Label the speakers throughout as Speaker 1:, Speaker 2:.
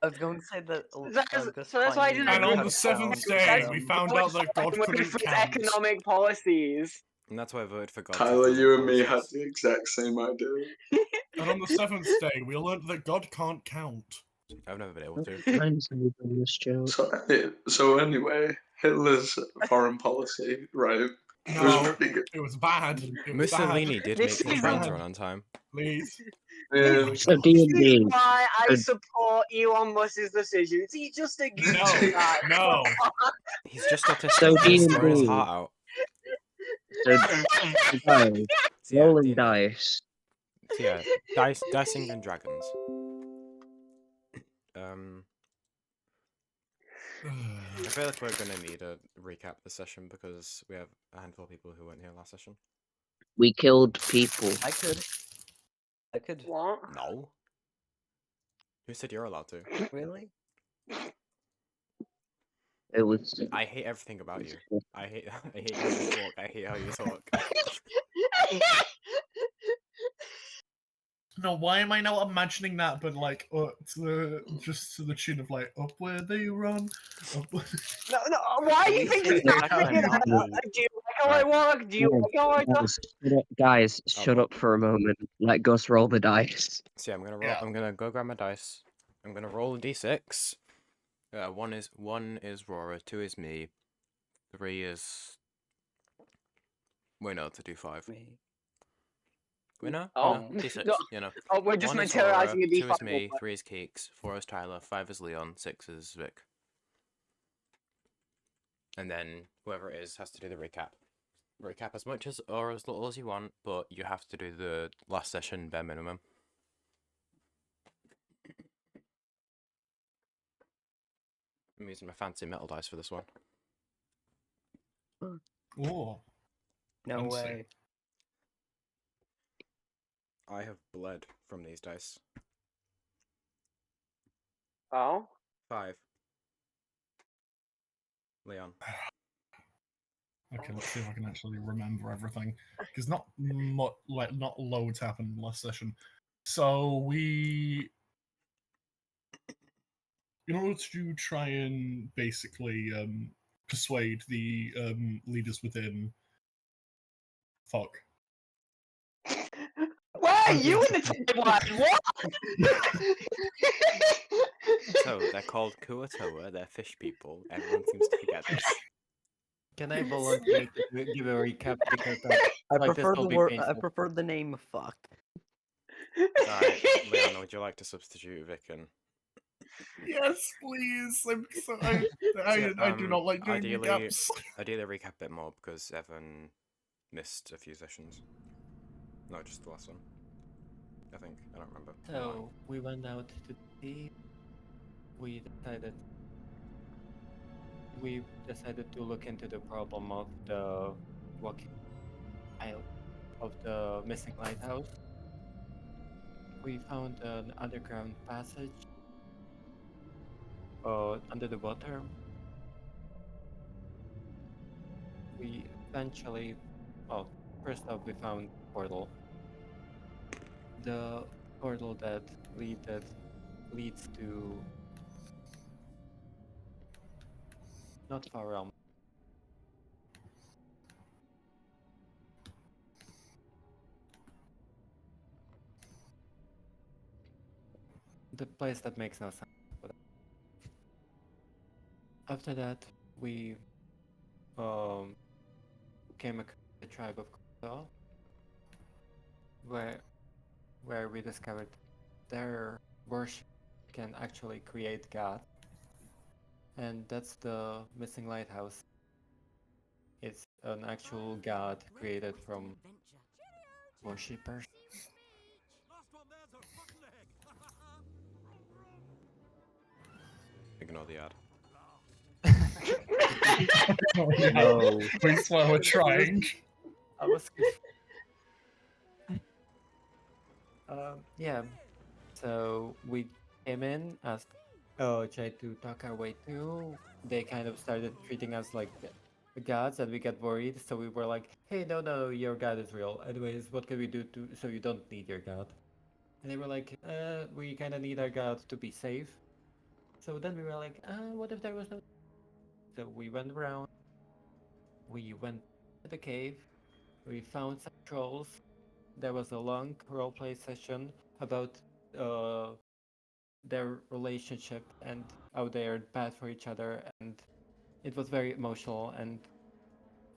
Speaker 1: I was going to say that.
Speaker 2: So that's why I didn't
Speaker 3: And
Speaker 2: agree
Speaker 3: on the
Speaker 2: with
Speaker 3: seventh
Speaker 2: that.
Speaker 3: day,
Speaker 2: That's
Speaker 3: we found out that God
Speaker 2: with
Speaker 3: couldn't
Speaker 2: its
Speaker 3: count.
Speaker 2: economic policies.
Speaker 4: And that's why I voted for God.
Speaker 5: Tyler, you and me had the exact same idea.
Speaker 3: And on the seventh day, we learned that God can't count.
Speaker 4: I've never been able to.
Speaker 6: This joke.
Speaker 5: So anyway, Hitler's foreign policy, right? It was
Speaker 3: No,
Speaker 5: pretty good.
Speaker 3: it was bad. It was
Speaker 4: Mussolini
Speaker 3: bad.
Speaker 4: did
Speaker 2: This
Speaker 4: make the
Speaker 2: is
Speaker 4: trains
Speaker 3: bad.
Speaker 4: run on time.
Speaker 3: Please.
Speaker 5: Yeah.
Speaker 6: So
Speaker 2: This is
Speaker 6: D&D.
Speaker 2: why I support Elon Musk's decisions. He's just a goofy guy.
Speaker 3: No.
Speaker 4: He's just autistic.
Speaker 6: So
Speaker 4: He's throw his
Speaker 6: D&D.
Speaker 4: heart out.
Speaker 6: So guys,
Speaker 4: So yeah,
Speaker 6: rolling
Speaker 4: D&D.
Speaker 6: dice.
Speaker 4: So yeah, dicing and dragons. I feel like we're gonna need a recap this session because we have a handful of people who weren't here last session.
Speaker 6: We killed people.
Speaker 1: I could.
Speaker 2: What?
Speaker 4: No. Who said you're allowed to?
Speaker 1: Really?
Speaker 6: It was.
Speaker 4: I hate everything about you. I hate how you walk. I hate how you talk.
Speaker 3: No, why am I not imagining that? But like, just to the tune of like, up where they run. Up where...
Speaker 2: No, why are you thinking happening? Do you like how I walk? Do you like how I talk?
Speaker 6: Guys, shut up for a moment. Let Gus roll the dice.
Speaker 4: So yeah, I'm gonna roll. I'm gonna go grab my dice. I'm gonna roll a d6. One is Rora. 2 is me. 3 is. Wait, no, to do 5.
Speaker 1: Me.
Speaker 4: Wait, no,
Speaker 2: Oh.
Speaker 4: no, d6.
Speaker 2: No.
Speaker 4: You know.
Speaker 2: Oh, we're just
Speaker 4: 1 is
Speaker 2: materializing
Speaker 4: Rora,
Speaker 2: a D5.
Speaker 4: 2 is me. 3 is Keeks. 4 is Tyler. 5 is Leon. 6 is Vic. And then whoever it is has to do the recap. Recap as much as or as little as you want, but you have to do the last session bare minimum. I'm using my fancy metal dice for this one.
Speaker 3: Oh.
Speaker 1: No
Speaker 3: Fancy.
Speaker 1: way.
Speaker 4: I have bled from these dice.
Speaker 2: Oh?
Speaker 4: 5. Leon.
Speaker 3: Okay, let's see if I can actually remember everything, because not loads happened last session. So we, in order to try and basically persuade the leaders within. Fuck.
Speaker 2: Why are you in the timeline? What?
Speaker 4: So they're called Kuatoa, they're fish people. Everyone seems to forget this.
Speaker 1: Can I volunteer to give a recap because I prefer the word. I prefer the name "fuck."
Speaker 4: Alright, Leon, would you like to substitute Vic and...
Speaker 3: Yes, please. I do not like doing recaps.
Speaker 4: Ideally recap a bit more because Evan missed a few sessions. No, just the last one. I think. I don't remember.
Speaker 1: So we went out to sea. We decided to look into the problem of the missing lighthouse. We found an underground passage under the water. We eventually, first off, we found a portal. The portal that leads to not far from. The place that makes no sense. After that, we came across the tribe of Kuta, where we discovered their worship can actually create God, and that's the missing lighthouse. It's an actual God created from worshippers.
Speaker 4: Ignore the ad.
Speaker 3: No. Please, while we're trying.
Speaker 1: I was. Yeah. So we came in as tried to talk our way through. They kind of started treating us like gods, and we got worried. So we were like, "Hey, no, your god is real. Anyways, what can we do so you don't need your god?" And they were like, we kind of need our god to be safe. So then we were like, what if there was no? So we went around. We went to the cave. We found some trolls. There was a long roleplay session about uh, their relationship and how they are bad for each other, and it was very emotional. And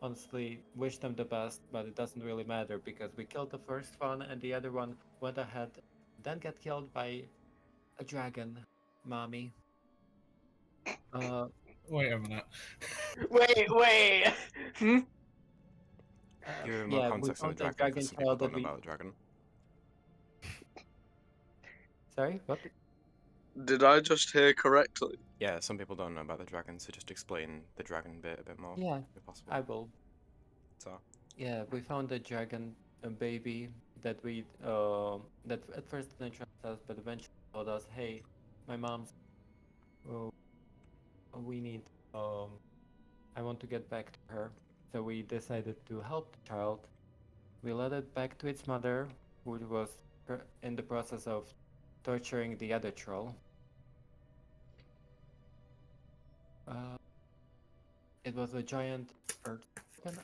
Speaker 1: honestly, wish them the best, but it doesn't really matter because we killed the first one, and the other one went ahead, then got killed by a dragon, mommy. Uh,
Speaker 3: Wait a minute.
Speaker 2: Wait. Hmm?
Speaker 4: Give him more
Speaker 1: yeah, we
Speaker 4: context on the
Speaker 1: found a
Speaker 4: dragon, because
Speaker 1: dragon
Speaker 4: some people
Speaker 1: child
Speaker 4: don't
Speaker 1: that
Speaker 4: know
Speaker 1: we.
Speaker 4: about the dragon.
Speaker 1: Sorry, what?
Speaker 5: Did I just hear correctly?
Speaker 4: Yeah, some people don't know about the dragon, so just explain the dragon bit a bit more,
Speaker 1: Yeah,
Speaker 4: if possible.
Speaker 1: I will.
Speaker 4: So,
Speaker 1: Yeah, we found a dragon, a baby that we that at first didn't trust us, but eventually told us, "Hey, my mom's. Oh, we need. I want to get back to her." So we decided to help the child. We led it back to its mother, who was in the process of torturing the other troll. Uh, it was a giant earth dragon.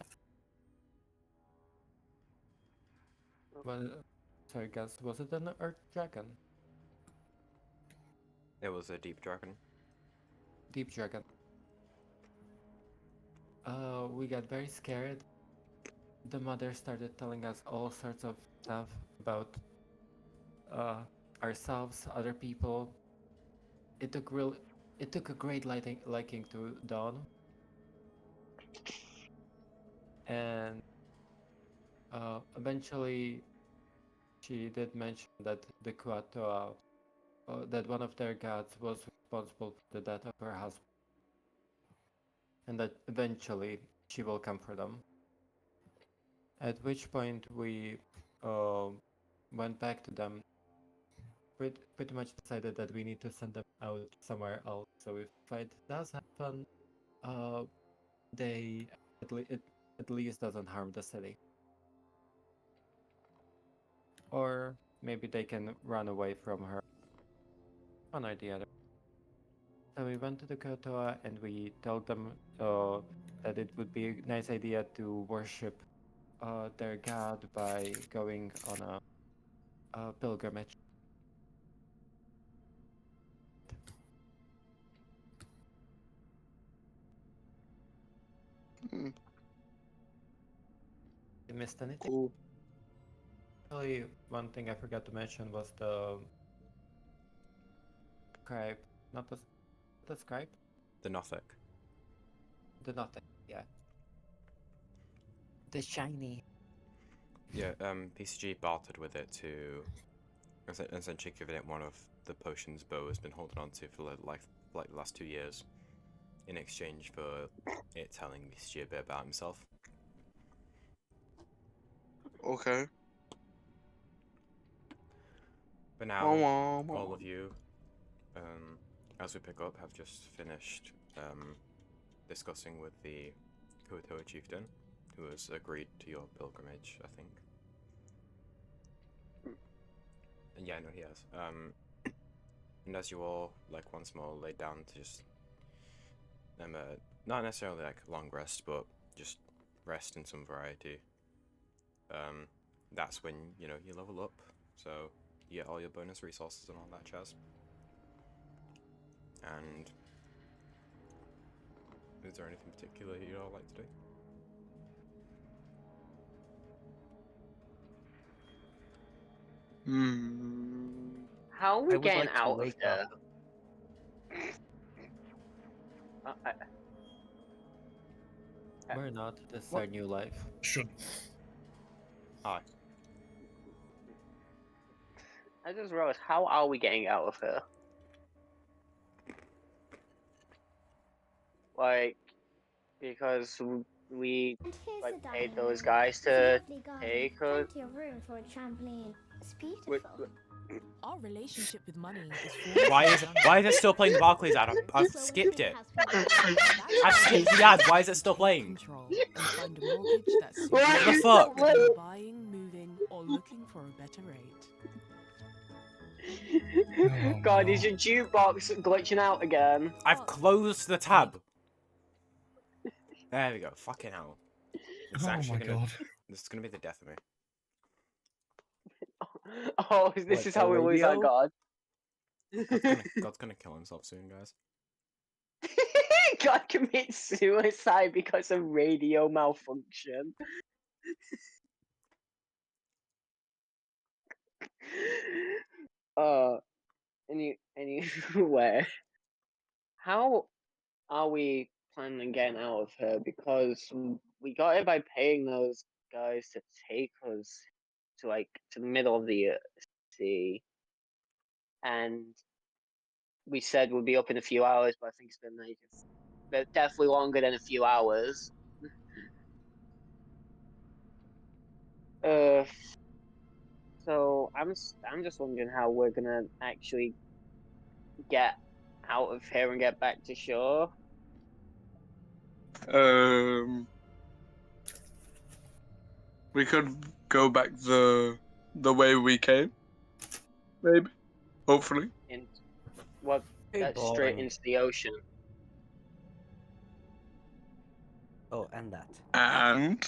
Speaker 1: Well, sorry, guys, was it an earth dragon?
Speaker 4: it was a deep dragon.
Speaker 1: Deep dragon. We got very scared. The mother started telling us all sorts of stuff about uh, ourselves, other people. It took real. It took a great liking to Dawn, and eventually she did mention that the Kuatoa, that one of their gods was responsible for the death of her husband, and that eventually she will come for them. At which point we uh, went back to them. Pretty much decided that we need to send them out somewhere else. So if fight does happen, uh, they it at least doesn't harm the city. Or maybe they can run away from her. One or the other. So we went to the Kotoa and we told them that it would be a nice idea to worship their god by going on a pilgrimage.
Speaker 5: Hmm,
Speaker 1: You missed anything?
Speaker 5: cool.
Speaker 1: Actually, one thing I forgot to mention was the scribe, not the scribe,
Speaker 4: The Nothic.
Speaker 1: the nothing. Yeah, the shiny.
Speaker 4: Yeah, PCG bartered with it to essentially giving it one of the potions Bo has been holding on to for like the last 2 years, in exchange for it telling PCG a bit about himself.
Speaker 5: Okay.
Speaker 4: But now, all of you, as we pick up, have just finished discussing with the Kuatoa chieftain, who has agreed to your pilgrimage, I think. And yeah, no, he has. And as you all, like, once more lay down to just, not necessarily like long rest, but just rest in some variety, that's when, you know, you level up, so you get all your bonus resources and all that jazz. And is there anything particular you'd all like to do?
Speaker 5: Hmm.
Speaker 2: How are we
Speaker 6: I would
Speaker 2: getting
Speaker 6: like to
Speaker 2: out of
Speaker 6: wake
Speaker 2: there?
Speaker 6: up.
Speaker 1: We're not. This is
Speaker 3: What?
Speaker 1: our new life.
Speaker 3: Should.
Speaker 4: Hi.
Speaker 2: I just realized, how are we getting out of here? Like, because we
Speaker 7: And here's
Speaker 2: like
Speaker 7: the
Speaker 2: paid
Speaker 7: dining
Speaker 2: those
Speaker 7: room.
Speaker 2: guys
Speaker 7: It's a
Speaker 2: to
Speaker 7: lovely garden,
Speaker 2: take us.
Speaker 7: plenty of room for a trampoline. It's beautiful.
Speaker 2: Wait,
Speaker 8: Our relationship with money is formed
Speaker 4: Why
Speaker 8: from
Speaker 4: is
Speaker 8: young
Speaker 4: it still playing the Barclays ad? I've
Speaker 7: Slow
Speaker 4: skipped
Speaker 7: entry
Speaker 4: it.
Speaker 7: has been-
Speaker 4: I've skipped the ad. Why is it still playing?
Speaker 8: Control and find a mortgage that suits
Speaker 2: What
Speaker 8: you.
Speaker 4: the fuck?
Speaker 8: Whether you're buying, moving, or looking for a better rate.
Speaker 2: God, is your jukebox glitching out again?
Speaker 4: I've closed the tab. There we go. Fucking hell. It's
Speaker 3: Oh
Speaker 4: actually
Speaker 3: my
Speaker 4: gonna.
Speaker 3: god.
Speaker 4: This is gonna be the death of me.
Speaker 2: Oh, this
Speaker 6: What,
Speaker 2: is
Speaker 6: the
Speaker 2: how we lose our
Speaker 6: radio?
Speaker 2: God.
Speaker 4: God's gonna kill himself soon, guys.
Speaker 2: God commits suicide because of radio malfunction. Uh, anyway, how are we planning on getting out of here? Because we got it by paying those guys to take us to to the middle of the sea, and we said we'll be up in a few hours, but I think it's been but definitely longer than a few hours. Uh, so I'm just wondering how we're gonna actually get out of here and get back to shore.
Speaker 5: We could go back the way we came, maybe. Hopefully.
Speaker 2: And what?
Speaker 6: Hey,
Speaker 2: That's straight
Speaker 6: boring.
Speaker 2: into the ocean.
Speaker 6: Oh, and that.
Speaker 5: And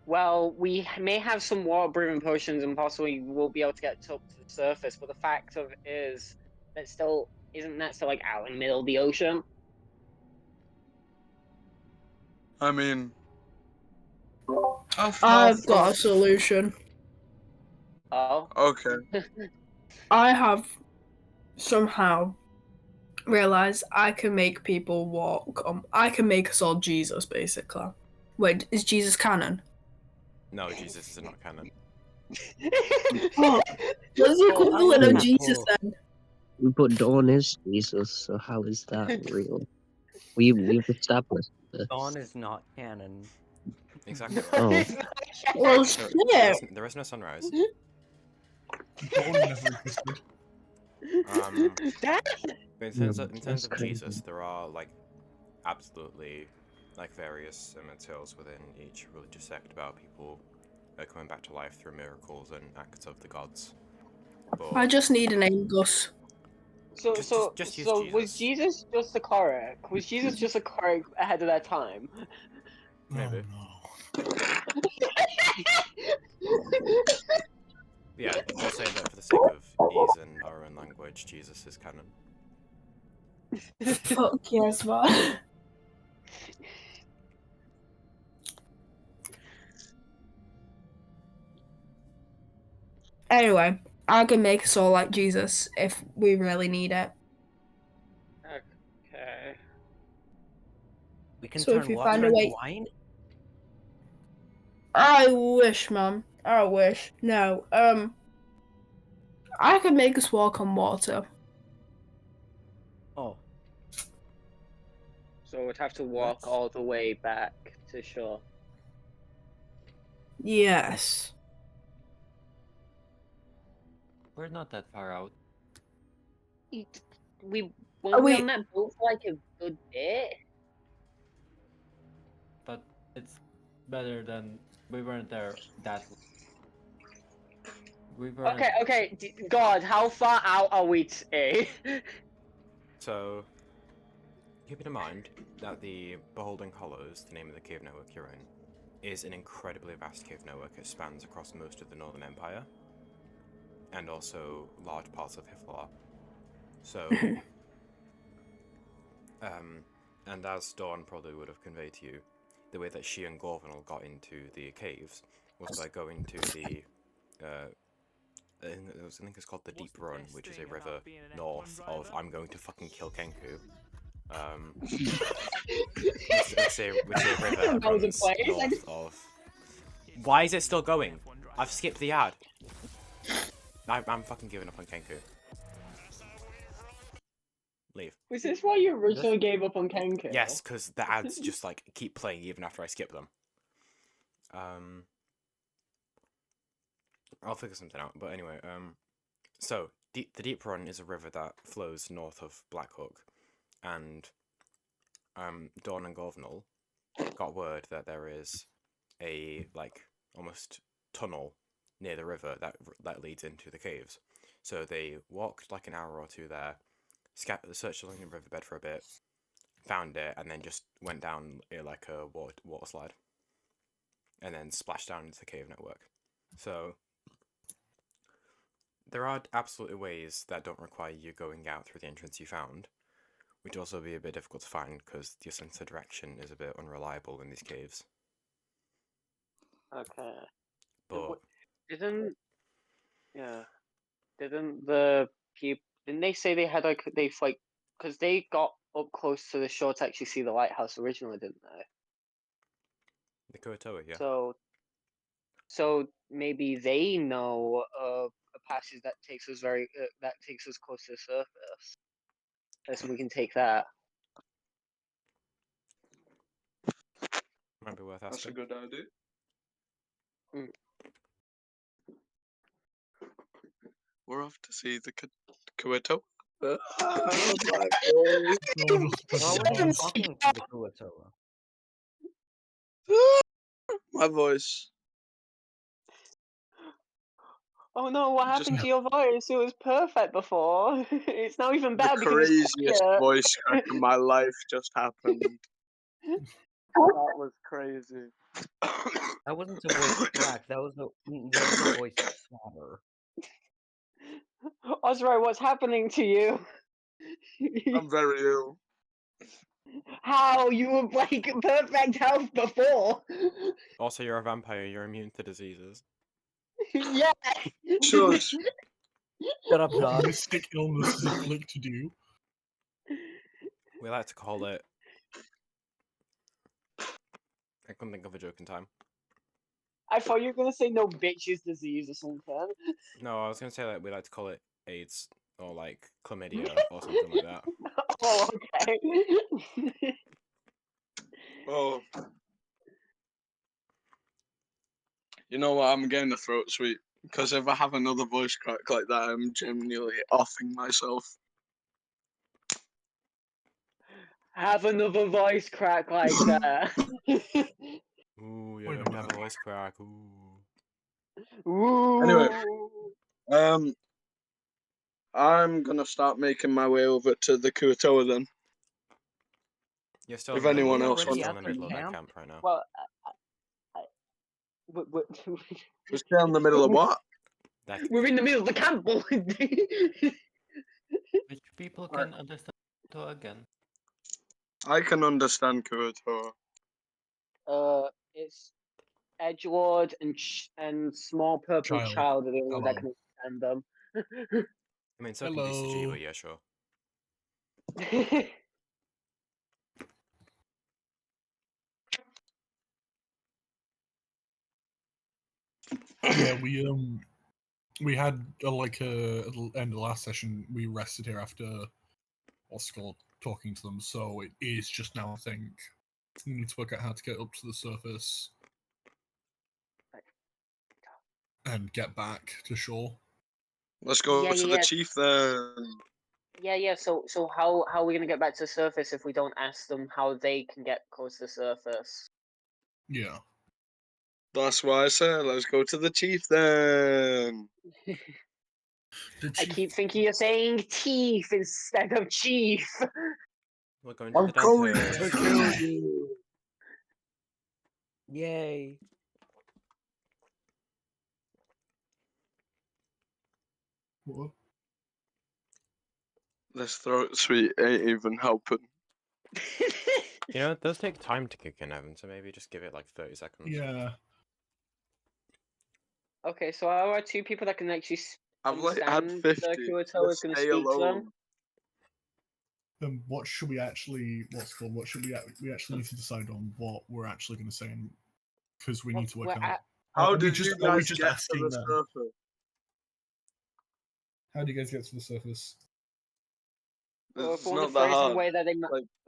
Speaker 2: Well, we may have some water breathing potions and possibly we'll be able to get up to the surface, but the fact of it is that still isn't that still like out in the middle of the ocean?
Speaker 5: I mean, how far
Speaker 9: I've got a solution.
Speaker 2: Oh.
Speaker 5: Okay.
Speaker 9: I have somehow realized I can make people walk. I can make us all Jesus, basically. Wait, is Jesus canon?
Speaker 4: No, Jesus is not canon.
Speaker 9: Oh, what's the equivalent of
Speaker 6: Oh.
Speaker 9: Jesus then?
Speaker 6: But Dawn is Jesus, so how is that real? We've established this.
Speaker 10: Dawn is not canon.
Speaker 4: Exactly.
Speaker 6: Oh.
Speaker 9: Well,
Speaker 4: There is no sunrise.
Speaker 3: Dawn never existed.
Speaker 4: But in terms of Jesus, there are like absolutely like various tales within each religious sect about people coming back to life through miracles and acts of the gods. But
Speaker 9: I just need a name, Gus.
Speaker 2: So
Speaker 4: Just use Jesus.
Speaker 2: was Jesus just a cleric? Was Jesus just a cleric ahead of their time?
Speaker 4: Maybe.
Speaker 3: Oh,
Speaker 4: Yeah, we'll say that for the sake of ease in our own language, Jesus is canon.
Speaker 9: Fuck yes, man. Anyway, I can make us all like Jesus if we really need it.
Speaker 2: Okay.
Speaker 10: We can
Speaker 9: So if
Speaker 10: turn
Speaker 9: you
Speaker 10: water
Speaker 9: find a
Speaker 10: into
Speaker 9: way-
Speaker 10: wine?
Speaker 9: I wish, Mum. I wish. No, I can make us walk on water.
Speaker 10: Oh,
Speaker 2: So we'd have to walk
Speaker 10: What?
Speaker 2: all the way back to shore.
Speaker 9: Yes.
Speaker 1: We're not that far out.
Speaker 2: We
Speaker 9: Are
Speaker 2: won't be
Speaker 9: we-
Speaker 2: on that boat for like a good bit.
Speaker 1: But it's better than we weren't there that long. We were
Speaker 2: Okay. God, how far out are we?
Speaker 4: So, keeping in mind that the Beholding Hollows, the name of the cave network you're in, is an incredibly vast cave network. It spans across most of the Northern Empire, and also large parts of Hiflar. So, and as Dawn probably would have conveyed to you, the way that she and Gorvenal got into the caves was by going to the, I think it's called the Deep Run, which is a river north of I'm going to fucking kill Kenku. It's a river that runs north of. Why is it still going? I've skipped the ad. I'm fucking giving up on Kenku. Leave.
Speaker 2: Was this why you originally gave up on Kenku?
Speaker 4: Yes, because the ads just like keep playing even after I skip them. I'll figure something out. But anyway, so the Deep Run is a river that flows north of Blackhook, and Dawn and Gorvenal got word that there is a like almost tunnel near the river that leads into the caves. So they walked like an hour or two there, searched along the riverbed for a bit, found it, and then just went down like a water slide, and then splashed down into the cave network. So there are absolutely ways that don't require you going out through the entrance you found, which also be a bit difficult to find because your sense of direction is a bit unreliable in these caves.
Speaker 2: Okay.
Speaker 4: But
Speaker 2: Didn't the people? Didn't they say they had like because they got up close to the shore to actually see the lighthouse originally, didn't they?
Speaker 4: the Kuatoa, yeah.
Speaker 2: So maybe they know of a passage that takes us close to the surface, so we can take that.
Speaker 4: Might be worth
Speaker 5: That's a
Speaker 4: asking.
Speaker 5: good idea.
Speaker 2: Mm.
Speaker 5: We're off to see the Kuito.
Speaker 10: Why were you talking to the Kuatoa?
Speaker 5: My voice.
Speaker 2: Oh no! What
Speaker 5: Just
Speaker 2: happened to your voice? It was perfect before. It's now even
Speaker 5: the
Speaker 2: better because it's
Speaker 5: craziest
Speaker 2: quiet.
Speaker 5: voice crack in my life just happened. That was crazy.
Speaker 10: That wasn't a voice crack. That was a voice slaughter.
Speaker 2: Osray, what's happening to you?
Speaker 5: I'm very ill.
Speaker 2: How you were like perfect health before?
Speaker 4: Also, you're a vampire. You're immune to diseases.
Speaker 2: Yeah.
Speaker 5: Shush.
Speaker 10: Shut up,
Speaker 3: What
Speaker 10: Doc.
Speaker 3: mystic illness is afflicted you?
Speaker 4: We like to call it. I couldn't think of a joke in time.
Speaker 2: I thought you were gonna say no bitches disease or something.
Speaker 4: No, I was gonna say that we like to call it AIDS or like chlamydia or something like that.
Speaker 2: Oh, okay.
Speaker 5: Oh. You know what? I'm getting the throat sweet. Because if I have another voice crack like that, I'm genuinely offing myself.
Speaker 2: Have another voice crack like that.
Speaker 4: Ooh, you're
Speaker 3: Wait a
Speaker 4: going to have a
Speaker 3: minute.
Speaker 4: voice crack. Ooh.
Speaker 2: Ooh.
Speaker 5: Anyway, I'm gonna start making my way over to the Kuatoa then.
Speaker 4: You're still
Speaker 5: If
Speaker 4: in the middle.
Speaker 5: anyone else
Speaker 4: You're
Speaker 10: already
Speaker 4: still
Speaker 5: wants
Speaker 4: in
Speaker 10: at
Speaker 4: the
Speaker 10: the
Speaker 4: middle of their
Speaker 10: camp?
Speaker 4: camp right now.
Speaker 2: Well,
Speaker 5: to stay in the middle of what?
Speaker 2: we're in the middle of the camp.
Speaker 1: Which people can understand to again.
Speaker 5: I can understand Kuatoa.
Speaker 2: It's Edgelord and small purple child are the only ones that
Speaker 3: Hello.
Speaker 2: can understand them.
Speaker 4: I mean, so can BCG, but yeah, sure.
Speaker 3: Yeah, we had like at the end of the last session, we rested here after what's it called talking to them, so it is just now. I think we need to work out how to get up to the surface and get back to shore.
Speaker 5: Let's go to the chief then.
Speaker 2: Yeah. So how are we gonna get back to the surface if we don't ask them how they can get close to the surface?
Speaker 3: Yeah.
Speaker 5: That's why I said let's go to the chief then.
Speaker 2: I keep thinking you're saying teeth instead of chief.
Speaker 4: We're going to
Speaker 5: I'm
Speaker 4: the
Speaker 5: going
Speaker 4: dentist.
Speaker 5: to kill you.
Speaker 10: Yay.
Speaker 3: What?
Speaker 5: This throat sweet ain't even helping.
Speaker 4: You know, it does take time to kick in, Evan, so maybe just give it like 30 seconds.
Speaker 3: Yeah.
Speaker 2: Okay, so are two people that can actually
Speaker 5: I've like had
Speaker 2: understand
Speaker 5: 50.
Speaker 2: the Kuatoa is going to
Speaker 5: Stay
Speaker 2: speak to them?
Speaker 5: alone.
Speaker 3: Then what should we actually? What's it called? What should we actually need to decide on what we're actually going to say, because we need to work out.
Speaker 5: How
Speaker 3: Are we
Speaker 5: did you
Speaker 3: are we
Speaker 5: guys
Speaker 3: just
Speaker 5: get to
Speaker 3: asking
Speaker 5: the
Speaker 3: them?
Speaker 5: surface?
Speaker 3: How do you guys get to the surface?
Speaker 2: Or if
Speaker 5: It's
Speaker 2: we want
Speaker 5: not
Speaker 2: to
Speaker 5: that
Speaker 2: phrase in a
Speaker 5: hard.
Speaker 2: way that they,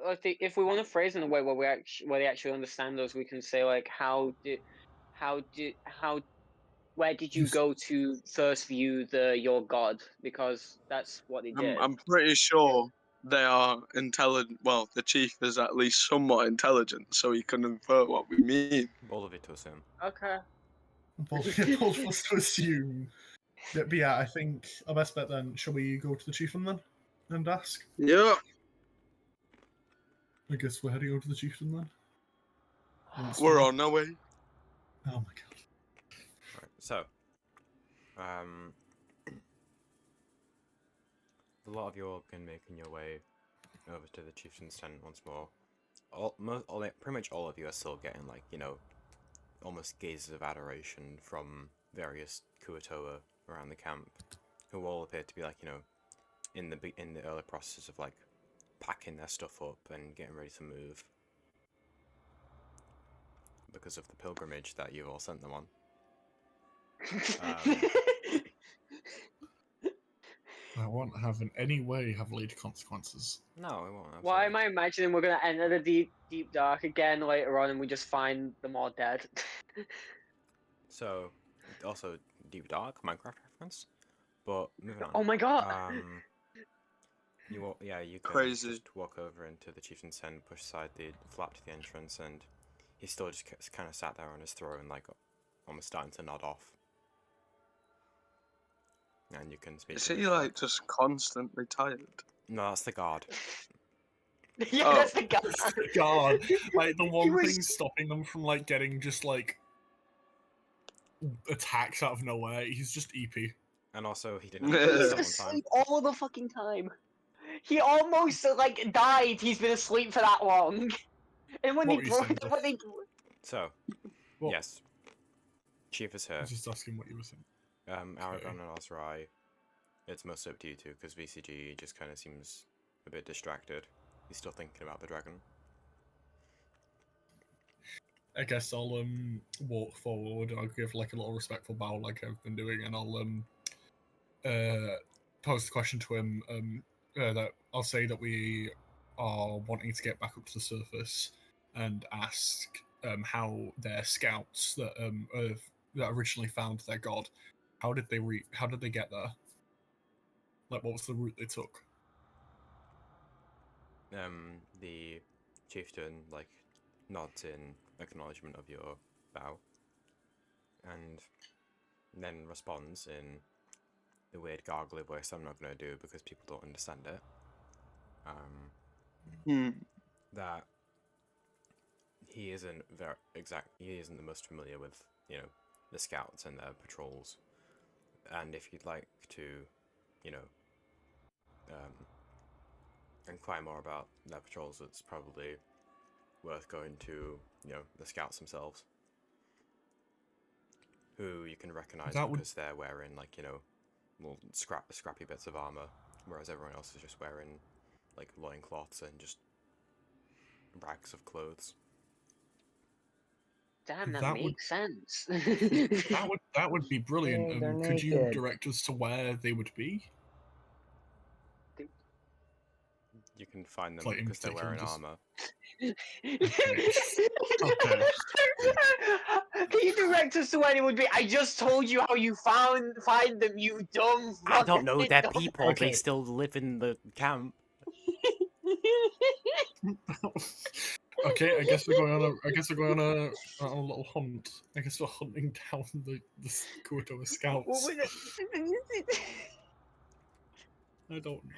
Speaker 5: Like,
Speaker 2: if we want to phrase in a way where they actually understand us, we can say like, where did you go to first view your god? Because that's what they did.
Speaker 5: I'm pretty sure they are intelligent. Well, the chief is at least somewhat intelligent, so he can infer what we mean.
Speaker 4: All of it to assume.
Speaker 2: Okay.
Speaker 3: Both of us to assume. But yeah, I think our best bet then. Shall we go to the chieftain then and ask?
Speaker 5: Yeah.
Speaker 3: I guess we're heading over to the chieftain then.
Speaker 5: We're on our way.
Speaker 3: Oh my god.
Speaker 4: Right, so, a lot of you all can making your way over to the chieftain's tent once more. Pretty much all of you are still getting, like, you know, almost gazes of adoration from various Kuatoa around the camp, who all appear to be, like, you know, in the early process of, like, packing their stuff up and getting ready to move because of the pilgrimage that you've all sent them on.
Speaker 3: That won't have in any way have lead consequences.
Speaker 4: No, it won't. Absolutely.
Speaker 2: Why am I imagining we're gonna enter the deep dark again later on and we just find them all dead?
Speaker 4: So, also Deep Dark, Minecraft reference. But moving on.
Speaker 2: Oh my god!
Speaker 4: You can
Speaker 5: Crazy.
Speaker 4: just walk over into the chieftain's tent, push aside the flap to the entrance, and he's still just kind of sat there on his throne, like almost starting to nod off. And you can speak.
Speaker 5: Is
Speaker 4: to
Speaker 5: he
Speaker 4: him.
Speaker 5: like just constantly tired?
Speaker 4: No, that's the guard.
Speaker 2: Yeah,
Speaker 5: Oh.
Speaker 2: that's the guy.
Speaker 3: God, like the one
Speaker 2: was-
Speaker 3: thing stopping them from like getting just like attacks out of nowhere. He's just EP.
Speaker 4: And also, he didn't have
Speaker 5: He
Speaker 4: to
Speaker 5: was
Speaker 2: He's
Speaker 4: stop on time.
Speaker 2: asleep all the fucking time. He almost like died. He's been asleep for that long. And when
Speaker 3: What
Speaker 2: they
Speaker 3: were you
Speaker 2: broke,
Speaker 3: saying,
Speaker 2: when they
Speaker 4: So,
Speaker 3: What?
Speaker 4: yes, Chief is
Speaker 3: I
Speaker 4: here.
Speaker 3: was just asking what you were saying.
Speaker 4: Aragon and Ozrai, it's mostly up to you two, because VCG just kind of seems a bit distracted. He's still thinking about the dragon.
Speaker 3: I guess I'll walk forward. I'll give like a little respectful bow, like I've been doing, and I'll pose the question to him. That I'll say that we are wanting to get back up to the surface and ask how their scouts that that originally found their god, how did they get there? Like, what was the route they took?
Speaker 4: The chieftain, like, nods in acknowledgement of your bow, and then responds in the weird gargly voice I'm not going to do because people don't understand it. That he isn't he isn't the most familiar with, you know, the scouts and their patrols, and if you'd like to, you know, inquire more about their patrols, it's probably worth going to, you know, the scouts themselves, who you can recognize because they're wearing, like, you know, well, scrappy bits of armor, whereas everyone else is just wearing, like, loincloths and just rags of clothes.
Speaker 2: Damn, that makes sense.
Speaker 3: That would be brilliant.
Speaker 10: Hey, they're
Speaker 3: could you
Speaker 10: naked.
Speaker 3: direct us to where they would be?
Speaker 4: You can find them
Speaker 3: Like, in
Speaker 4: because they're
Speaker 3: particular,
Speaker 4: wearing
Speaker 3: just-
Speaker 4: armor.
Speaker 3: Okay.
Speaker 2: Can you direct us to where it would be? I just told you how you find them, you dumb.
Speaker 4: I don't know, they're
Speaker 2: dumb-
Speaker 4: people,
Speaker 3: Okay.
Speaker 4: they still live in the camp.
Speaker 3: Okay, I guess we're going on a little hunt. I guess we're hunting down the Kuatoa scouts.
Speaker 2: What was it?
Speaker 3: I don't know.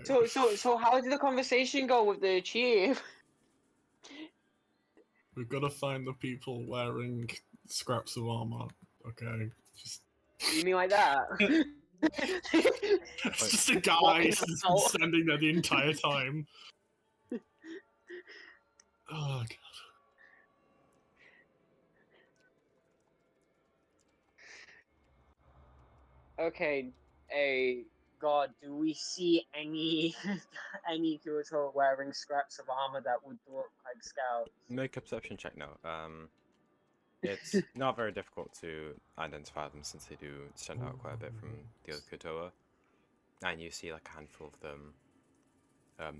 Speaker 3: Okay.
Speaker 2: So how did the conversation go with the chief?
Speaker 3: We've got to find the people wearing scraps of armor. Okay, just
Speaker 2: You mean like that?
Speaker 3: it's just a guy
Speaker 2: Walking
Speaker 3: who's been
Speaker 2: about.
Speaker 3: standing there the entire time. Oh god.
Speaker 2: Okay, God, do we see any any Kuroto wearing scraps of armor that would look like scouts?
Speaker 4: Make a perception check now. It's not very difficult to identify them since they do stand out quite a bit from the other Kuatoa. And you see like a handful of them,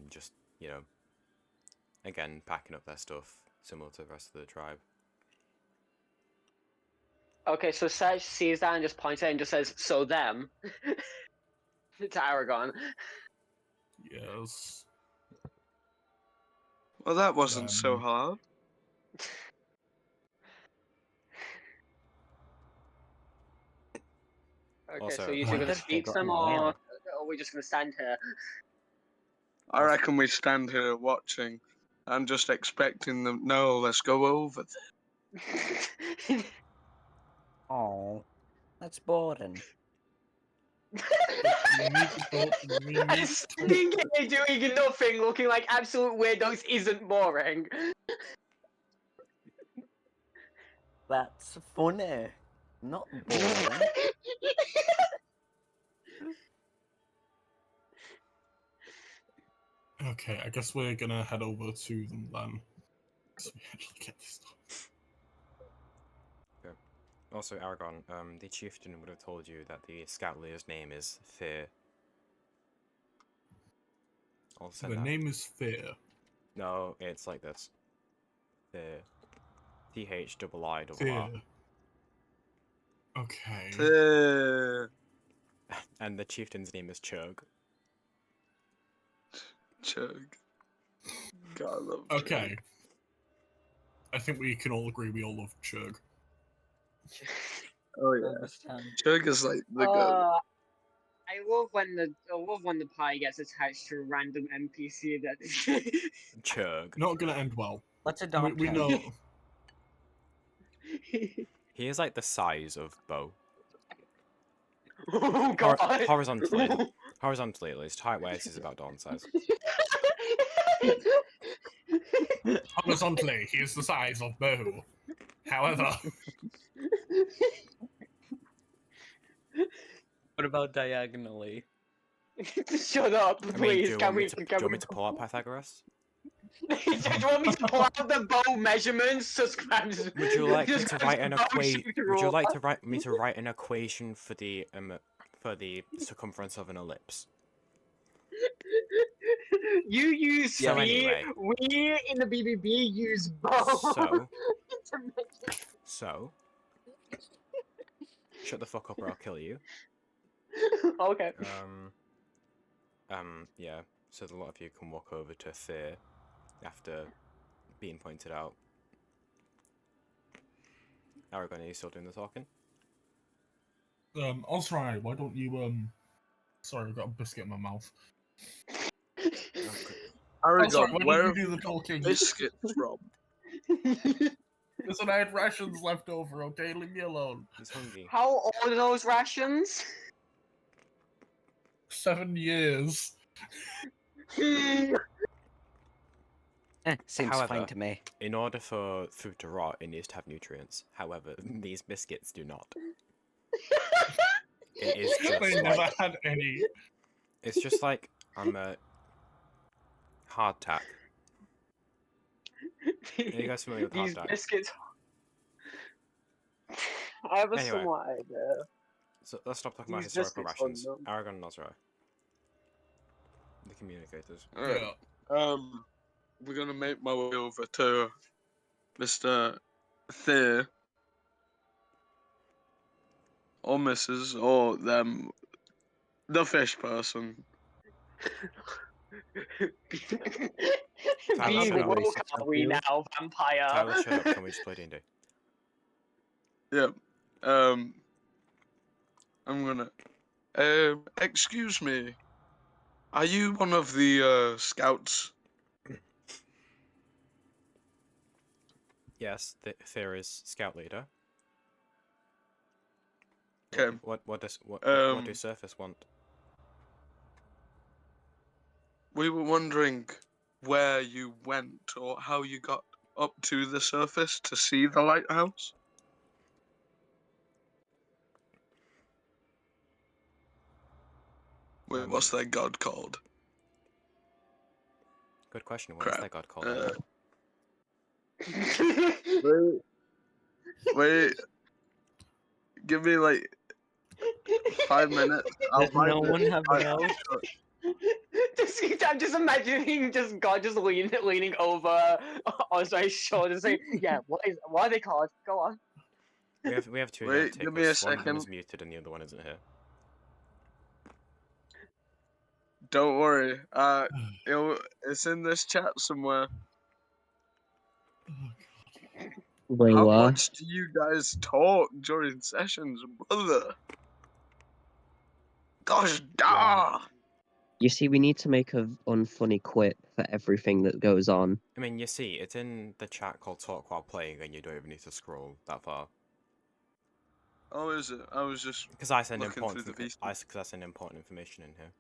Speaker 4: just, you know, again, packing up their stuff, similar to the rest of the tribe.
Speaker 2: Okay, so Serge sees that and just points at it and just says, "So them," to Aragon.
Speaker 3: Yes.
Speaker 5: Well, that wasn't so hard.
Speaker 2: Okay,
Speaker 4: Also,
Speaker 2: so you're
Speaker 3: Why
Speaker 2: gonna
Speaker 10: did they
Speaker 2: speak
Speaker 10: got
Speaker 2: some,
Speaker 10: in
Speaker 2: or
Speaker 10: there?
Speaker 2: we're just gonna stand here?
Speaker 5: I reckon we stand here watching and just expecting them. No, let's go over there.
Speaker 10: Oh, that's boring.
Speaker 3: We need to talk. We need to
Speaker 2: Standing here doing nothing, looking like absolute weirdos, isn't boring.
Speaker 10: That's funny. Not boring.
Speaker 3: Okay, I guess we're gonna head over to them then. So we actually get this done.
Speaker 4: Also, Aragon, the chieftain would have told you that the scout leader's name is Fear. I'll
Speaker 3: So
Speaker 4: send
Speaker 3: the
Speaker 4: that.
Speaker 3: name is Fear.
Speaker 4: No, it's like this. Fear. THIIR.
Speaker 3: Fear. Okay.
Speaker 4: And the chieftain's name is Chug.
Speaker 5: Chug. God, I love
Speaker 3: Okay.
Speaker 5: Chug.
Speaker 3: I think we can all agree we all love Chug.
Speaker 5: Oh yeah. Chug is like the goat.
Speaker 2: I love when the pie gets attached to a random NPC that.
Speaker 4: Chug.
Speaker 3: Not gonna end well.
Speaker 10: What's a
Speaker 3: We
Speaker 10: donkey?
Speaker 3: know.
Speaker 4: He is like the size of Bo.
Speaker 2: Oh god.
Speaker 4: Horizontally. Horizontally at least. Height-wise is about Dawn size.
Speaker 3: Horizontally, he is the size of Bo. However,
Speaker 10: What about diagonally?
Speaker 2: Shut up,
Speaker 4: I mean,
Speaker 2: please.
Speaker 4: do you
Speaker 2: Can
Speaker 4: want me
Speaker 2: we?
Speaker 4: to, do you want me to pull out Pythagoras?
Speaker 2: Do you want me to pull out the bow measurements? Subscribe.
Speaker 4: Would you like me to
Speaker 2: Just
Speaker 4: write an
Speaker 2: bow
Speaker 4: equation?
Speaker 2: shoot
Speaker 4: Would you
Speaker 2: rule.
Speaker 4: like to write me to write an equation for the circumference of an ellipse?
Speaker 2: You use
Speaker 4: So
Speaker 2: speed.
Speaker 4: anyway.
Speaker 2: We in the BBB use bow.
Speaker 4: So. Shut the fuck up or I'll kill you.
Speaker 2: Okay.
Speaker 4: Yeah. So a lot of you can walk over to Fear after being pointed out. Aragon, are you still doing the talking?
Speaker 3: Osrai, why don't you Sorry, I've got a biscuit in my mouth.
Speaker 4: Okay.
Speaker 5: Aragon,
Speaker 3: Why
Speaker 5: where
Speaker 3: don't you
Speaker 5: have
Speaker 3: do the talking?
Speaker 5: biscuits from?
Speaker 3: Listen, I had rations left over, okay? Leave me alone.
Speaker 4: He's hungry.
Speaker 2: How old are those rations?
Speaker 3: 7 years.
Speaker 10: Seems
Speaker 4: However,
Speaker 10: fine to me.
Speaker 4: in order for food to rot, it needs to have nutrients. However, these biscuits do not. It is just
Speaker 3: They never had any.
Speaker 4: It's just like I'm a hardtack. Are you guys familiar with
Speaker 2: These
Speaker 4: hardtack?
Speaker 2: biscuits. I have a
Speaker 4: Anyway.
Speaker 2: somewhat idea.
Speaker 4: So let's stop talking about
Speaker 2: These
Speaker 4: historical
Speaker 2: biscuits are
Speaker 4: rations.
Speaker 2: numb.
Speaker 4: Aragon and Nosra. The communicators.
Speaker 5: Alright. We're gonna make my way over to Mr. Thayer. Or Mrs. or them. The fish person.
Speaker 4: Tyler,
Speaker 2: Being
Speaker 4: shut up.
Speaker 2: woke are we now, vampire?
Speaker 4: Tyler, shut up. Can we just play D&D?
Speaker 5: Yep. I'm gonna. Excuse me. Are you one of the scouts?
Speaker 4: Yes, Thayer is scout leader.
Speaker 5: Okay.
Speaker 4: What do Surface want?
Speaker 5: We were wondering where you went or how you got up to the surface to see the lighthouse. Wait, what's their god called?
Speaker 4: Good question. What is that god called?
Speaker 5: Wait. Give me like 5 minutes. I'll
Speaker 10: Does
Speaker 5: find
Speaker 10: no
Speaker 5: it.
Speaker 10: one have notes?
Speaker 2: I'm just imagining God just leaning over Ozra's shoulder and saying, "Yeah, what are they called? Go on."
Speaker 4: We have two
Speaker 5: Wait,
Speaker 4: note
Speaker 5: give me a
Speaker 4: takers. One of them is
Speaker 5: second.
Speaker 4: muted and the other one isn't here.
Speaker 5: Don't worry. It's in this chat somewhere.
Speaker 6: Wait,
Speaker 5: How
Speaker 6: what?
Speaker 5: much do you guys talk during sessions, brother? Gosh darn!
Speaker 6: You see, we need to make a unfunny quip for everything that goes on.
Speaker 4: I mean, you see, it's in the chat called Talk While Playing, and you don't even need to scroll that far.
Speaker 5: Oh, is it? I was just
Speaker 4: Because I send
Speaker 5: looking
Speaker 4: important,
Speaker 5: through the VC.
Speaker 4: because I send important information in here.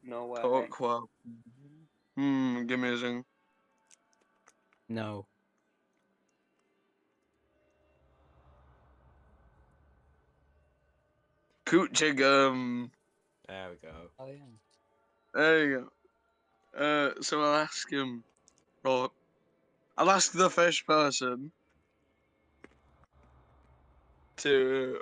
Speaker 2: No way.
Speaker 5: Talk well. Give me a zing.
Speaker 10: No.
Speaker 5: Coochigum.
Speaker 4: There we go.
Speaker 10: Oh yeah.
Speaker 5: There you go. So I'll ask him. Well, I'll ask the first person to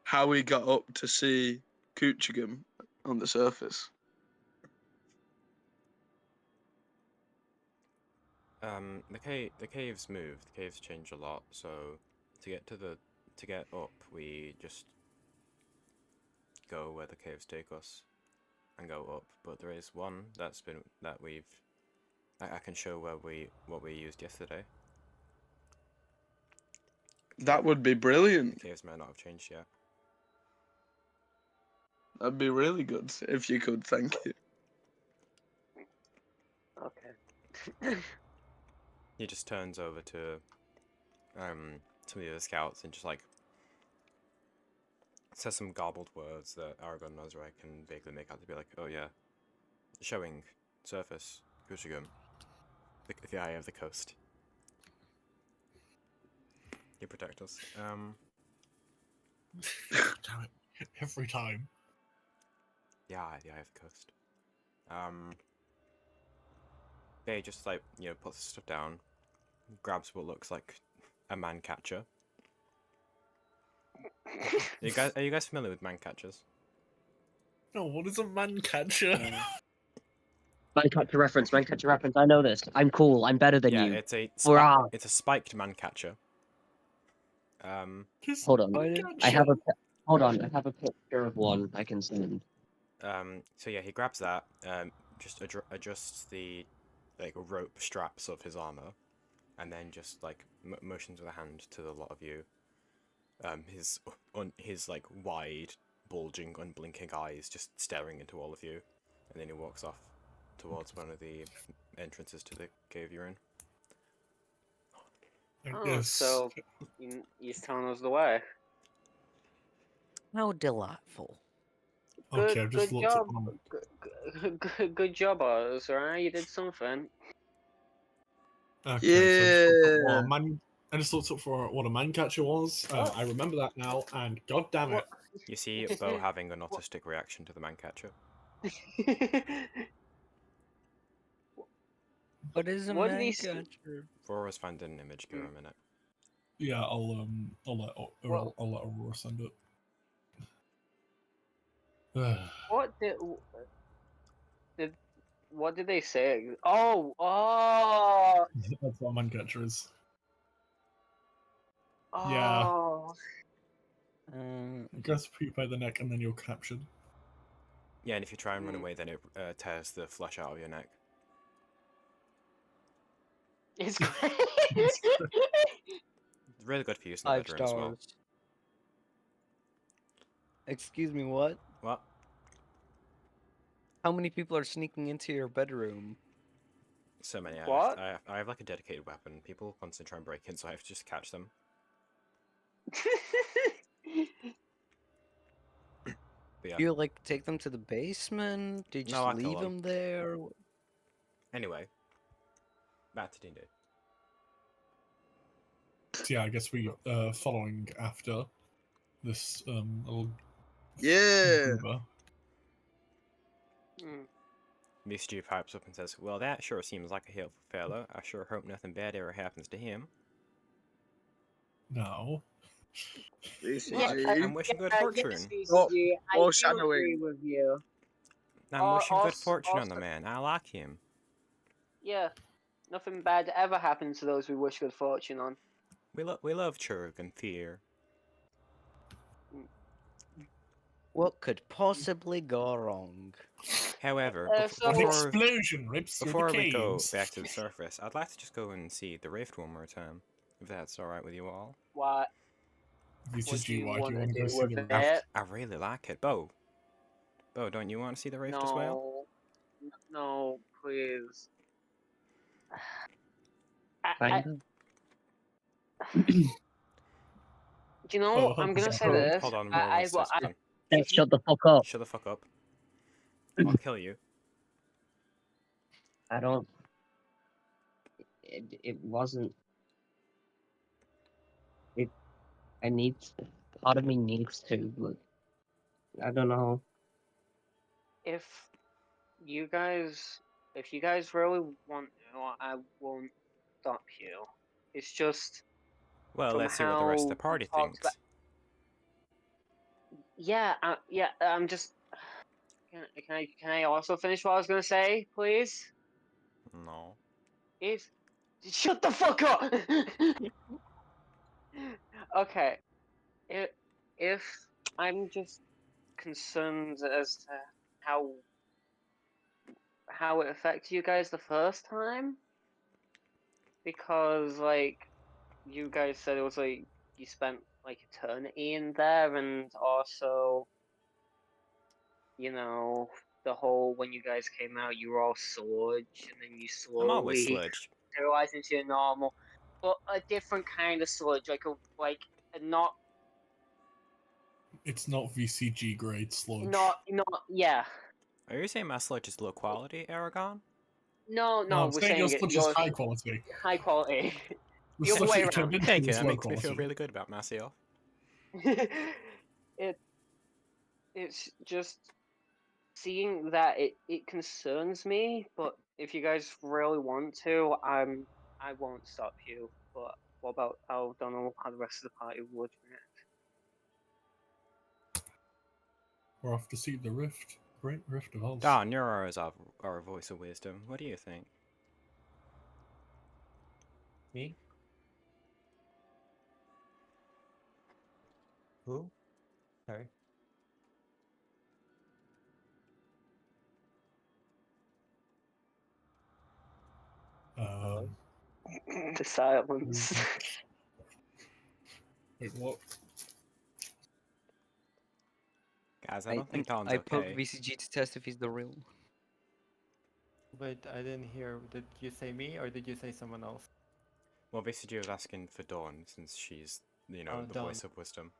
Speaker 5: how we got up to see Coochigum on the surface.
Speaker 4: The caves moved. The caves changed a lot. So to get up, we just go where the caves take us, and go up. But there is one that I can show what we used yesterday.
Speaker 5: That would be brilliant.
Speaker 4: The caves might not have changed yet.
Speaker 5: That'd be really good if you could. Thank you.
Speaker 2: Okay.
Speaker 4: He just turns over to some of the other scouts and just like says some garbled words that Aragon knows where I can vaguely make out to be like, oh yeah, showing surface, Kushigum, the eye of the coast. You protect us.
Speaker 3: Damn it! Every time.
Speaker 4: Yeah, the eye of the coast. They just like puts the stuff down, grabs what looks like a man catcher. Are you guys familiar with man catchers?
Speaker 3: No, what is a man catcher?
Speaker 6: Man catcher reference, man catcher reference. I know this. I'm cool. I'm better than
Speaker 4: Yeah,
Speaker 6: you.
Speaker 4: it's a
Speaker 6: Hurrah!
Speaker 4: it's a spiked man catcher.
Speaker 6: Hold on. I have a picture of one I can send.
Speaker 4: So yeah, he grabs that. Just adjusts the like rope straps of his armor, and then just like motions with a hand to the lot of you. His like wide, bulging, unblinking eyes just staring into all of you, and then he walks off towards one of the entrances to the cave you're in.
Speaker 2: Oh, so he's telling us the way.
Speaker 10: How delightful.
Speaker 3: Okay, I've just
Speaker 2: good
Speaker 3: looked
Speaker 2: job.
Speaker 3: at
Speaker 2: Good job, Oz, alright? You did something.
Speaker 3: Okay, I just looked up for what a man catcher was. I remember that now, and god damn it.
Speaker 4: You see Bo having an autistic reaction to the man catcher.
Speaker 10: What is a
Speaker 2: What did
Speaker 10: man
Speaker 2: he
Speaker 10: catcher?
Speaker 4: Aurora's found an image. Give her a minute.
Speaker 3: Yeah, I'll let Aurora send it.
Speaker 2: What did they say? Oh!
Speaker 3: That's what a man catcher is. Yeah.
Speaker 2: Oh!
Speaker 3: Grasp you by the neck and then you're captured.
Speaker 4: Yeah, and if you try and run away, then it tears the flesh out of your neck.
Speaker 2: It's
Speaker 4: It's really good for use in the
Speaker 10: 5
Speaker 4: bedroom as well.
Speaker 10: stars. Excuse me, what?
Speaker 4: What?
Speaker 10: How many people are sneaking into your bedroom?
Speaker 4: So many.
Speaker 2: What?
Speaker 4: I have like a dedicated weapon. People constantly try and break in, so I have to just catch them. But yeah.
Speaker 10: Do you like take them to the basement? Do you just
Speaker 4: No, I
Speaker 10: leave
Speaker 4: kill them.
Speaker 10: them there?
Speaker 4: Anyway, back to D&D.
Speaker 3: So yeah, I guess we following after this little Uber.
Speaker 4: Mischief pipes up and says, "Well, that sure seems like a helpful fellow. I sure hope nothing bad ever happens to him."
Speaker 3: No.
Speaker 4: I'm wishing good fortune.
Speaker 2: I do agree with you.
Speaker 4: I'm wishing good fortune on the man. I like him.
Speaker 2: Yeah, nothing bad ever happens to those we wish good fortune on.
Speaker 4: We love Churg and Fear.
Speaker 10: What could possibly go wrong?
Speaker 4: However,
Speaker 3: An explosion rips through
Speaker 4: before
Speaker 3: the
Speaker 4: we go
Speaker 3: caves.
Speaker 4: back to the surface, I'd like to just go and see the rift one more time, if that's all right with you all.
Speaker 2: What? What do
Speaker 3: VCG,
Speaker 2: you
Speaker 3: why do
Speaker 2: want
Speaker 3: you
Speaker 2: to
Speaker 3: want to go
Speaker 2: do
Speaker 3: see
Speaker 2: with
Speaker 3: the rift?
Speaker 2: it?
Speaker 4: I really like it. Bo, don't you want to see the rift as well?
Speaker 2: No, please. I,
Speaker 6: Kind of.
Speaker 2: do you know?
Speaker 3: Oh,
Speaker 2: I'm gonna say
Speaker 3: hold
Speaker 2: this.
Speaker 4: Hold on, Rory wants to say something.
Speaker 6: Hey,
Speaker 2: if you,
Speaker 6: shut the fuck up.
Speaker 4: Shut the fuck up. I'll kill you.
Speaker 6: I don't. It wasn't. It. I need. Part of me needs to, but I don't know.
Speaker 2: if you guys, if you guys really want to, I won't stop you. It's just
Speaker 4: Well,
Speaker 2: from
Speaker 4: let's see what the rest of
Speaker 2: how
Speaker 4: the party
Speaker 2: you talked about.
Speaker 4: thinks.
Speaker 2: Yeah, I'm just. Can I also finish what I was gonna say, please?
Speaker 4: No.
Speaker 2: If shut the fuck up. Okay. If if I'm just concerned as to how how it affected you guys the first time, because like you guys said it was like you spent like eternity in there, and also the whole when you guys came out you were all sludge, and then you
Speaker 4: I'm always
Speaker 2: slowly
Speaker 4: sludge.
Speaker 2: sterilized into your normal, but a different kind of sludge, like a not
Speaker 3: It's not VCG grade sludge.
Speaker 2: not yeah.
Speaker 4: Are you saying my sludge is low quality, Aragon?
Speaker 2: No,
Speaker 3: No, I'm
Speaker 2: we're
Speaker 3: saying your
Speaker 2: saying
Speaker 3: sludge is
Speaker 2: yours
Speaker 3: high quality.
Speaker 2: high quality.
Speaker 3: The
Speaker 2: The other
Speaker 3: sludge
Speaker 2: way
Speaker 3: that you turned
Speaker 2: around.
Speaker 3: into
Speaker 4: Thank you,
Speaker 3: is
Speaker 4: that
Speaker 3: low
Speaker 4: makes me feel
Speaker 3: quality.
Speaker 4: really good about myself.
Speaker 2: It's just seeing that it concerns me, but if you guys really want to, I won't stop you. But what about I don't know how the rest of the party would react.
Speaker 3: We're off to see the rift. Great rift of Oz.
Speaker 4: Don, you're our voice of wisdom. What do you think?
Speaker 1: Me? Who? Sorry.
Speaker 2: The silence.
Speaker 3: Wait, what?
Speaker 4: Guys, I don't think Don's
Speaker 10: I poked
Speaker 4: okay.
Speaker 10: VCG to test if he's the real.
Speaker 1: But I didn't hear. Did you say me or did you say someone else?
Speaker 4: Well, VCG was asking for Dawn since she's, the
Speaker 1: Dawn.
Speaker 4: voice of wisdom.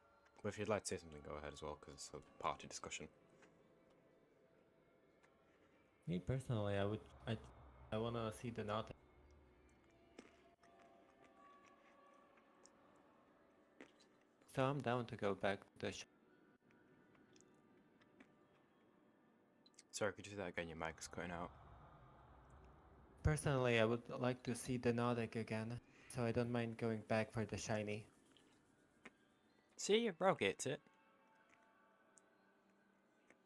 Speaker 4: But if you'd like to say something, go ahead as well, because it's a party discussion.
Speaker 1: Me personally, I wanna see the knot. So I'm down to go back to the.
Speaker 4: Sorry, could you say that again? Your mic's cutting out.
Speaker 1: Personally, I would like to see the Nordic again, so I don't mind going back for the shiny.
Speaker 4: See, bro gets it.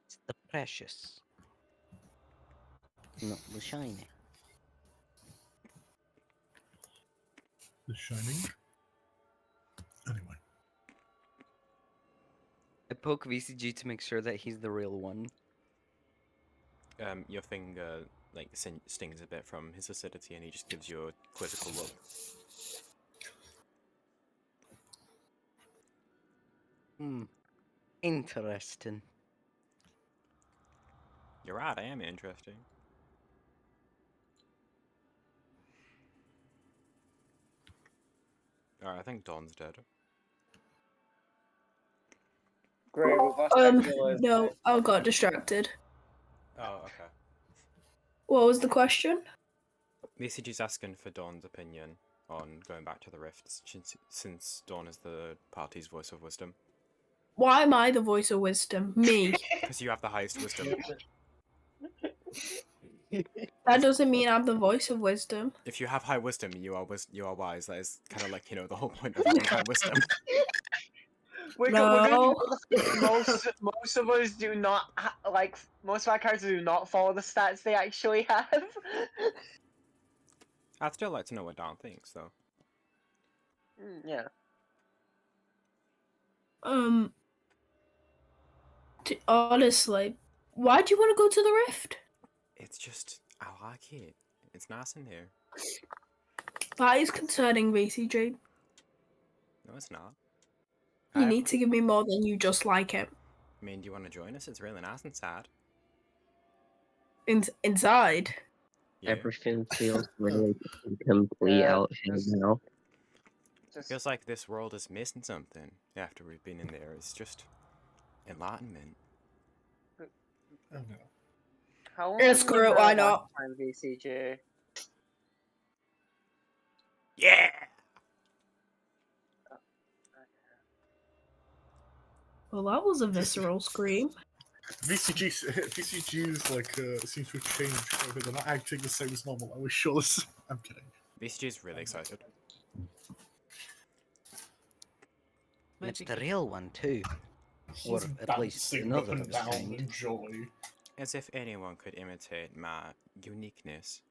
Speaker 10: It's the precious, not the shiny.
Speaker 3: The Shining? Anyway.
Speaker 10: I poke VCG to make sure that he's the real one.
Speaker 4: Your finger stings a bit from his acidity, and he just gives you a quizzical look.
Speaker 10: Interesting.
Speaker 4: You're right, I am interesting. Alright, I think Dawn's dead.
Speaker 2: Great, we've lost Angela.
Speaker 9: No, I got distracted.
Speaker 4: Oh, okay.
Speaker 9: What was the question?
Speaker 4: VCG's asking for Dawn's opinion on going back to the rifts, since Dawn is the party's voice of wisdom.
Speaker 9: Why am I the voice of wisdom? Me.
Speaker 4: Because you have the highest wisdom.
Speaker 9: That doesn't mean I'm the voice of wisdom.
Speaker 4: If you have high wisdom, you are wise. That is kind of like, the whole point of having high wisdom.
Speaker 2: We're gonna most of us do not most of our characters do not follow the stats they actually have.
Speaker 4: I'd still like to know what Dawn thinks, though.
Speaker 2: Yeah.
Speaker 9: Honestly, why do you want to go to the rift?
Speaker 4: It's just, I like it. It's nice in here.
Speaker 9: That is concerning, VCG.
Speaker 4: No, it's not.
Speaker 9: You need to give me more than you just like it.
Speaker 4: I mean, do you want to join us? It's really nice and sad.
Speaker 9: Inside.
Speaker 4: Yeah.
Speaker 6: Everything feels really incomplete out here now.
Speaker 4: Feels like this world is missing something after we've been in there. It's just enlightenment.
Speaker 3: Oh no.
Speaker 2: How long
Speaker 9: Yeah,
Speaker 2: was
Speaker 9: screw it, why not?
Speaker 2: Time VCG?
Speaker 4: Yeah!
Speaker 9: Well, that was a visceral scream.
Speaker 3: VCG's like seems to have changed quite a bit. They're not acting the same as normal. I was sure this. I'm kidding.
Speaker 4: VCG's really excited.
Speaker 10: It's the real one too. Or
Speaker 3: He's
Speaker 10: at least
Speaker 3: bouncing
Speaker 10: another
Speaker 3: up
Speaker 10: of
Speaker 3: and
Speaker 10: its
Speaker 3: down
Speaker 10: kind.
Speaker 3: in joy.
Speaker 4: As if anyone could imitate my uniqueness.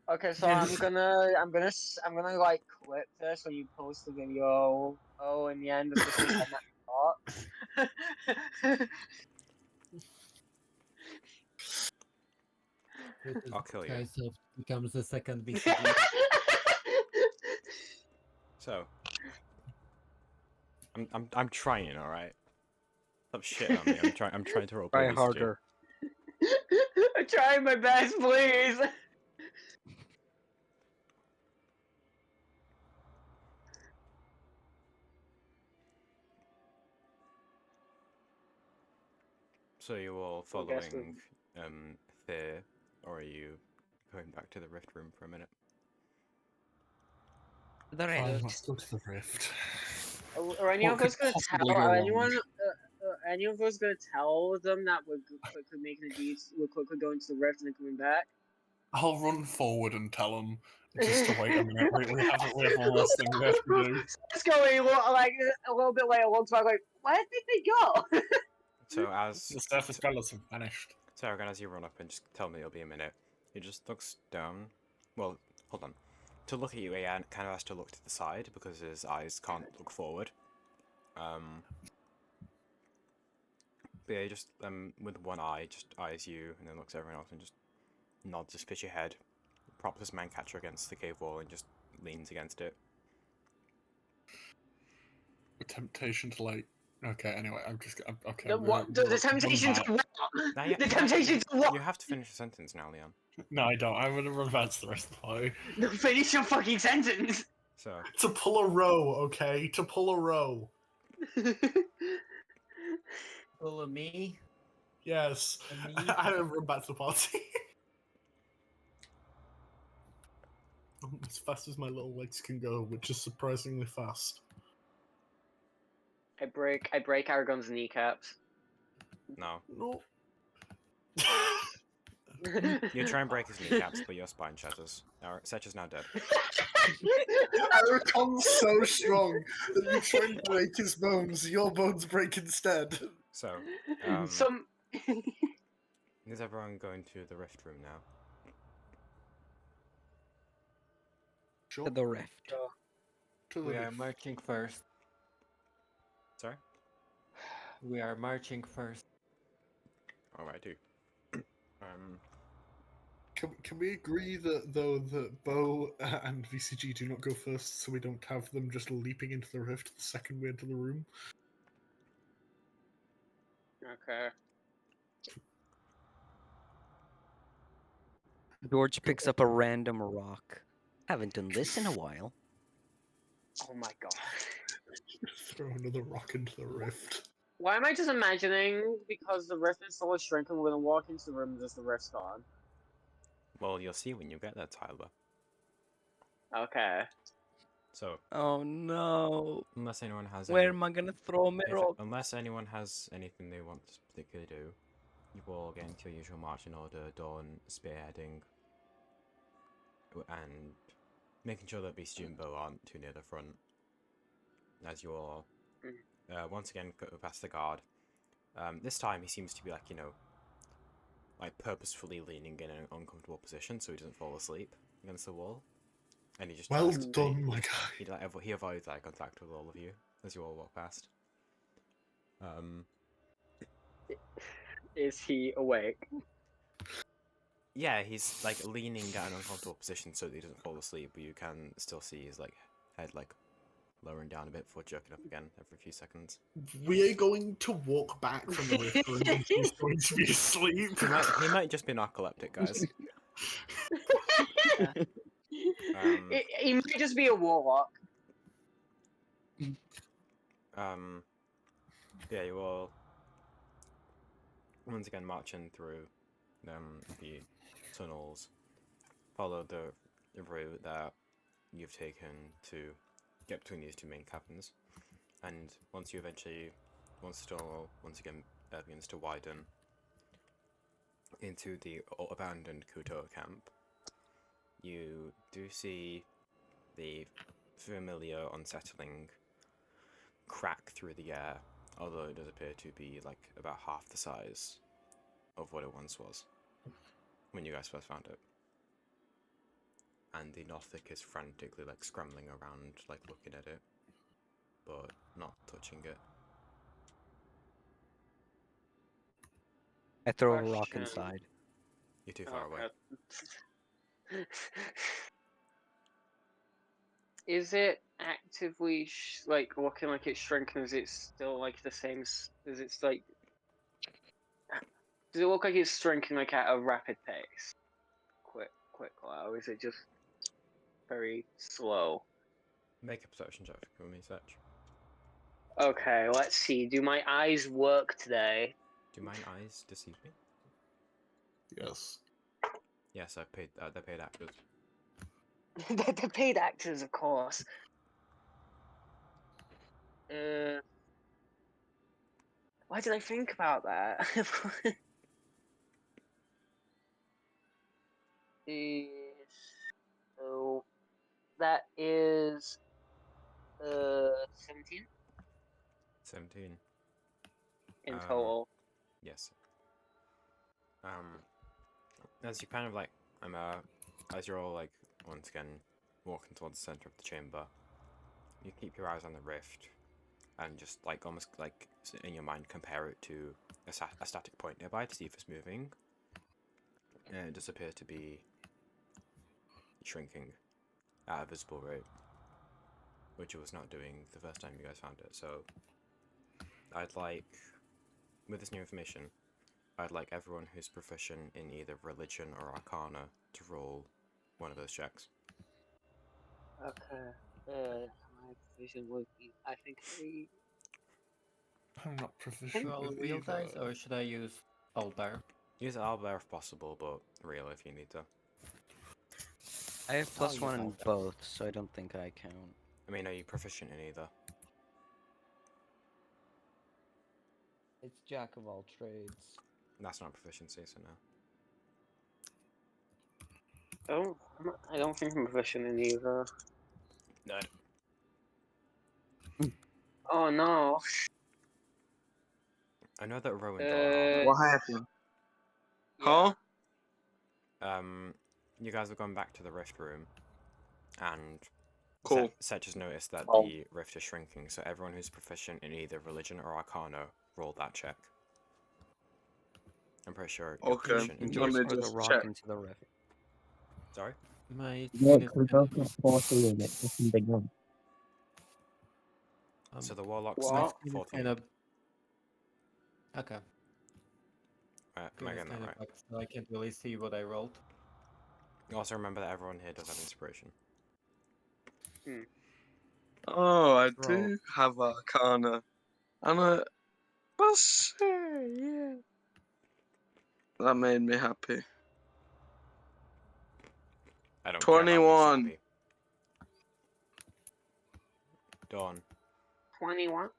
Speaker 2: Okay, so I'm gonna like clip this when you post the video. Oh, in the end of this week, I'm at
Speaker 4: I'll kill you.
Speaker 1: Kai'Soft becomes the second BCG.
Speaker 4: So, I'm trying, all right. Stop shitting on me. I'm trying to roll.
Speaker 10: Try harder.
Speaker 2: I'm trying my best, please.
Speaker 4: So you all
Speaker 2: Well, guess
Speaker 4: following Thea, or are you going back to the rift room for a minute?
Speaker 10: The
Speaker 3: Fine,
Speaker 10: rift.
Speaker 3: let's go to the rift.
Speaker 2: Are any
Speaker 3: What
Speaker 2: of us
Speaker 3: could
Speaker 2: gonna tell?
Speaker 3: possibly go
Speaker 2: Are
Speaker 3: wrong?
Speaker 2: anyone? Any of us gonna tell them that we're quickly making a deed? We're quickly going to the rift and then coming back.
Speaker 3: I'll run forward and tell them just to wait a minute. We have one last thing we have to do.
Speaker 2: Let's go like a little bit later. Looks like where did they go?
Speaker 4: So as
Speaker 3: The surface pellets have vanished.
Speaker 4: So Aragon, as you run up and just tell me it'll be a minute, he just looks down. Well, hold on. To look at you, he kind of has to look to the side because his eyes can't look forward. But yeah, just with one eye, just eyes you and then looks at everyone else and just nods his fishy head, props his man catcher against the cave wall and just leans against it.
Speaker 3: The temptation to like. Okay, anyway, okay.
Speaker 2: The temptation to what? The temptation to what?
Speaker 4: You have to finish the sentence now, Leon.
Speaker 3: No, I don't. I'm gonna revert to the rest of the party.
Speaker 2: No, finish your fucking sentence.
Speaker 4: So.
Speaker 3: To pull a row, okay? To pull a row.
Speaker 1: Pull me.
Speaker 3: Yes. I run back to the party. As fast as my little legs can go, which is surprisingly fast.
Speaker 2: I break Aragon's kneecaps.
Speaker 3: No.
Speaker 4: You try and break his kneecaps, but your spine shatters. Setch is now dead.
Speaker 3: Aragon's so strong that you try and break his bones, your bones break instead.
Speaker 4: So, is everyone going to the rift room now?
Speaker 3: Sure.
Speaker 10: To the rift.
Speaker 1: We are marching first.
Speaker 4: Sorry?
Speaker 1: We are marching first.
Speaker 4: Alrighty.
Speaker 3: Can we agree that though that Bo and VCG do not go first, so we don't have them just leaping into the rift the second we enter the room?
Speaker 2: Okay.
Speaker 10: George picks up a random rock. Haven't done this in a while.
Speaker 2: Oh my god.
Speaker 3: Throw another rock into the rift.
Speaker 2: Why am I just imagining, because the rift is slowly shrinking, we're gonna walk into the room and just the rift's gone?
Speaker 4: Well, you'll see when you get there, Tyler.
Speaker 2: Okay.
Speaker 4: So.
Speaker 10: Oh no.
Speaker 4: Unless anyone has.
Speaker 10: Where am I gonna throw my rock?
Speaker 4: Unless anyone has anything they want to particularly do, you all get into your usual marching order, Dawn spearheading, and making sure that Beast and Bo aren't too near the front. As you all, once again, go past the guard. This time he seems to be like, like purposefully leaning in an uncomfortable position so he doesn't fall asleep against the wall. And he just
Speaker 3: well done, my guy.
Speaker 4: He avoids eye contact with all of you as you all walk past.
Speaker 2: Is he awake?
Speaker 4: Yeah, he's like leaning at an uncomfortable position so that he doesn't fall asleep, but you can still see his like head like lowering down a bit before jerking up again every few seconds.
Speaker 3: We are going to walk back from the rift room and he's going to be asleep.
Speaker 4: He might just be narcoleptic, guys.
Speaker 2: He might just be a warlock.
Speaker 4: Yeah, you all once again marching through the tunnels, follow the route that you've taken to get between these two main cabins, and once the tunnel once again begins to widen into the abandoned Kuto camp, you do see the familiar unsettling crack through the air, although it does appear to be like about half the size of what it once was when you guys first found it. And the Nothic is frantically like scrambling around, like looking at it, but not touching it.
Speaker 10: I throw a rock inside.
Speaker 4: You're too far away.
Speaker 2: Is it actively like looking like it's shrinking? Is it still like the same? Is it like? Does it look like it's shrinking like at a rapid pace? Quick, or is it just very slow?
Speaker 4: Make a perception check for me, Setch.
Speaker 2: Okay, let's see. Do my eyes work today?
Speaker 4: Do mine eyes deceive me?
Speaker 3: Yes.
Speaker 4: Yes, I paid. They're paid actors.
Speaker 2: The paid actors, of course. Why did I think about that? So that is 17
Speaker 4: 17
Speaker 2: in total.
Speaker 4: Yes. As you kind of like, as you're all like once again walking towards the center of the chamber, you keep your eyes on the rift, and just like almost like in your mind compare it to a static point nearby to see if it's moving. And it does appear to be shrinking at a visible rate, which it was not doing the first time you guys found it. So I'd like, with this new information, I'd like everyone who's proficient in either religion or arcana to roll one of those checks.
Speaker 2: Okay. My provision would be, I think,
Speaker 3: I'm not proficient
Speaker 1: Roll
Speaker 3: with
Speaker 1: real
Speaker 3: either.
Speaker 1: dice, or should I use Owlbear?
Speaker 4: Use Owlbear if possible, but real if you need to.
Speaker 10: I have
Speaker 1: I'll
Speaker 10: +1 in
Speaker 1: use Owlbear.
Speaker 10: both, so I don't think I count.
Speaker 4: I mean, are you proficient in either?
Speaker 10: It's jack of all trades.
Speaker 4: That's not proficiency, so no.
Speaker 2: Oh, I don't think I'm proficient in either.
Speaker 4: No.
Speaker 2: Oh no.
Speaker 4: I know that Rowan Dawn are
Speaker 5: What happened?
Speaker 2: Yeah.
Speaker 5: Huh?
Speaker 4: you guys have gone back to the rift room, and
Speaker 5: Cool.
Speaker 4: Setch has noticed that
Speaker 5: Oh.
Speaker 4: the rift is shrinking, so everyone who's proficient in either religion or arcana, roll that check. I'm pretty sure you're
Speaker 5: Okay.
Speaker 4: proficient in
Speaker 5: Let me
Speaker 10: Throw the
Speaker 5: just
Speaker 10: rock
Speaker 5: check.
Speaker 10: into the rift.
Speaker 4: Sorry?
Speaker 1: My
Speaker 6: Yeah,
Speaker 1: screen is
Speaker 6: we
Speaker 1: kind
Speaker 6: both got 14 in it. That's a big one.
Speaker 1: of,
Speaker 4: So the warlock's
Speaker 2: What?
Speaker 1: my
Speaker 4: got
Speaker 1: screen is
Speaker 4: 14.
Speaker 1: kind of... Okay.
Speaker 4: Am I
Speaker 1: Screen is
Speaker 4: getting that
Speaker 1: kind of
Speaker 4: right?
Speaker 1: bugged, so I can't really see what I rolled.
Speaker 4: Also remember that everyone here does have inspiration.
Speaker 5: Oh, I
Speaker 1: Roll.
Speaker 5: do have Arcana. And a plus, yeah. That made me happy.
Speaker 4: I don't care about
Speaker 5: 21.
Speaker 4: me, Dawn.
Speaker 2: 21.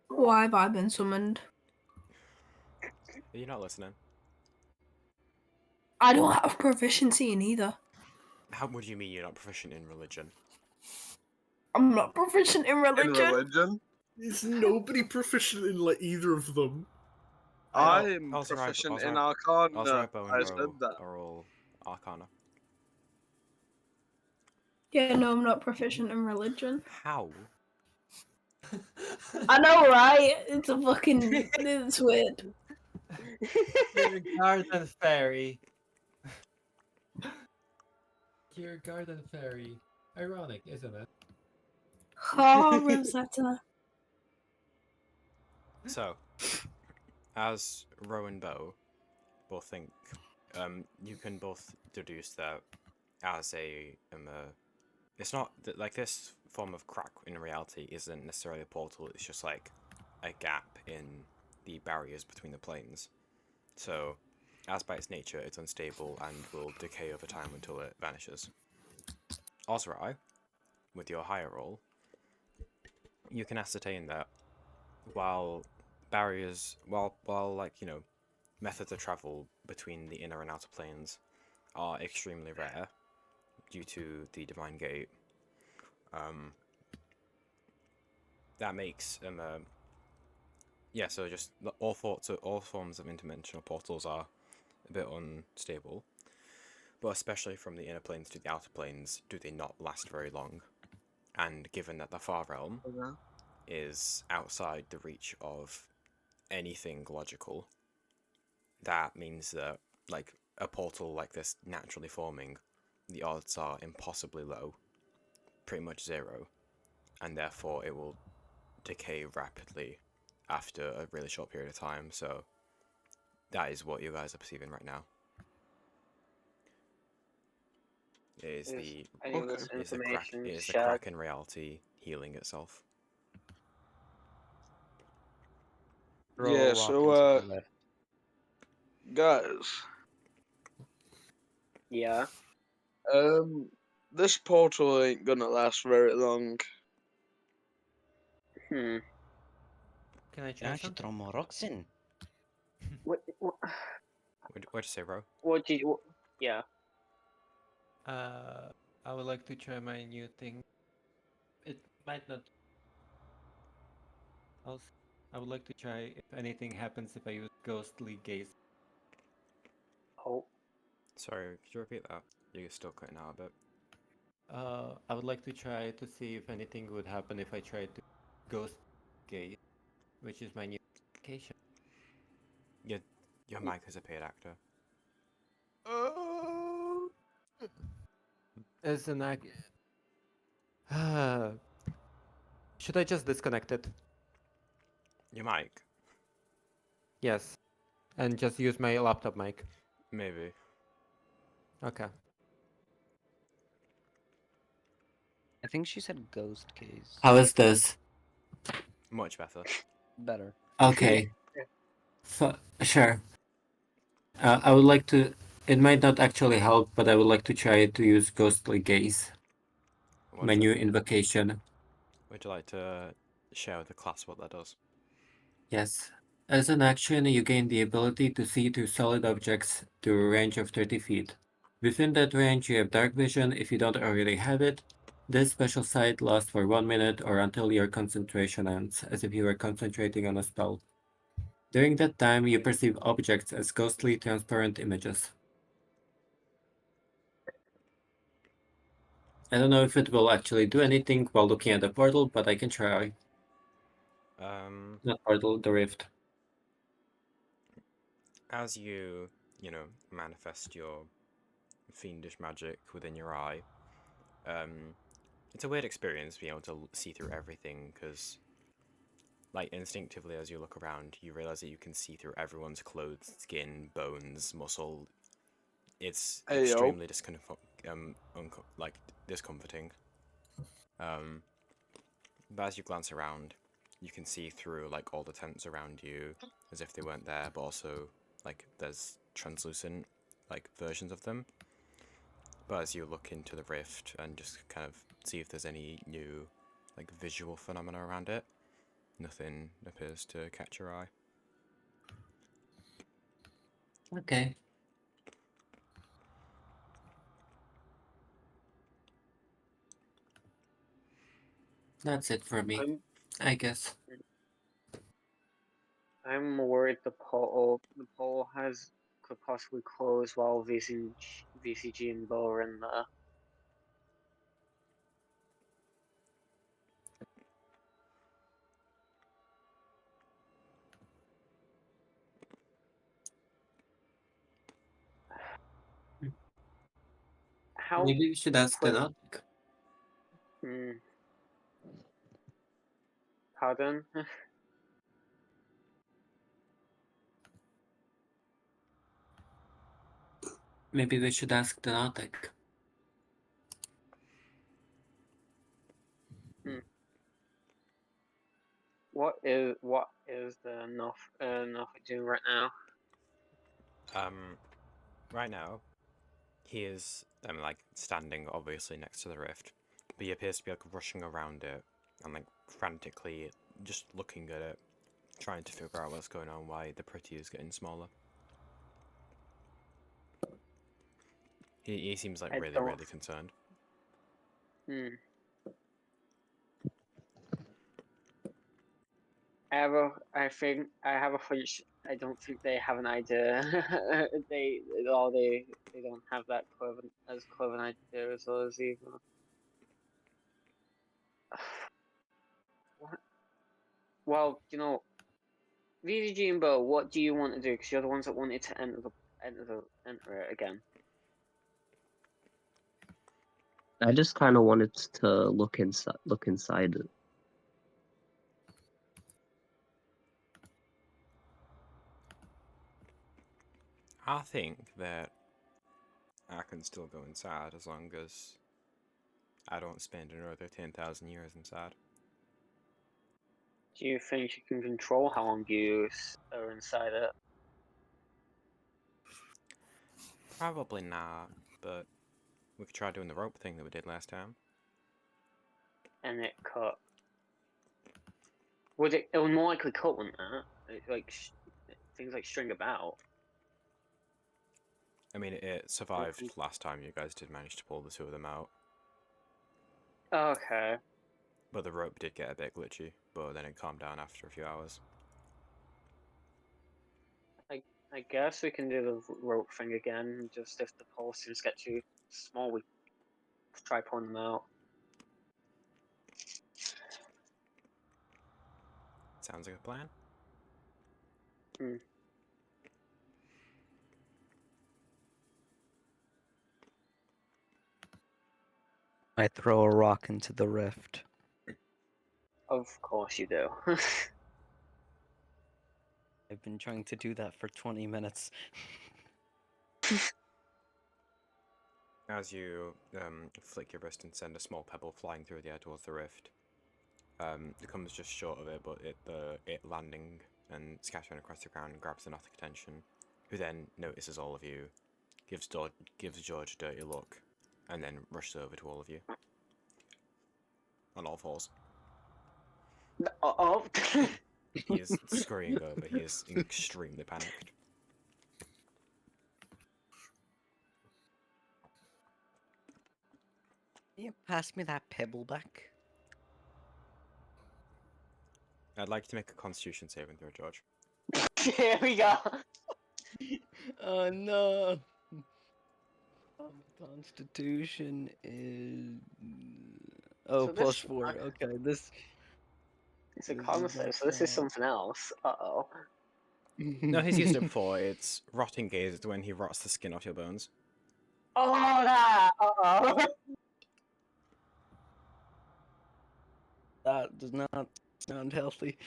Speaker 9: Why have I been summoned?
Speaker 4: Are you not listening?
Speaker 9: I don't have proficiency in either.
Speaker 4: How would you mean you're not proficient in religion?
Speaker 9: I'm not proficient in
Speaker 5: In
Speaker 9: religion.
Speaker 5: religion,
Speaker 3: Is nobody proficient in like either of them?
Speaker 5: I'm
Speaker 4: Also,
Speaker 5: proficient
Speaker 4: also,
Speaker 5: in
Speaker 4: also,
Speaker 5: Arcana.
Speaker 4: Bo
Speaker 5: I
Speaker 4: and
Speaker 5: said
Speaker 4: Ro
Speaker 5: that.
Speaker 4: are all arcana.
Speaker 9: Yeah, no, I'm not proficient in religion.
Speaker 4: How?
Speaker 9: I know, right? It's a fucking... It's weird.
Speaker 1: You're a garden fairy. Your garden fairy. Ironic, isn't it?
Speaker 9: Oh, Rosetta.
Speaker 4: So, as Row and Bow both think, you can both deduce that as it's not like this form of crack in reality isn't necessarily a portal. It's just like a gap in the barriers between the planes. So, as by its nature, it's unstable and will decay over time until it vanishes. Ozrai, with your higher roll, you can ascertain that while barriers, while like methods of travel between the inner and outer planes are extremely rare due to the Divine Gate, that makes so just all forms of interdimensional portals are a bit unstable, but especially from the inner planes to the outer planes, do they not last very long? And given that the Far Realm is outside the reach of anything logical, that means that like a portal like this naturally forming, the odds are impossibly low, pretty much zero, and therefore it will decay rapidly after a really short period of time. So that is what you guys are perceiving right now. It is the crack in reality healing itself.
Speaker 5: Yeah, so guys.
Speaker 2: Yeah.
Speaker 5: This portal ain't gonna last very long.
Speaker 1: Can I try
Speaker 10: I
Speaker 1: something?
Speaker 10: should throw more rocks in.
Speaker 2: What?
Speaker 4: What'd you say, bro?
Speaker 2: What did you? Yeah.
Speaker 1: I would like to try my new thing. It might not. Also, I would like to try if anything happens if I use ghostly gaze.
Speaker 2: Oh.
Speaker 4: Sorry, could you repeat that? You're still cutting out a bit.
Speaker 1: I would like to try to see if anything would happen if I tried to ghost gaze, which is my new application.
Speaker 4: Your mic is a paid actor.
Speaker 1: As an should I just disconnect it?
Speaker 4: Your mic?
Speaker 1: Yes. And just use my laptop mic?
Speaker 4: Maybe.
Speaker 1: Okay.
Speaker 10: I think she said ghost gaze.
Speaker 11: How is this?
Speaker 4: Much better.
Speaker 10: Better.
Speaker 11: Okay. So, sure. I would like to. It might not actually help, but I would like to try to use Ghostly Gaze. My new invocation.
Speaker 4: Would you like to share with the class what that does?
Speaker 11: Yes. As an action, you gain the ability to see through solid objects to a range of 30 feet. Within that range, you have dark vision if you don't already have it. This special sight lasts for 1 minute or until your concentration ends, as if you were concentrating on a spell. During that time, you perceive objects as ghostly, transparent images. I don't know if it will actually do anything while looking at the portal, but I can try. Not portal, the rift.
Speaker 4: As you manifest your fiendish magic within your eye, it's a weird experience being able to see through everything, because like instinctively as you look around, you realize that you can see through everyone's clothes, skin, bones, muscle. It's extremely discomforting. But as you glance around, you can see through like all the tents around you as if they weren't there, but also like there's translucent like versions of them. But as you look into the rift and just kind of see if there's any new like visual phenomena around it, nothing appears to catch your eye.
Speaker 11: Okay. That's it for me, I guess.
Speaker 2: I'm worried the portal could possibly close while VCG and Bo are in there. How
Speaker 11: Maybe we should ask the
Speaker 2: quick?
Speaker 11: Nautic.
Speaker 2: Hmm. Pardon?
Speaker 11: Maybe we should ask the Nautic.
Speaker 2: What is the North doing right now?
Speaker 4: Right now, he is like standing obviously next to the rift, but he appears to be like rushing around it and like frantically just looking at it, trying to figure out what's going on, why the pretty is getting smaller. He seems like really concerned.
Speaker 2: Hmm. I have a hunch. I don't think they have an idea. they don't have that clever an idea as well as either. What? Well, VDG and Bo, what do you want to do? Because you're the ones that wanted to enter it again.
Speaker 6: I just kind of wanted to look inside it.
Speaker 4: I think that I can still go inside as long as I don't spend another 10,000 years inside.
Speaker 2: Do you think you can control how long you are inside it?
Speaker 4: Probably not, but we could try doing the rope thing that we did last time.
Speaker 2: And it cut. It would more likely cut, wouldn't it? Things like string about.
Speaker 4: I mean, it survived last time you guys did manage to pull the two of them out.
Speaker 2: Okay.
Speaker 4: But the rope did get a bit glitchy, but then it calmed down after a few hours.
Speaker 2: I guess we can do the rope thing again. Just if the pole seems to get too small, we try pulling them out.
Speaker 4: Sounds like a plan.
Speaker 2: Hmm.
Speaker 10: I throw a rock into the rift.
Speaker 2: Of course you do.
Speaker 10: I've been trying to do that for 20 minutes.
Speaker 4: As you flick your wrist and send a small pebble flying through the air towards the rift, it comes just short of it, but it landing and scattering across the ground grabs the Nothic attention, who then notices all of you, gives George a dirty look, and then rushes over to all of you. On all fours.
Speaker 2: Oh.
Speaker 4: He is scurrying over. He is extremely panicked.
Speaker 10: Can you pass me that pebble back?
Speaker 4: I'd like you to make a Constitution saving throw, George.
Speaker 2: Here we go.
Speaker 10: Oh no. Constitution is
Speaker 2: So
Speaker 10: plus 4. Okay, this.
Speaker 2: It's a con save, so this is something else. Uh-oh.
Speaker 4: No, he's used it before. It's rotting gaze. It's when he rots the skin off your bones.
Speaker 2: Oh, that! Uh-oh.
Speaker 10: That does not sound healthy.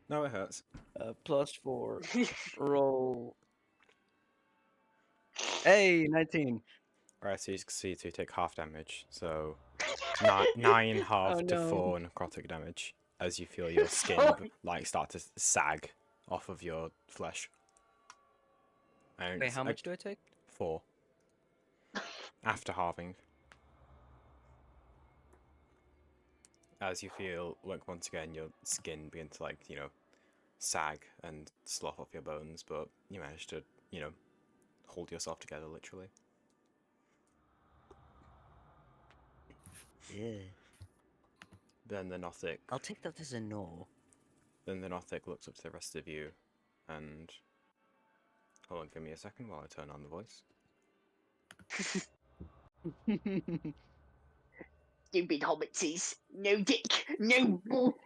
Speaker 4: No, it hurts.
Speaker 10: Plus 4. Roll. Hey, 19.
Speaker 4: Alright, so you see to take half damage. So 9 half to 4 necrotic damage as you feel your skin like start to sag off of your flesh. And
Speaker 10: Wait, how much do I take?
Speaker 4: 4. After halving. As you feel, like, once again, your skin begin to, like, sag and slough off your bones, but you manage to, hold yourself together, literally.
Speaker 10: Yeah.
Speaker 4: Then the Nothic...
Speaker 10: I'll take that as a no.
Speaker 4: Then the Nothic looks up to the rest of you, and... Hold on, give me a second while I turn on the voice.
Speaker 2: Stupid hobbitses. No dick. No bull.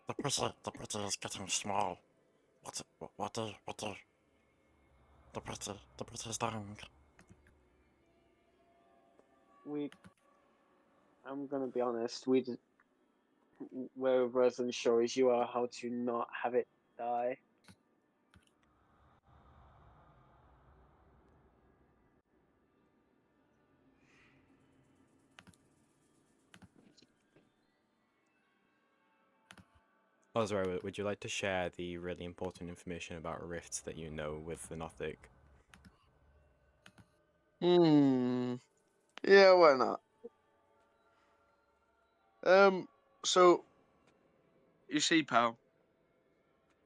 Speaker 12: The pretty is getting small. What the The pretty is dying.
Speaker 2: I'm gonna be honest. We're as unsure as you are how to not have it die.
Speaker 4: Ozra, would you like to share the really important information about rifts that you know with the Nothic?
Speaker 5: Yeah, why not? So you see, pal,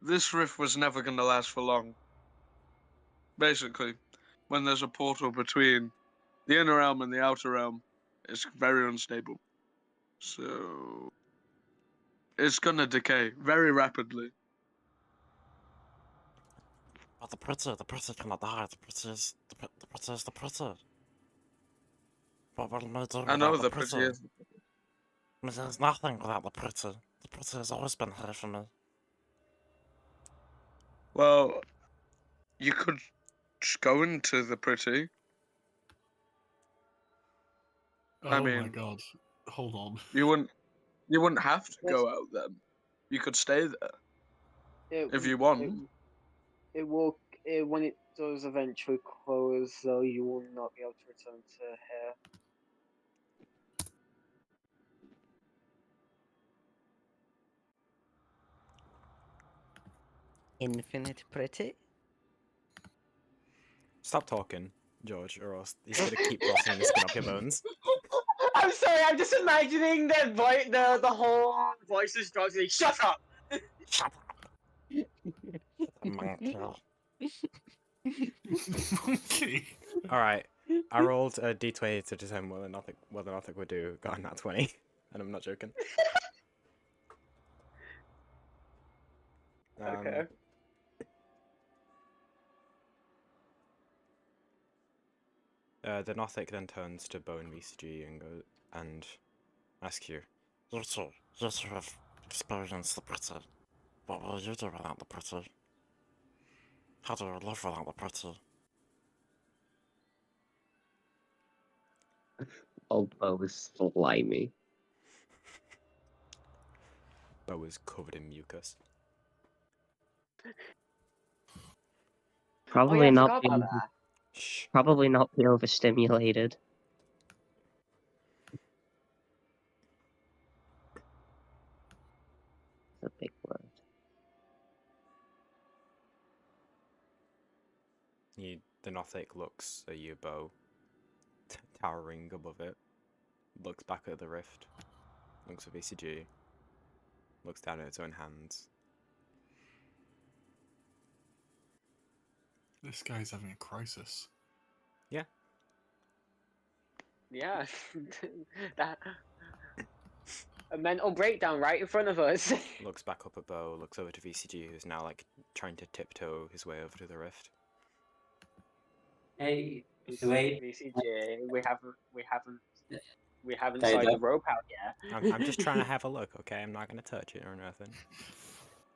Speaker 5: this rift was never gonna last for long. Basically, when there's a portal between the inner realm and the outer realm, it's very unstable. So it's gonna decay very rapidly.
Speaker 12: But the pretty cannot die. The pretty is the pretty. What will I do
Speaker 5: I know
Speaker 12: without the
Speaker 5: the pretty
Speaker 12: pretty?
Speaker 5: is.
Speaker 12: There's nothing without the pretty. The pretty has always been here for me.
Speaker 5: Well, you could just go into the pretty. I
Speaker 3: Oh my
Speaker 5: mean,
Speaker 3: god. Hold on.
Speaker 5: you wouldn't have to
Speaker 2: Yes.
Speaker 5: go out then. You could stay there if you
Speaker 2: It
Speaker 5: want.
Speaker 2: it will when it does eventually close, though, you will not be able to return to here.
Speaker 10: Infinite pretty?
Speaker 4: Stop talking, George, or else he's gonna keep rotting the skin off your bones.
Speaker 2: I'm sorry. I'm just imagining that the whole voices drops. Like, shut up.
Speaker 12: Shut up. Monkey.
Speaker 3: Okay.
Speaker 4: Alright, I rolled a d20 to determine whether Nothic would do. Got a nat 20, and I'm not joking.
Speaker 2: Okay.
Speaker 4: The Nothic then turns to Bone VCG and asks you,
Speaker 12: You two have experienced the pretty. What will you do without the pretty? How do you live without the pretty?
Speaker 6: Bo is slimy.
Speaker 4: Bo is covered in mucus.
Speaker 6: Probably
Speaker 2: I
Speaker 6: not
Speaker 2: forgot
Speaker 6: be
Speaker 2: about that.
Speaker 4: Shh.
Speaker 6: probably not be overstimulated. That's a big word.
Speaker 4: The Nothic looks at you, Bo, towering above it, looks back at the rift, looks at VCG, looks down at its own hands.
Speaker 3: This guy's having a crisis.
Speaker 4: Yeah.
Speaker 2: Yeah. That a mental breakdown right in front of us.
Speaker 4: Looks back up at Bo, looks over to VCG, who's now like trying to tiptoe his way over to the rift.
Speaker 11: Hey, wait.
Speaker 2: VCJ, we haven't
Speaker 11: Hey,
Speaker 2: tried the
Speaker 11: Doc.
Speaker 2: rope out yet.
Speaker 4: I'm just trying to have a look, okay? I'm not gonna touch it or nothing.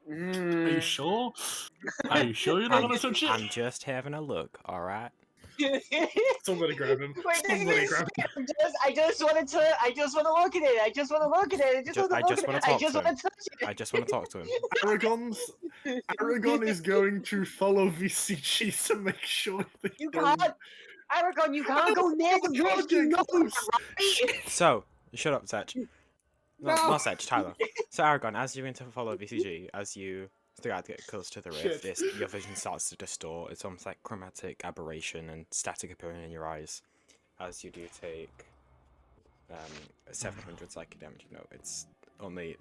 Speaker 3: Are you sure? Are you sure you're not gonna touch it?
Speaker 4: I'm just having a look, alright?
Speaker 3: Somebody grab him.
Speaker 2: Wait,
Speaker 3: Somebody grab him.
Speaker 2: I just want to look at it. I just want to look at it.
Speaker 4: I just want to talk to him.
Speaker 2: touch it.
Speaker 4: I just want to talk to him.
Speaker 3: Aragon is going to follow VCG to make sure that
Speaker 2: You can't, Aragon. You can't go near the rift. You know that, right?
Speaker 4: So, shut up, Setch. Not Setch, Tyler. So, Aragon, as you're going to follow VCG, as you start to get close to the rift, your vision starts to distort. It's almost like chromatic aberration and static appearing in your eyes. As you do take 700 psychic damage. No, it's only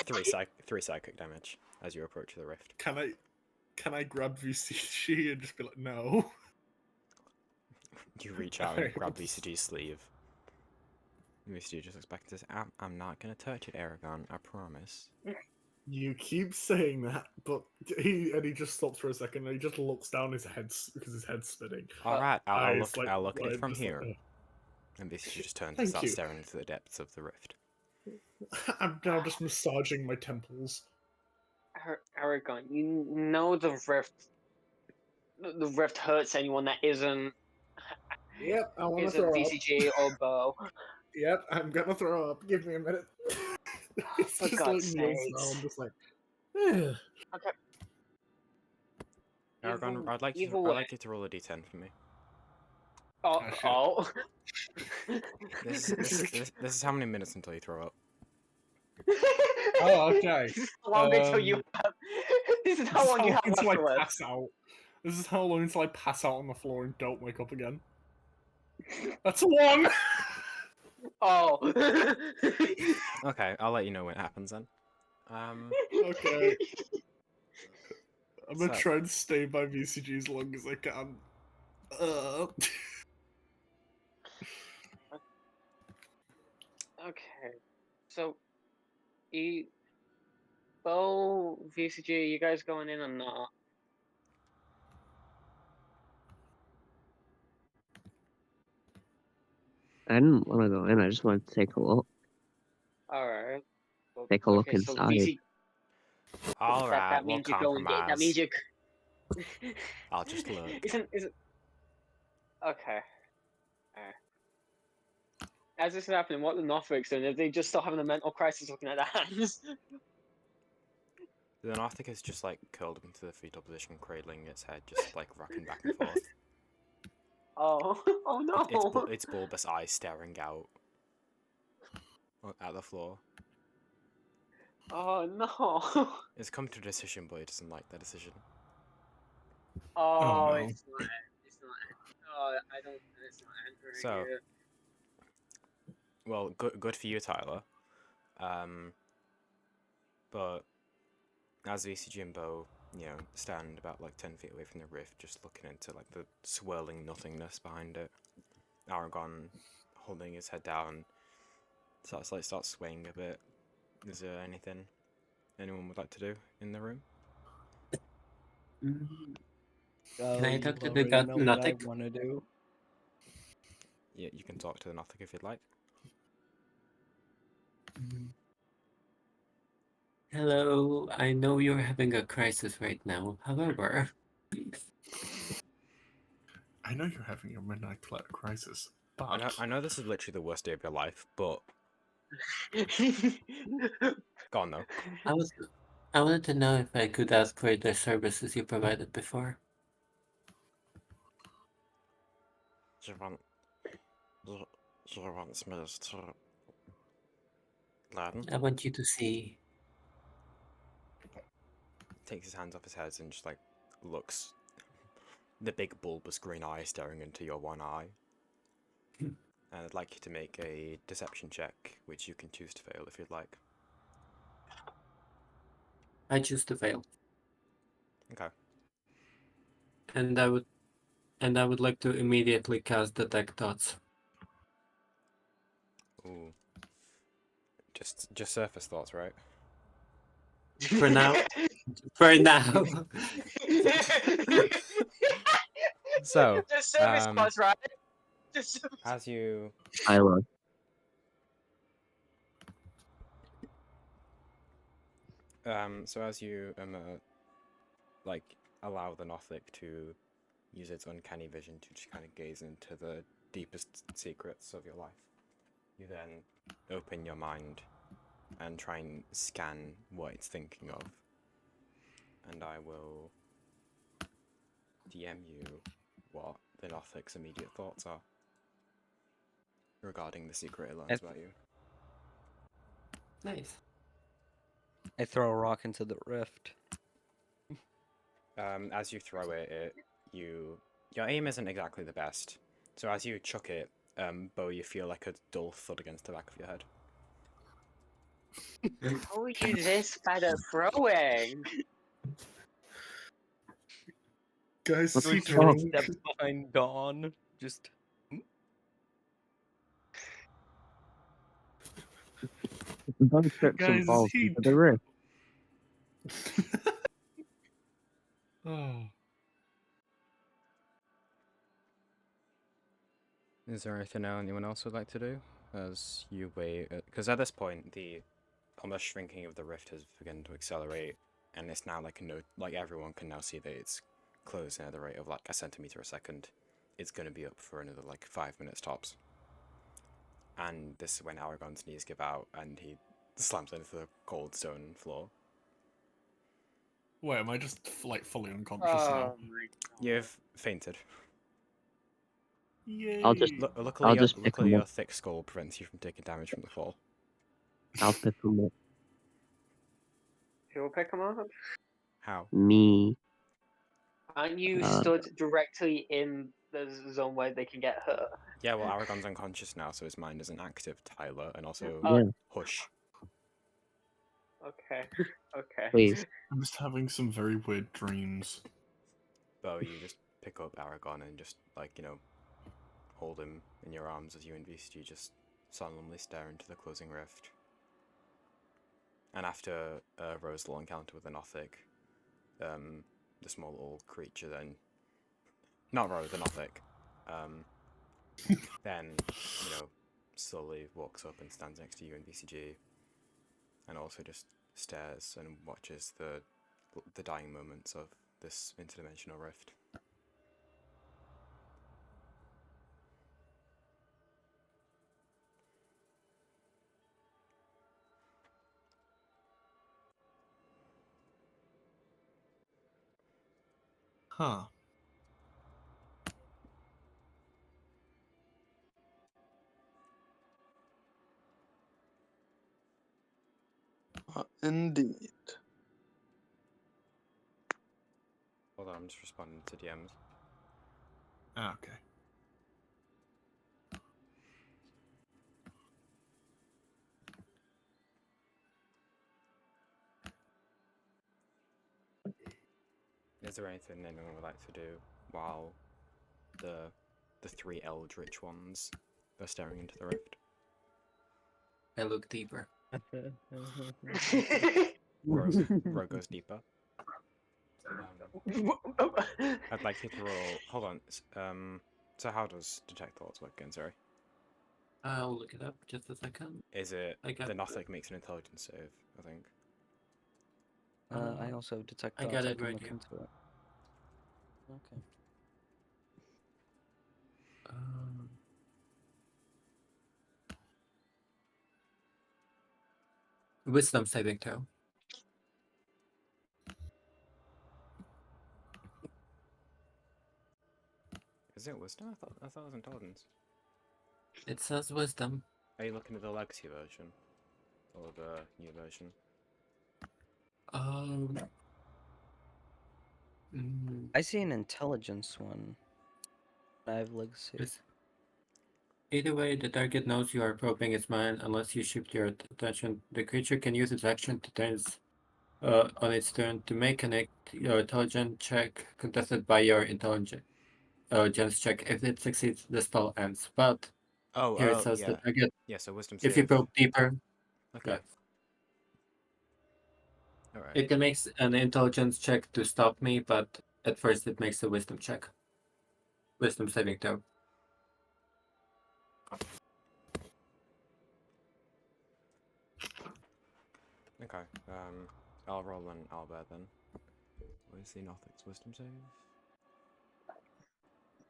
Speaker 4: three psychic damage as you approach the rift.
Speaker 3: Can I grab VCG and just be like, no?
Speaker 4: You reach out and grab VCG's sleeve. VCG just looks back and says, I'm not going to touch it, Aragon, I promise.
Speaker 3: You keep saying that, but he just stops for a second and he just looks down his head because his head's spinning.
Speaker 4: Alright, I'll look at it
Speaker 3: I'm
Speaker 4: from
Speaker 3: just
Speaker 4: here.
Speaker 3: like,
Speaker 4: And VCG just turns and
Speaker 3: Thank
Speaker 4: starts
Speaker 3: you.
Speaker 4: staring into the depths of the rift.
Speaker 3: I'm now just massaging my temples.
Speaker 2: Aragon, you know the rift the rift hurts anyone that isn't
Speaker 3: Yep, I want to throw up.
Speaker 2: VCG or Bo.
Speaker 3: Yep, I'm gonna throw up. Give me a minute. It's
Speaker 2: For
Speaker 3: just
Speaker 2: God's
Speaker 3: like kneels
Speaker 2: sakes.
Speaker 3: now. I'm just like, "Ugh."
Speaker 2: Okay.
Speaker 4: Aragon, I'd like
Speaker 2: either
Speaker 4: I'd
Speaker 2: way.
Speaker 4: like you to roll a d10 for me.
Speaker 2: Oh.
Speaker 4: This is how many minutes until you throw up.
Speaker 3: Oh, okay.
Speaker 2: This is how long until you have. This is how long you have
Speaker 3: until I
Speaker 2: afterwards.
Speaker 3: pass out. This is how long until I pass out on the floor and don't wake up again. That's long.
Speaker 2: Oh.
Speaker 4: Okay, I'll let you know when it happens then.
Speaker 3: Okay. I'm gonna
Speaker 4: So-
Speaker 3: try and stay by VCG as long as I can.
Speaker 2: Okay. So, Bo, VCG, you guys going in or not?
Speaker 6: I didn't want to go in. I just wanted to take a look.
Speaker 2: Alright. Well,
Speaker 6: Take a look
Speaker 2: okay, so
Speaker 6: inside.
Speaker 2: VCG.
Speaker 4: All right,
Speaker 2: that
Speaker 4: we'll
Speaker 2: means you're going in. That means
Speaker 4: compromise.
Speaker 2: you're.
Speaker 4: I'll just look.
Speaker 2: Isn't. Okay. Alright. As this is happening, what the Northwicks doing? Are they just still having a mental crisis looking at their hands?
Speaker 4: The Narthex is just like curled up into the fetal position, cradling its head, just like rocking back and forth.
Speaker 2: Oh, oh no!
Speaker 4: Its bulbous eyes staring out at the floor.
Speaker 2: Oh no!
Speaker 4: It's come to a decision, but it doesn't like that decision.
Speaker 2: Oh,
Speaker 3: no.
Speaker 2: it's not. It's not. Oh, I don't. It's not entering
Speaker 4: So,
Speaker 2: here.
Speaker 4: well, good for you, Tyler. But as VCG and Bo, stand about like 10 feet away from the rift, just looking into like the swirling nothingness behind it. Aragon, holding his head down, starts swaying a bit. Is there anything anyone would like to do in the room?
Speaker 6: Can I talk to the
Speaker 10: already
Speaker 6: god
Speaker 10: know what I
Speaker 6: Nothing?
Speaker 10: want to do.
Speaker 4: Yeah, you can talk to the Nothic if you'd like.
Speaker 6: Hello, I know you're having a crisis right now. However,
Speaker 3: I know you're having a midnight crisis, but
Speaker 4: I know this is literally the worst day of your life, but go on though.
Speaker 6: I wanted to know if I could ask for the services you provided before.
Speaker 12: You want me to learn?
Speaker 6: I want you to see.
Speaker 4: Takes his hands off his head and just like looks. The big bulbous green eye staring into your one eye. And I'd like you to make a deception check, which you can choose to fail if you'd like.
Speaker 6: I choose to fail.
Speaker 4: Okay.
Speaker 6: And I would like to immediately cast Detect Thoughts.
Speaker 4: Ooh. Just surface thoughts, right?
Speaker 6: For now. For now.
Speaker 4: So,
Speaker 2: Just service spots, right? Just
Speaker 4: as you
Speaker 6: Tyler.
Speaker 4: so as you like allow the Nothic to use its uncanny vision to just kind of gaze into the deepest secrets of your life, you then open your mind and try and scan what it's thinking of. And I will DM you what the Nothic's immediate thoughts are regarding the secret it learns about you.
Speaker 6: Nice.
Speaker 10: I throw a rock into the rift.
Speaker 4: As you throw it, your aim isn't exactly the best. So as you chuck it, Bo, you feel like a dull thud against the back of your head.
Speaker 2: How are you this bad at throwing?
Speaker 3: guys, is he
Speaker 10: 3
Speaker 3: drunk?
Speaker 10: steps behind Dawn. Just.
Speaker 6: Don't trip some
Speaker 3: Guys, is
Speaker 6: balls
Speaker 3: he
Speaker 6: into the rift.
Speaker 3: Oh.
Speaker 4: Is there anything anyone else would like to do as you wait? Because at this point, the almost shrinking of the rift has begun to accelerate, and it's now like everyone can now see that it's closing at the rate of like a centimeter a second, it's going to be up for another like 5 minutes tops. And this is when Aragon's knees give out and he slams into the cold stone floor.
Speaker 3: Wait, am I just like fully unconscious now?
Speaker 2: Oh my
Speaker 4: You've fainted.
Speaker 3: Yay!
Speaker 6: I'll just
Speaker 4: Luckily,
Speaker 6: pick
Speaker 4: luckily
Speaker 6: him
Speaker 4: your
Speaker 6: up.
Speaker 4: thick skull prevents you from taking damage from the fall.
Speaker 6: I'll pick him up.
Speaker 2: Who will pick him up?
Speaker 4: How?
Speaker 6: Me.
Speaker 2: Aren't you
Speaker 6: Uh,
Speaker 2: stood directly in the zone where they can get hurt?
Speaker 4: Yeah, well, Aragon's unconscious now, so his mind isn't active, Tyler, and also
Speaker 6: Yeah.
Speaker 4: hush.
Speaker 2: Okay. Okay.
Speaker 6: Please.
Speaker 3: I'm just having some very weird dreams.
Speaker 4: Bo, you just pick up Aragon and just, like, you know, hold him in your arms as you and VCG just solemnly stare into the closing rift. And after a Rosal encounter with a Nothic, the small little creature then... Not Rose, the Nothic. Then, you know, slowly walks up and stands next to you and VCG. And also just stares and watches the dying moments of this interdimensional rift.
Speaker 3: Huh.
Speaker 5: Indeed.
Speaker 4: Hold on, I'm just responding to DMs.
Speaker 3: Ah, okay.
Speaker 4: Is there anything anyone would like to do while the three eldritch ones are staring into the rift?
Speaker 11: I look deeper.
Speaker 4: Ro goes deeper. I'd like you to roll. Hold on. So how does detect thoughts work again? Sorry.
Speaker 11: I'll look it up just a second.
Speaker 4: Is it
Speaker 11: I got
Speaker 4: the Nothic makes an intelligence save? I think.
Speaker 10: I also detect
Speaker 11: I
Speaker 10: thoughts.
Speaker 11: got
Speaker 10: I
Speaker 11: it
Speaker 10: can
Speaker 11: right
Speaker 10: look
Speaker 11: here.
Speaker 10: into it. Okay.
Speaker 11: Wisdom saving throw.
Speaker 4: Is it wisdom? I thought it was intelligence.
Speaker 11: It says wisdom.
Speaker 4: Are you looking at the legacy version or the new version?
Speaker 10: I see an intelligence one. I have legacy.
Speaker 11: Either way, the target knows you are probing its mind unless you shift your attention. The creature can use its action to turn on its turn to make an intelligence check contested by your intelligence check. If it succeeds, the spell ends. But here it says
Speaker 4: yeah.
Speaker 11: the target.
Speaker 4: Yeah, so wisdom
Speaker 11: If you
Speaker 4: save.
Speaker 11: probe deeper,
Speaker 4: Okay.
Speaker 11: yeah,
Speaker 4: Alright.
Speaker 11: it can make an intelligence check to stop me, but at first it makes a wisdom check. Wisdom saving throw.
Speaker 4: Okay. I'll roll an Albert then. Where's the Nothic's wisdom save?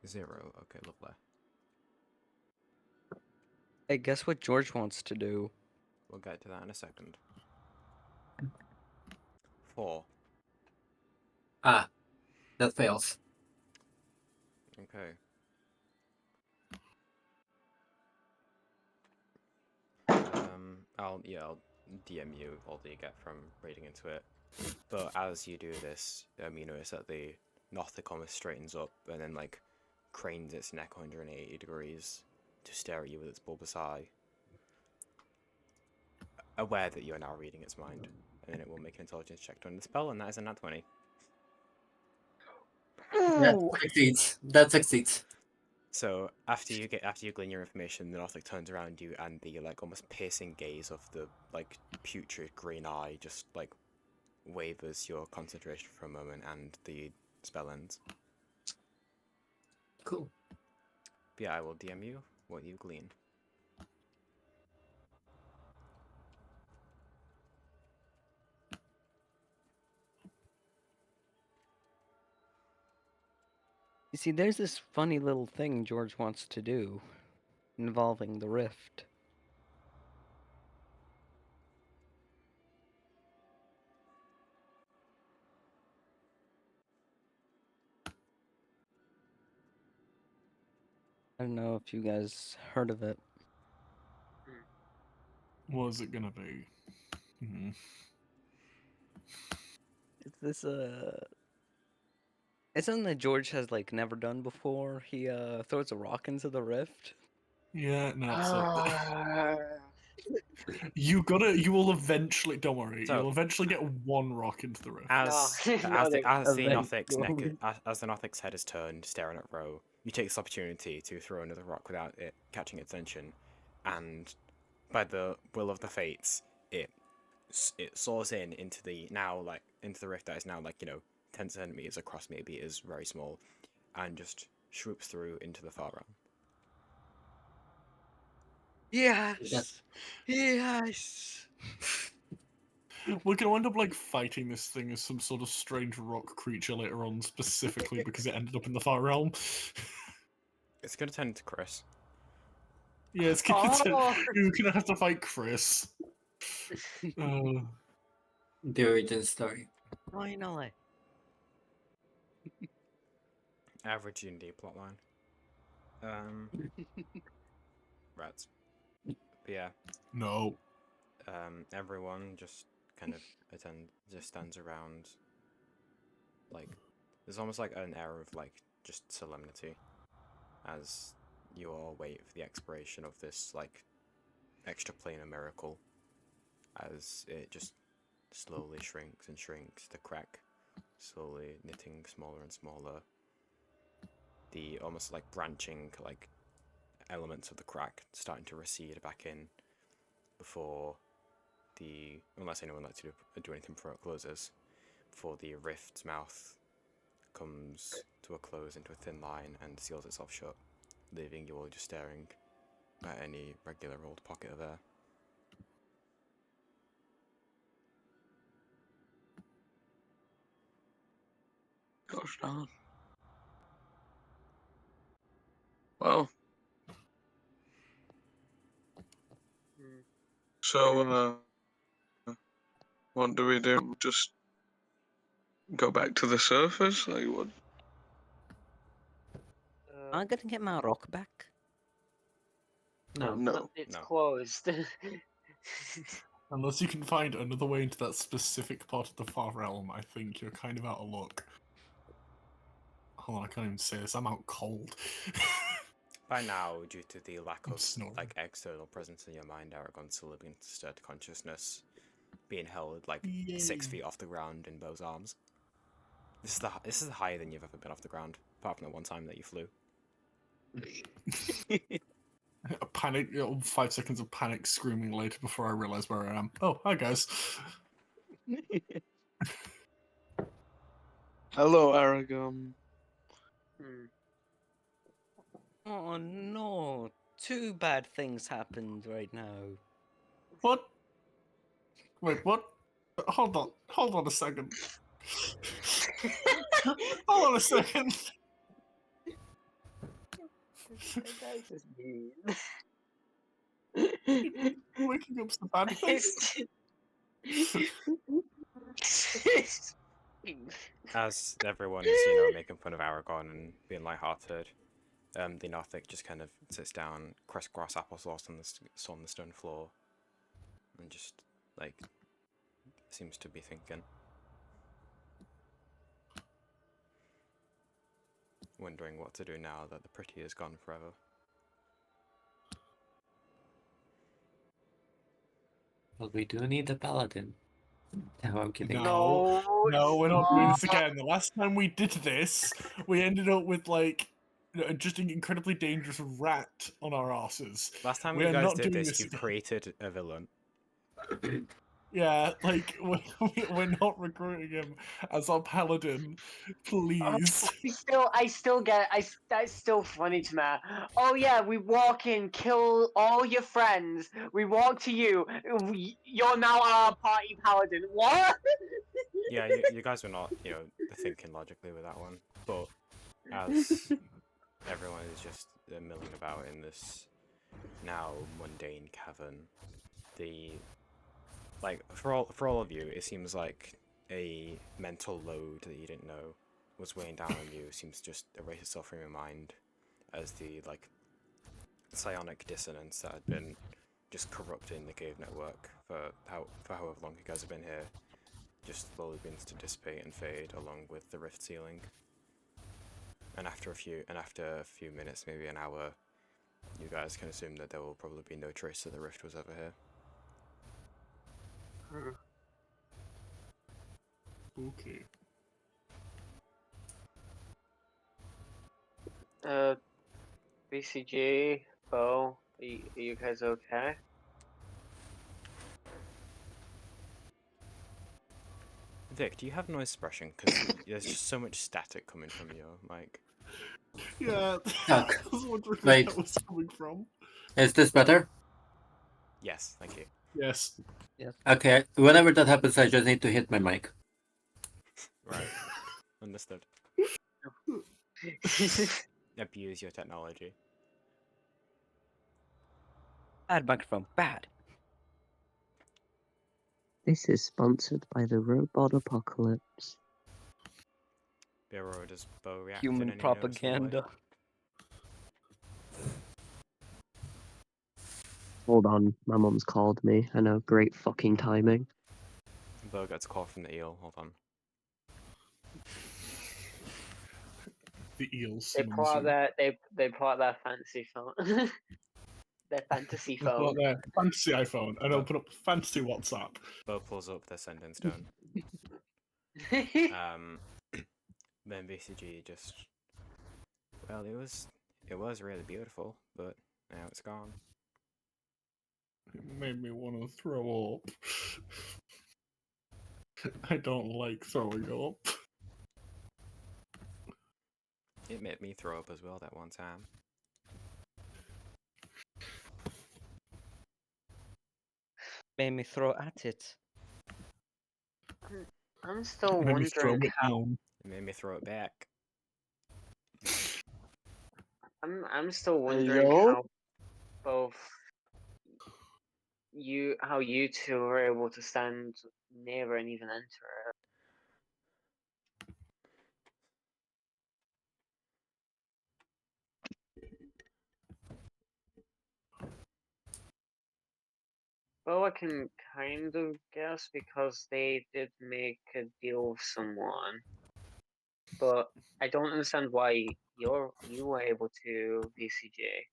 Speaker 4: 0. Okay, lovely.
Speaker 10: Hey, guess what George wants to do?
Speaker 4: We'll get to that in a second. 4.
Speaker 11: Ah, that fails.
Speaker 4: Okay. I'll DM you all that you get from reading into it. But as you do this, you notice that the Nothic almost straightens up and then like cranes its neck 180 degrees to stare at you with its bulbous eye, aware that you are now reading its mind, and then it will make an intelligence check to end the spell, and that is a nat 20.
Speaker 11: That succeeds. That succeeds.
Speaker 4: So after you glean your information, the Nothic turns around you, and the like almost piercing gaze of the like putrid green eye just like wavers your concentration for a moment, and the spell ends.
Speaker 11: Cool.
Speaker 4: But yeah, I will DM you what you glean.
Speaker 13: You see, there's this funny little thing George wants to do involving the rift. I don't know if you guys heard of it.
Speaker 3: What is it gonna be?
Speaker 13: It's this it's something that George has like never done before. He throws a rock into the rift.
Speaker 3: Yeah, no. So you will eventually. Don't worry,
Speaker 4: So-
Speaker 3: you'll eventually get one rock into the rift.
Speaker 4: As
Speaker 2: No,
Speaker 4: the
Speaker 13: Eventually.
Speaker 4: as the Nothic's head is turned, staring at Ro, you take this opportunity to throw another rock without it catching its attention, and by the will of the fates, it soars into the rift that is now 10 centimeters across. Maybe is very small, and just swoops through into the far realm.
Speaker 13: Yes. Yes.
Speaker 3: We're gonna end up fighting this thing as some sort of strange rock creature later on, specifically because it ended up in the far realm.
Speaker 4: It's gonna turn into Chris.
Speaker 3: Yeah, it's gonna. You're gonna have to fight Chris.
Speaker 11: The origin story.
Speaker 13: Finally.
Speaker 4: Average D&D plotline. Rats. But yeah.
Speaker 3: No.
Speaker 4: Everyone just kind of stands around. There's almost an air of just solemnity as you all wait for the expiration of this extra planar miracle, as it just slowly shrinks and shrinks, the crack slowly knitting smaller and smaller, the almost branching elements of the crack starting to recede back in before unless anyone would like to do anything before it closes, before the rift's mouth comes to a close into a thin line and seals itself shut, leaving you all just staring at any regular old pocket of air.
Speaker 5: Gosh darn. Well. So, what do we do? Just go back to the surface? What?
Speaker 13: I'm gonna get my rock back.
Speaker 2: No, it's closed.
Speaker 3: Unless you can find another way into that specific part of the far realm, I think you're kind of out of luck. Hold on, I can't even say this. I'm out cold.
Speaker 4: By now, due to the lack of
Speaker 3: snoring.
Speaker 4: external presence in your mind, Aragon's still being stirred to consciousness, being held 6 feet off the ground in Bo's arms. This is higher than you've ever been off the ground, apart from the one time that you flew.
Speaker 3: A panic, 5 seconds of panic screaming later before I realise where I am. Oh, hi guys.
Speaker 5: Hello, Aragon.
Speaker 13: Oh no, 2 bad things happened right now.
Speaker 3: What? Wait, what? Hold on a second. Hold on a second.
Speaker 2: That's just mean.
Speaker 3: Waking up's the bad thing.
Speaker 4: As everyone is, making fun of Aragon and being lighthearted, the Nothic just kind of sits down, crisscross applesauce on the stone floor, and just seems to be thinking, wondering what to do now that the pretty is gone forever.
Speaker 11: But we do need a paladin. No, I'm kidding.
Speaker 3: No, we're not doing this again. The last time we did this, we ended up with just an incredibly dangerous rat on our asses.
Speaker 4: Last time
Speaker 3: we
Speaker 4: you
Speaker 3: are
Speaker 4: guys
Speaker 3: not
Speaker 4: did
Speaker 3: doing
Speaker 4: this, you
Speaker 3: again.
Speaker 4: created a villain.
Speaker 3: Yeah, we're not recruiting him as our paladin, please.
Speaker 2: It's still funny to me. Oh yeah, we walk in, kill all your friends. We walk to you. You're now our party paladin. What?
Speaker 4: Yeah, you guys were not, thinking logically with that one, but as everyone is just milling about in this now mundane cavern, for all of you, it seems like a mental load that you didn't know was weighing down on you seems to just erase itself from your mind as the psionic dissonance that had been just corrupting the cave network for however long you guys have been here just slowly begins to dissipate and fade along with the rift ceiling. And after a few minutes, maybe an hour, you guys can assume that there will probably be no trace that the rift was ever here.
Speaker 3: Okay.
Speaker 2: BCG, Bo, are you guys okay?
Speaker 4: Vic, do you have noise suppression? Because there's just so much static coming from your mic.
Speaker 3: Yeah.
Speaker 11: Fuck.
Speaker 3: I was wondering where
Speaker 11: Wait.
Speaker 3: that was coming from.
Speaker 11: Is this better?
Speaker 4: Yes, thank you.
Speaker 3: Yes.
Speaker 10: Yes.
Speaker 11: Okay, whenever that happens, I just need to hit my mic.
Speaker 4: Right. Understood. Abuse your technology.
Speaker 10: Bad microphone. Bad.
Speaker 6: This is sponsored by the Robot Apocalypse.
Speaker 4: Bureau, does Bo react
Speaker 10: Human
Speaker 4: in any noticeable way?
Speaker 10: propaganda.
Speaker 6: Hold on, my mum's called me. I know, great fucking timing.
Speaker 4: Bo gets a call from the eel. Hold on.
Speaker 3: The eels.
Speaker 2: They pull out they pull out their fancy phone. Their fantasy
Speaker 3: They've got
Speaker 2: phone.
Speaker 3: their fancy iPhone and open up fancy WhatsApp.
Speaker 4: Bo pulls up their sending stone. Then BCG just, well, it was really beautiful, but now it's gone.
Speaker 3: It made me want to throw up. I don't like throwing up.
Speaker 4: It made me throw up as well that one time.
Speaker 10: Made me throw at it.
Speaker 2: I'm still
Speaker 3: It made me throw
Speaker 2: wondering
Speaker 3: it
Speaker 2: how.
Speaker 3: down.
Speaker 4: It made me throw it back.
Speaker 2: I'm still wondering Hello? how both how you two were able to stand near and even enter it. Well, I can kind of guess because they did make a deal with someone, but I don't understand why you were able to VCJ.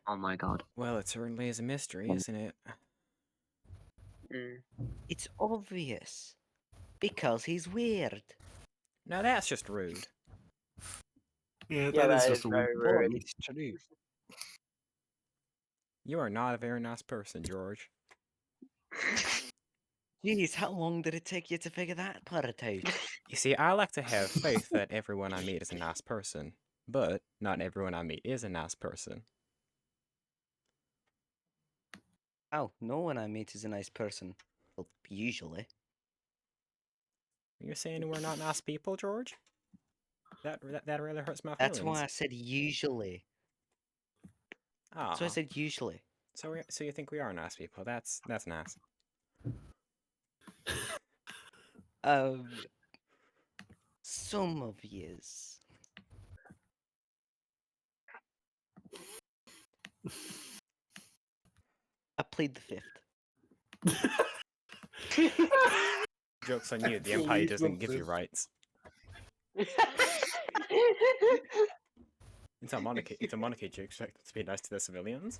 Speaker 6: Oh my god.
Speaker 4: Well, it certainly is a mystery, isn't it?
Speaker 10: It's obvious. Because he's weird.
Speaker 4: Now that's just rude.
Speaker 3: Yeah,
Speaker 2: Yeah,
Speaker 3: that is
Speaker 2: that
Speaker 3: just
Speaker 2: is
Speaker 3: a
Speaker 2: very
Speaker 3: weird
Speaker 2: rude.
Speaker 10: But it's true.
Speaker 4: You are not a very nice person, George.
Speaker 10: Jeez, how long did it take you to figure that part out?
Speaker 4: You see, I like to have faith that everyone I meet is a nice person, but not everyone I meet is a nice person.
Speaker 10: Oh, no one I meet is a nice person. Well, usually.
Speaker 4: Are you saying we're not nice people, George? That really hurts my feelings.
Speaker 10: That's why I said usually.
Speaker 4: Ah.
Speaker 10: So I said usually.
Speaker 4: So you think we are nice people? That's nice.
Speaker 10: Some of yous. I plead the fifth.
Speaker 4: Joke's on you. The Empire doesn't give you rights. It's a monarchy. It's a monarchy. Do you expect it to be nice to the civilians?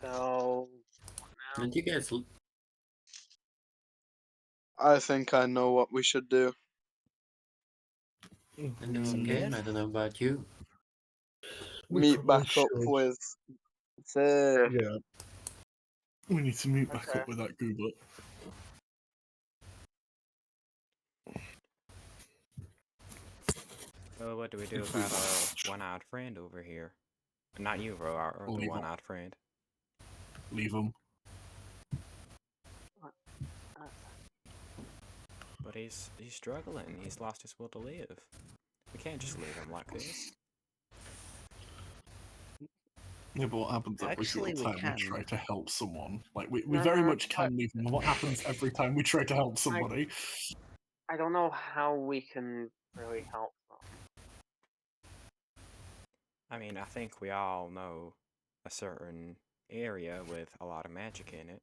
Speaker 2: So.
Speaker 11: And you guys.
Speaker 5: I think I know what we should do.
Speaker 11: I know a game, I don't know about you.
Speaker 5: Meet back up with.
Speaker 3: Yeah. We need to meet back
Speaker 2: Okay.
Speaker 3: up with that Google.
Speaker 4: Well, what do we do
Speaker 3: If we
Speaker 4: about our
Speaker 3: must.
Speaker 4: one-eyed friend over here? Not you, bro. Our other
Speaker 3: Leave him.
Speaker 4: one-eyed friend.
Speaker 3: Leave him.
Speaker 4: But he's struggling. He's lost his will to live. We can't just leave him like this.
Speaker 3: Yeah, but what happens every
Speaker 13: Actually,
Speaker 3: single
Speaker 13: we
Speaker 3: time we
Speaker 13: can.
Speaker 3: try to help someone? Like, we very much can leave them. What happens every time we try to help somebody?
Speaker 2: I don't know how we can really help them.
Speaker 4: I mean, I think we all know a certain area with a lot of magic in it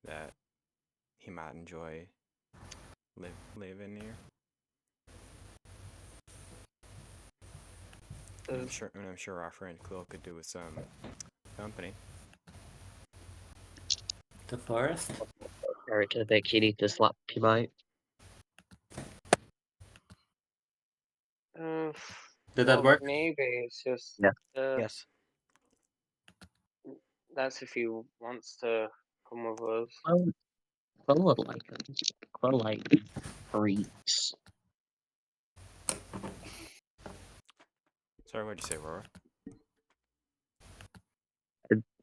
Speaker 4: that he might enjoy living near. And I'm sure our friend Quill could do with some company.
Speaker 11: The forest?
Speaker 6: Character Vic, you need to slap your mic.
Speaker 11: Did that work?
Speaker 2: Maybe it's just.
Speaker 6: Yeah.
Speaker 13: Yes.
Speaker 2: That's if he wants to come with us.
Speaker 6: Quill would like them. Quill like freaks.
Speaker 4: Sorry, what'd you say, Aurora?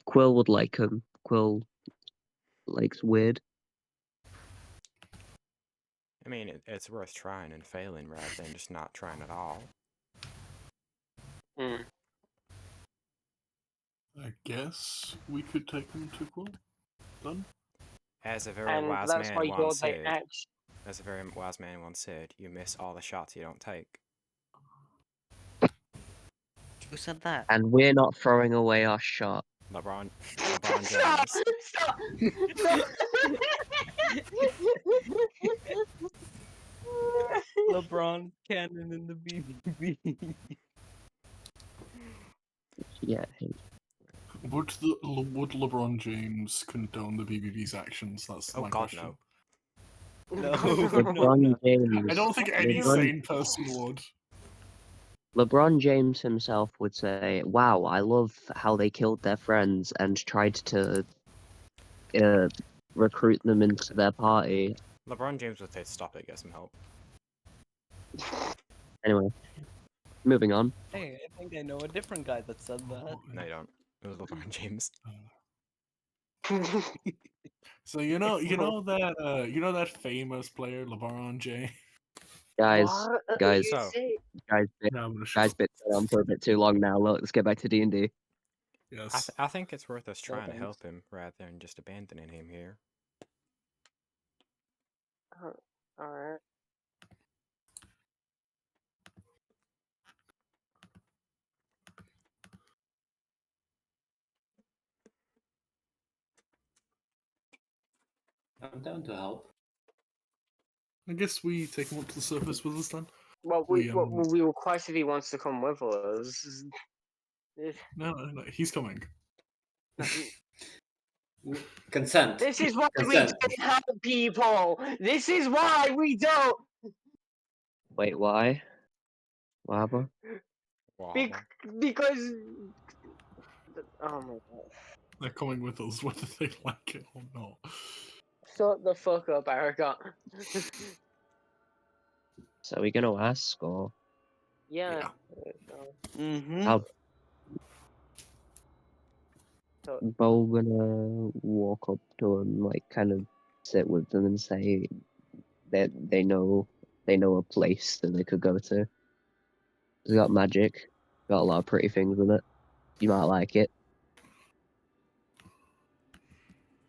Speaker 6: Quill would like him. Quill likes weird.
Speaker 4: I mean, it's worth trying and failing rather than just not trying at all.
Speaker 3: I guess we could take him to Quill. Done.
Speaker 4: As a very
Speaker 2: And
Speaker 4: wise
Speaker 2: that's why
Speaker 4: man
Speaker 2: you're
Speaker 4: once
Speaker 2: the
Speaker 4: said, as a very wise man once said, you miss all the shots you don't take.
Speaker 13: Who said that?
Speaker 6: And we're not throwing away our shot.
Speaker 4: LeBron James.
Speaker 2: Stop!
Speaker 13: LeBron Cannon in the BBB.
Speaker 6: Yeah.
Speaker 3: Would LeBron James condone the BBB's actions? That's
Speaker 4: Oh
Speaker 3: my
Speaker 4: God,
Speaker 3: question.
Speaker 4: no.
Speaker 6: LeBron James.
Speaker 3: I don't think any sane person would.
Speaker 6: LeBron James himself would say, "Wow, I love how they killed their friends and tried to recruit them into their party."
Speaker 4: LeBron James would say, "Stop it, get some help."
Speaker 6: Anyway, moving on.
Speaker 13: Hey, I think I know a different guy that said that.
Speaker 4: No, you don't. It was LeBron James.
Speaker 3: So you know that famous player LeBron James.
Speaker 6: Guys,
Speaker 2: What?
Speaker 6: guys,
Speaker 2: You say?
Speaker 3: No, I'm gonna
Speaker 6: guys, been on for a bit too long now. Let's get back to D&D.
Speaker 3: Yes.
Speaker 4: I think it's worth us trying to
Speaker 6: thanks.
Speaker 4: help him rather than just abandoning him here.
Speaker 2: Alright.
Speaker 11: I'm down to help.
Speaker 3: I guess we take him up to the surface with us then.
Speaker 2: Well, we request if he wants to come with us.
Speaker 3: No, he's coming.
Speaker 11: Consent.
Speaker 2: This is why
Speaker 11: Consent.
Speaker 2: we don't help people. This is why we don't.
Speaker 6: Wait, why? What happened?
Speaker 2: Because. Oh my god.
Speaker 3: They're coming with us, whether they like it or not.
Speaker 2: Shut the fuck up, Erica.
Speaker 6: So are we gonna ask or
Speaker 2: Yeah.
Speaker 6: how?
Speaker 2: So,
Speaker 6: Bo gonna walk up to him, like kind of sit with them and say that they know a place that they could go to. It's got magic, got a lot of pretty things with it. You might like it.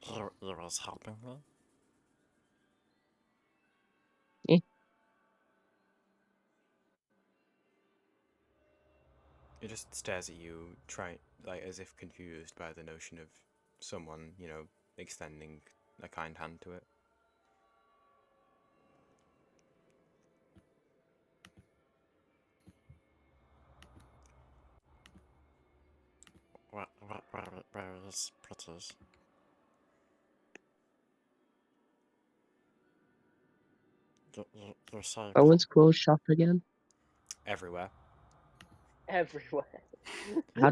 Speaker 12: He was helping me?
Speaker 4: It just stares at you, like as if confused by the notion of someone, extending a kind hand to it.
Speaker 12: Where is Pritters? You're saying
Speaker 6: Oh, when's Quill shop again?
Speaker 4: Everywhere.
Speaker 2: everywhere.
Speaker 6: How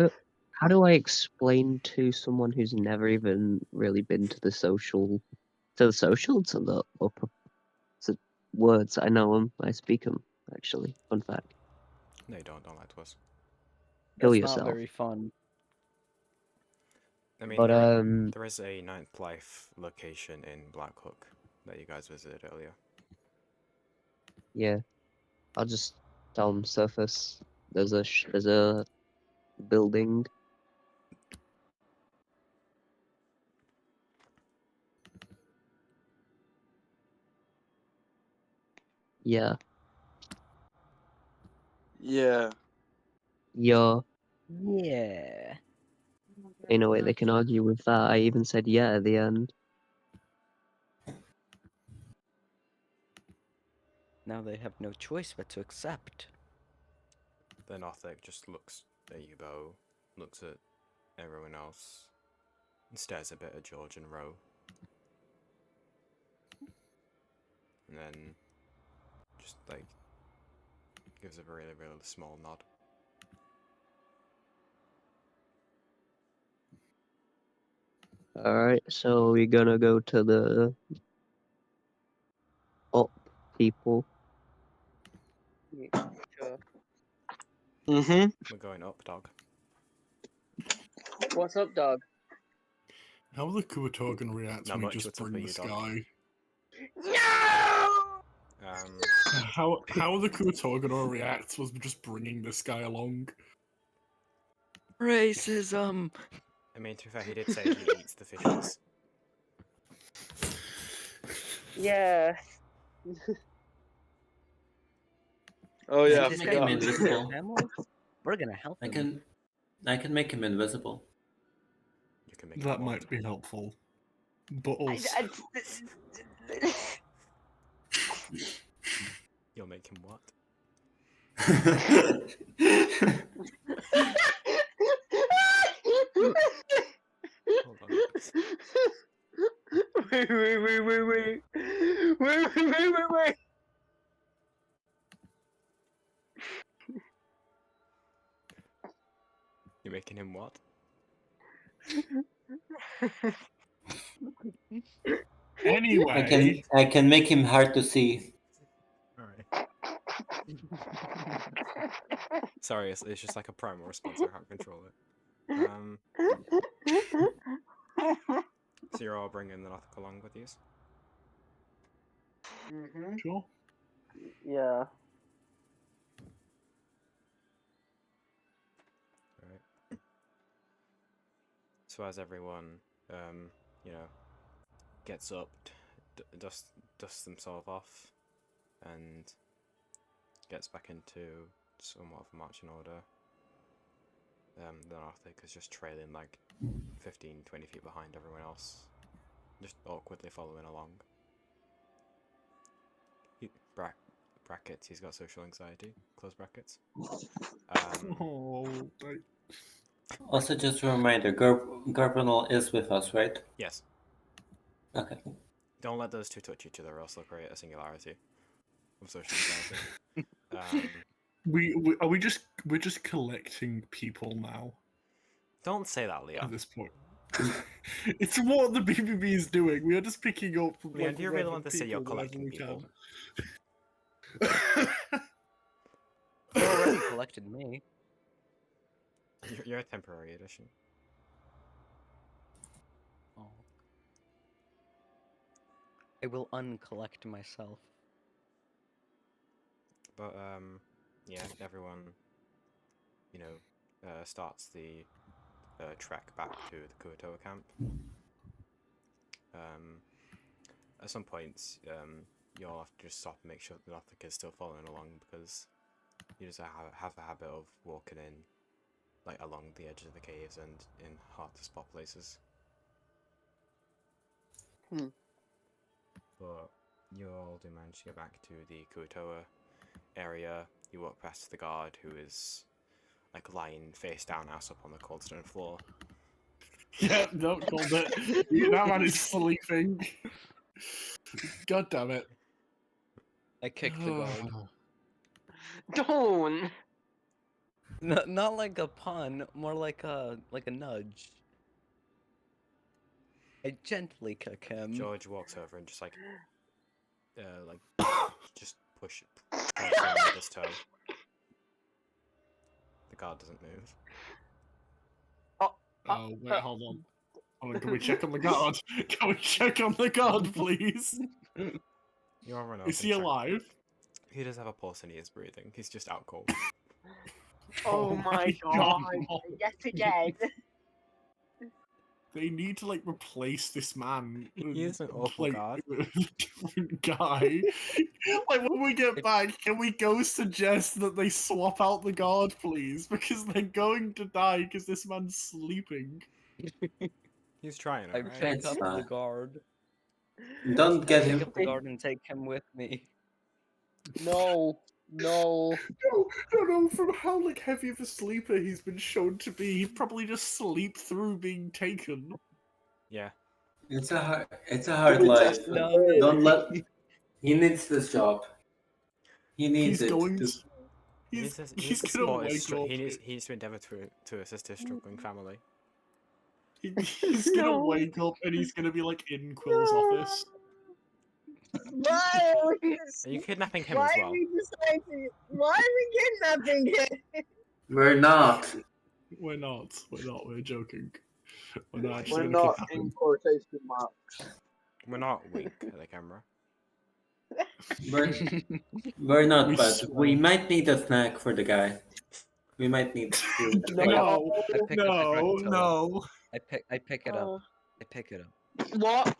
Speaker 6: do I explain to someone who's never even really been to the upper words? I know them. I speak them. Actually, fun fact.
Speaker 4: No, you don't lie to us.
Speaker 6: Kill
Speaker 13: That's
Speaker 6: yourself.
Speaker 13: not very fun.
Speaker 4: I mean,
Speaker 6: But
Speaker 4: there is a Ninth Life location in Blackhook that you guys visited earlier.
Speaker 6: yeah, I'll just tell them surface. There's a building. Yeah.
Speaker 5: Yeah.
Speaker 6: Yeah.
Speaker 13: Yeah.
Speaker 6: Ain't no way they can argue with that. I even said yeah at the end.
Speaker 13: Now they have no choice but to accept.
Speaker 4: Then Arthur just looks at you, Bo, looks at everyone else, and stares a bit at George and Ro. And then just like gives a really, really small nod.
Speaker 6: Alright, so we're gonna go to the up people.
Speaker 2: Yeah, sure.
Speaker 5: Mm-hmm.
Speaker 4: We're going up, dog.
Speaker 2: What's up, dog?
Speaker 3: How are the Kuator gonna react
Speaker 4: Not
Speaker 3: when we
Speaker 4: much,
Speaker 3: just
Speaker 4: what's up
Speaker 3: bring
Speaker 4: with
Speaker 3: this
Speaker 4: you, dog?
Speaker 3: guy?
Speaker 2: No!
Speaker 3: How are the Kuator gonna react was just bringing this guy along?
Speaker 13: Racism!
Speaker 4: I mean, to be fair, he did say he eats the fishes.
Speaker 2: Yeah.
Speaker 5: Oh
Speaker 11: I
Speaker 5: yeah, I
Speaker 11: can make him
Speaker 5: forgot.
Speaker 11: invisible.
Speaker 13: Family? We're gonna help
Speaker 11: I
Speaker 13: them.
Speaker 11: can make him invisible.
Speaker 4: You can make
Speaker 3: That
Speaker 4: him what?
Speaker 3: might be helpful. But also...
Speaker 4: You'll make him what? Hold on.
Speaker 2: Wait. Wait.
Speaker 4: You're making him what?
Speaker 3: Anyway...
Speaker 11: I can make him hard to see.
Speaker 4: Alright. Sorry, it's just like a primal response, I can't control it. So you're all bringing the Norfolk along with you?
Speaker 2: Mm-hmm.
Speaker 3: Sure.
Speaker 2: Yeah.
Speaker 4: Alright. So as everyone, you know, gets up, dusts themselves off, and gets back into somewhat of a marching order, then Arthur is just trailing like 15-20 feet behind everyone else, just awkwardly following along. Brackets, he's got social anxiety, close brackets.
Speaker 3: Oh,
Speaker 11: Also, just a reminder, Garbranal is with us, right?
Speaker 4: Yes.
Speaker 11: Okay.
Speaker 4: Don't let those two touch each other, or else they'll create a singularity of social anxiety.
Speaker 3: We're just collecting people now.
Speaker 4: Don't say that, Leo.
Speaker 3: At this point. It's what the BBB is doing. We are just picking up
Speaker 4: Leon,
Speaker 3: like,
Speaker 4: do you really want to say you're
Speaker 3: wherever
Speaker 4: collecting
Speaker 3: we
Speaker 4: people?
Speaker 13: You already collected me.
Speaker 4: You're a temporary addition.
Speaker 13: Oh. I will uncollect myself.
Speaker 4: But yeah, everyone, you know, starts the trek back to the Kuatoa camp. At some points, you all have to just stop and make sure that the Norfolk is still following along, because you just have a habit of walking in, like, along the edges of the caves and in hard to spot places. But you all do manage to get back to the Kuatoa area. You walk past the guard, who is like lying face down, ass up on the cold stone floor.
Speaker 3: Yeah, don't call it. That man is sleeping. God damn it.
Speaker 13: I kicked the guard.
Speaker 2: Don't.
Speaker 13: Not like a pun, more like a nudge. I gently kick him.
Speaker 4: George walks over and just just push him with his toe. The guard doesn't move.
Speaker 3: Oh, wait, hold on. Hold on, can we check on the guard? Can we check on the guard, please?
Speaker 4: You are run up
Speaker 3: Is
Speaker 4: and
Speaker 3: he
Speaker 4: check.
Speaker 3: alive?
Speaker 4: He does have a pulse and he is breathing. He's just out cold.
Speaker 2: Oh my god! Yet again.
Speaker 3: They need to, like, replace this man with,
Speaker 4: He is an awful
Speaker 3: like,
Speaker 4: guard.
Speaker 3: a different guy. Like, when we get back, can we go suggest that they swap out the guard, please? Because they're going to die because this man's sleeping.
Speaker 4: He's trying
Speaker 13: I
Speaker 4: it, right?
Speaker 13: pick up the guard.
Speaker 6: Don't get
Speaker 13: Pick
Speaker 6: him.
Speaker 13: up the guard and take him with me.
Speaker 2: No.
Speaker 3: No, from how, like, heavy of a sleeper he's been shown to be, he'd probably just sleep through being taken.
Speaker 4: Yeah.
Speaker 6: It's a hard life.
Speaker 13: No.
Speaker 6: Don't let. He needs this job. He needs
Speaker 3: He's
Speaker 6: it.
Speaker 3: going
Speaker 6: to-
Speaker 3: to... He's
Speaker 4: to
Speaker 3: gonna
Speaker 4: support his
Speaker 3: wake
Speaker 4: str-
Speaker 3: up.
Speaker 4: he needs to endeavour to assist his struggling family.
Speaker 3: He's gonna wake up and he's gonna be, like, in Quill's office.
Speaker 2: Why are we,
Speaker 4: Are you kidnapping him
Speaker 2: why
Speaker 4: as
Speaker 2: are
Speaker 4: well?
Speaker 2: we deciding? Why are we kidnapping him?
Speaker 6: We're not.
Speaker 3: We're not. We're joking. We're not actually
Speaker 2: We're
Speaker 3: gonna
Speaker 2: not
Speaker 3: kidnap
Speaker 2: in
Speaker 3: him.
Speaker 2: quotation marks.
Speaker 4: We're not wink at the camera.
Speaker 6: We're not,
Speaker 3: We
Speaker 6: but
Speaker 3: swear.
Speaker 6: we might need a snack for the guy. We might need food.
Speaker 3: No,
Speaker 13: I pick up the
Speaker 3: no,
Speaker 13: crocodile.
Speaker 3: no.
Speaker 13: I pick it up. I pick it up.
Speaker 2: What?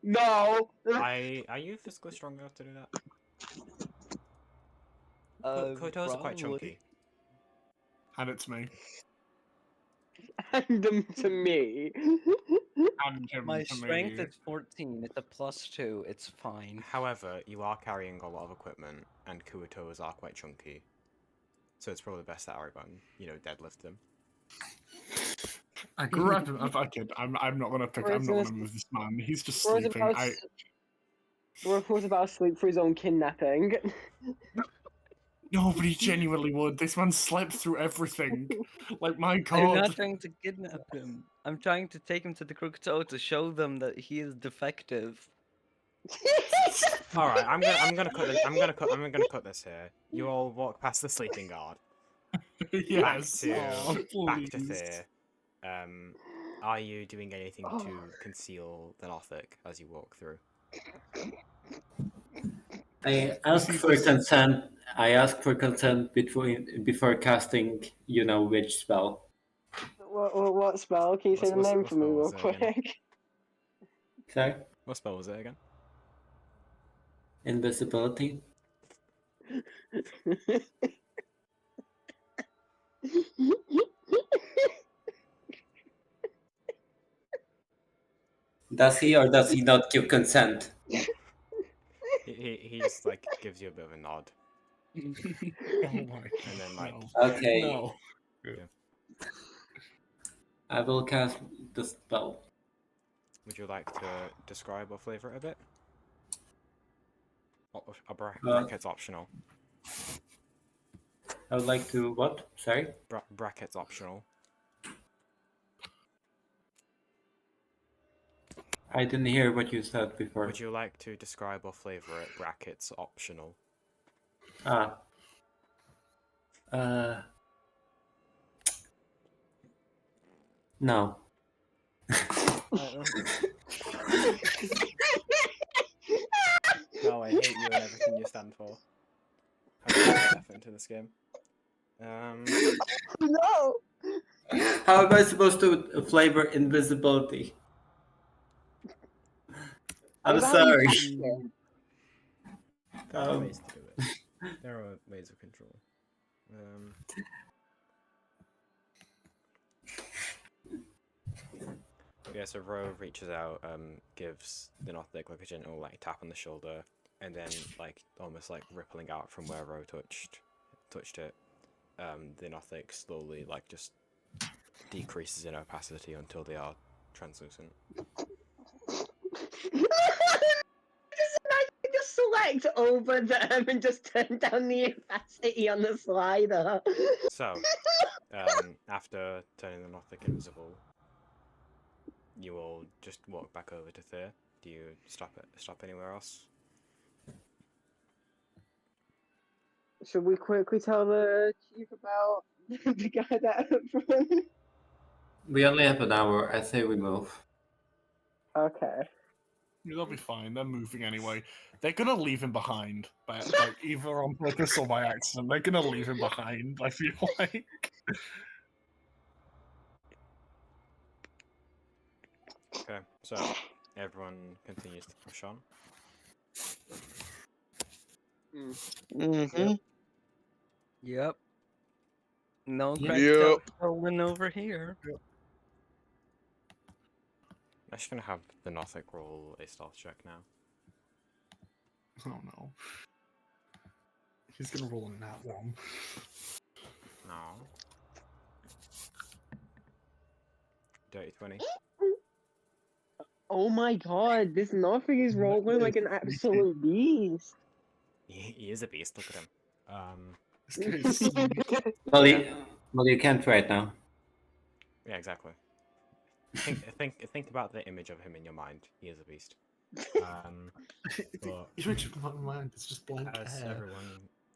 Speaker 2: No.
Speaker 4: Are you physically strong enough to do that? Kotos are quite
Speaker 13: Probably.
Speaker 4: chunky.
Speaker 3: Hand it to me.
Speaker 2: Hand them to me.
Speaker 3: Hand him
Speaker 13: My
Speaker 3: to
Speaker 13: strength
Speaker 3: me.
Speaker 13: is 14. It's a +2. It's fine.
Speaker 4: However, you are carrying a lot of equipment, and Kuotos are quite chunky. So it's probably best that Aragon, deadlift him.
Speaker 3: I grab him. I kid. I'm not gonna pick. I'm not gonna move this man. He's just
Speaker 2: Bro's
Speaker 3: sleeping.
Speaker 2: about, Bro was about to sleep for his own kidnapping.
Speaker 3: Nobody genuinely would. This man slept through everything. Like, my
Speaker 13: I'm
Speaker 3: god.
Speaker 13: not trying to kidnap him. I'm trying to take him to the Crocodile to show them that he is defective.
Speaker 4: All right, I'm gonna cut this. I'm gonna cut this here. You all walk past the sleeping guard.
Speaker 3: Yes.
Speaker 4: Back to
Speaker 3: Please.
Speaker 4: Fear. Are you doing anything to conceal the Nothic as you walk through?
Speaker 6: I ask for consent. I ask for consent before casting, which spell.
Speaker 2: What spell? Can you say the
Speaker 4: What's-
Speaker 2: name
Speaker 4: what
Speaker 2: for me
Speaker 4: spell
Speaker 2: real
Speaker 4: was it again?
Speaker 2: quick?
Speaker 6: Sorry?
Speaker 4: What spell was it again?
Speaker 6: Invisibility. Does he or does he not give consent?
Speaker 4: He just like gives you a bit of a nod.
Speaker 3: Oh my
Speaker 4: And then like
Speaker 6: Okay.
Speaker 3: No.
Speaker 4: Yeah.
Speaker 6: I will cast the spell.
Speaker 4: Would you like to describe or flavor it a bit? Bracket's optional.
Speaker 6: I would like to what? Sorry?
Speaker 4: Bracket's optional.
Speaker 6: I didn't hear what you said before.
Speaker 4: Would you like to describe or flavor it? Brackets optional.
Speaker 6: Ah. No.
Speaker 4: No, I hate you and everything you stand for. I'm gonna put effort into this game.
Speaker 2: No.
Speaker 6: How am I supposed to flavor invisibility? I'm sorry.
Speaker 4: There are ways to do it. There are ways of control. Yeah, so Ro reaches out, gives the Nothic like a gentle like tap on the shoulder, and then like almost like rippling out from where Ro touched it. The Nothic slowly like just decreases in opacity until they are translucent.
Speaker 2: Just select over them and just turn down the opacity on the slider.
Speaker 4: So, after turning the Nothic invisible, you all just walk back over to Thea. Do you stop anywhere else?
Speaker 2: Should we quickly tell the chief about the guy that up front.
Speaker 11: We only have an hour. I say we move.
Speaker 2: Okay.
Speaker 3: Yeah, they'll be fine. They're moving anyway. They're gonna leave him behind, but like either on purpose or by accident. They're gonna leave him behind. I feel like.
Speaker 4: Okay, so everyone continues to push on.
Speaker 5: Mm-hmm.
Speaker 13: Yep. No
Speaker 11: Yep.
Speaker 13: cracked out stolen over here.
Speaker 4: I'm just gonna have the Nothic roll a stealth check now.
Speaker 3: Oh no. He's gonna roll in that one.
Speaker 4: No. Dirty 20.
Speaker 2: Oh my god, this nothing is rolling like an absolute beast.
Speaker 4: He is a beast. Look at him.
Speaker 11: Well, you can't right now.
Speaker 4: Yeah, exactly. Think about the image of him in your mind. He is a beast. But
Speaker 3: Image of my mind. It's just blank hair.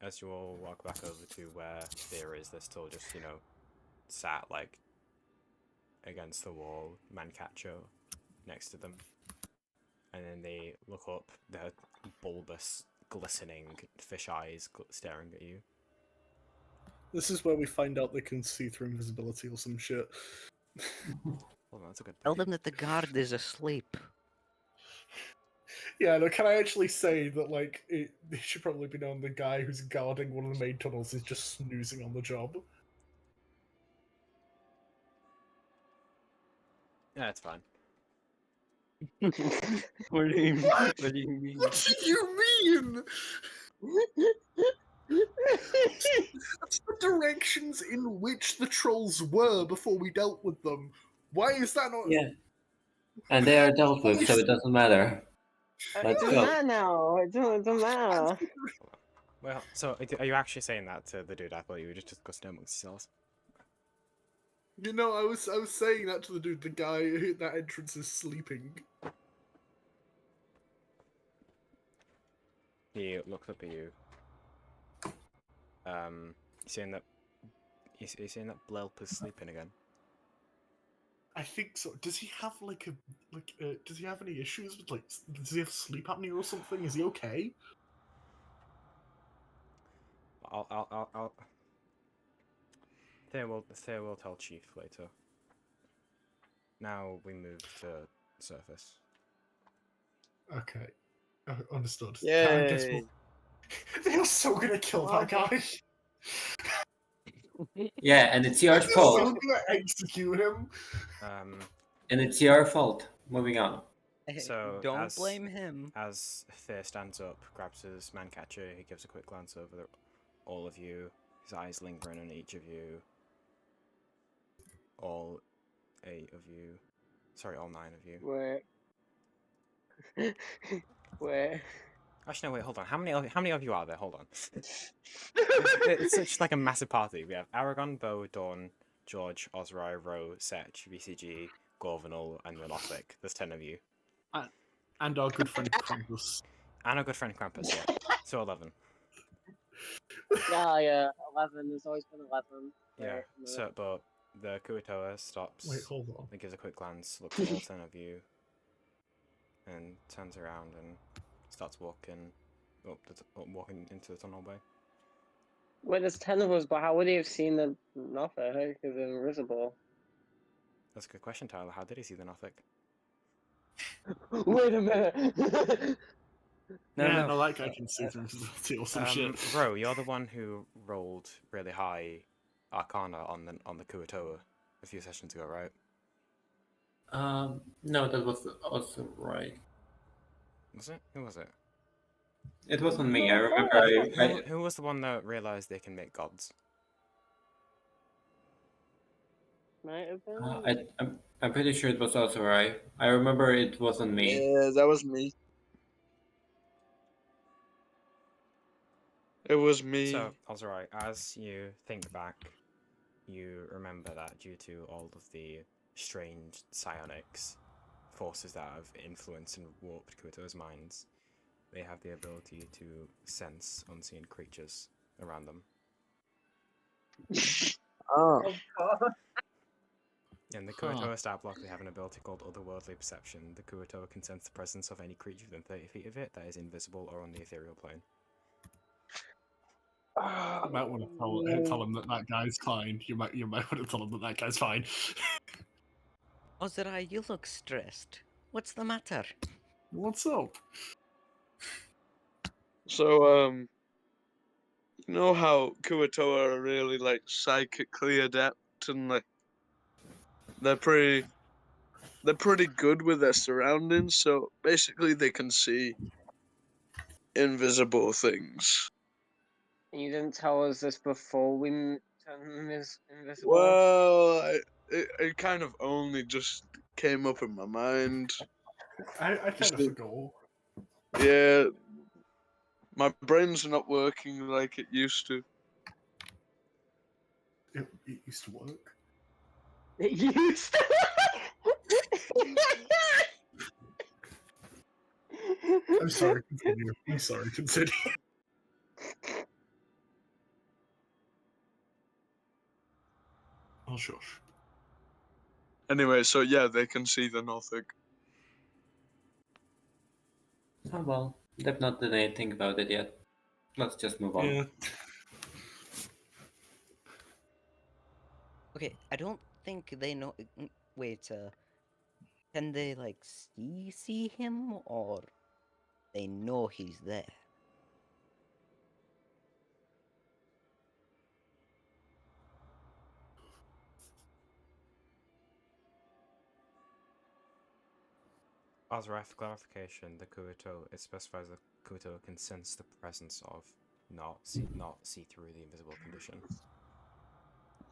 Speaker 4: As you all walk back over to where Fear is, they're still just sat like against the wall, Mancacho next to them, and then they look up. Their bulbous, glistening fish eyes staring at you.
Speaker 3: This is where we find out they can see through invisibility or some shit.
Speaker 4: Well, that's a good
Speaker 13: Tell them that the guard is asleep.
Speaker 3: Yeah, no, can I actually say that, like, it should probably be known the guy who's guarding one of the main tunnels is just snoozing on the job?
Speaker 4: Yeah, it's fine.
Speaker 13: What do you mean? What do you mean?
Speaker 3: What do you mean? That's the directions in which the trolls were before we dealt with them. Why is that not...
Speaker 11: Yeah. And they are dealt with, so it doesn't matter.
Speaker 2: It
Speaker 11: Let's
Speaker 2: doesn't
Speaker 11: go.
Speaker 2: matter now. It doesn't matter.
Speaker 4: Well, so are you actually saying that to the dude? I thought you were just discussing it amongst yourselves.
Speaker 3: You know, I was saying that to the dude, the guy who that entrance is sleeping.
Speaker 4: He looks up at you. Saying that he's saying that Blelp is sleeping again.
Speaker 3: I think so. Does he have does he have any issues with does he have sleep apnea or something? Is he okay?
Speaker 4: I'll Thea will tell Chief later. Now we move to surface.
Speaker 3: Okay. Understood.
Speaker 5: Yay.
Speaker 3: I guess they're so gonna kill that guy.
Speaker 11: Yeah, and it's your
Speaker 3: They're so
Speaker 11: fault.
Speaker 3: gonna execute him.
Speaker 11: And it's your fault. Moving on.
Speaker 4: So
Speaker 13: Don't blame him.
Speaker 4: As Thea stands up, grabs his man catcher, he gives a quick glance over all of you, his eyes lingering on each of you. All 8 of you. Sorry, all 9 of you.
Speaker 2: Where?
Speaker 4: Actually, no, wait, hold on. How many of you are there? Hold on. It's such like a massive party. We have Aragon, Bo, Dawn, George, Ozrai, Ro, Setch, VCG, Gorvanal, and Monothic. There's 10 of you.
Speaker 3: And our good friend Krampus.
Speaker 4: And our good friend Krampus, yeah. So 11.
Speaker 2: Yeah, 11. There's always been 11.
Speaker 4: Yeah, so, but the Kuatoa stops.
Speaker 3: Wait, hold on.
Speaker 4: He gives a quick glance, looks at all 10 of you, and turns around and starts walking walking into the tunnel bay.
Speaker 2: Wait, there's 10 of us, but how would he have seen the nothing? Because they're invisible.
Speaker 4: That's a good question, Tyler. How did he see the Nothic?
Speaker 2: Wait a minute!
Speaker 3: No, that guy can see through invisibility or some shit.
Speaker 4: Ro, you're the one who rolled really high Arcana on the Kuatoa a few sessions ago, right?
Speaker 11: No, that was also right.
Speaker 4: Was it? Who was it?
Speaker 11: It wasn't me. I remember.
Speaker 4: Who was the one that realized they can make gods?
Speaker 2: Might have been.
Speaker 11: I'm pretty sure it was also right. I remember it wasn't me.
Speaker 5: Yeah, that was me. It was me.
Speaker 4: So, Ozrai, as you think back, you remember that due to all of the strange psionics forces that have influenced and warped Kuto's minds, they have the ability to sense unseen creatures around them.
Speaker 2: Oh god.
Speaker 4: In the
Speaker 3: Huh.
Speaker 4: Kuotoa stat block, they have an ability called Otherworldly Perception. The Kuotoa can sense the presence of any creature within 30 feet of it that is invisible or on the ethereal plane.
Speaker 3: You might want to tell him that guy's fine. You might want to tell him that guy's fine.
Speaker 13: Ozra, you look stressed. What's the matter?
Speaker 3: What's up?
Speaker 5: So, you know how Kuatoa are really like psychically adept and like they're pretty good with their surroundings, so basically they can see invisible things.
Speaker 2: You didn't tell us this before we turned them invisible.
Speaker 5: Well, it kind of only just came up in my mind.
Speaker 3: I kind of forgot.
Speaker 5: Yeah, my brain's not working like it used to.
Speaker 3: It used to work.
Speaker 2: It used to.
Speaker 3: I'm sorry, continue. I'm sorry, continue. Oh, shush.
Speaker 5: Anyway, so yeah, they can see the Northic.
Speaker 11: Oh well, they've not done anything about it yet. Let's just move on.
Speaker 3: Yeah.
Speaker 13: Okay, I don't think they know. Wait, can they like see him, or they know he's there?
Speaker 4: Ozra, for clarification, the Kuotoa, it specifies the Kuotoa can sense the presence of, not see through the invisible condition.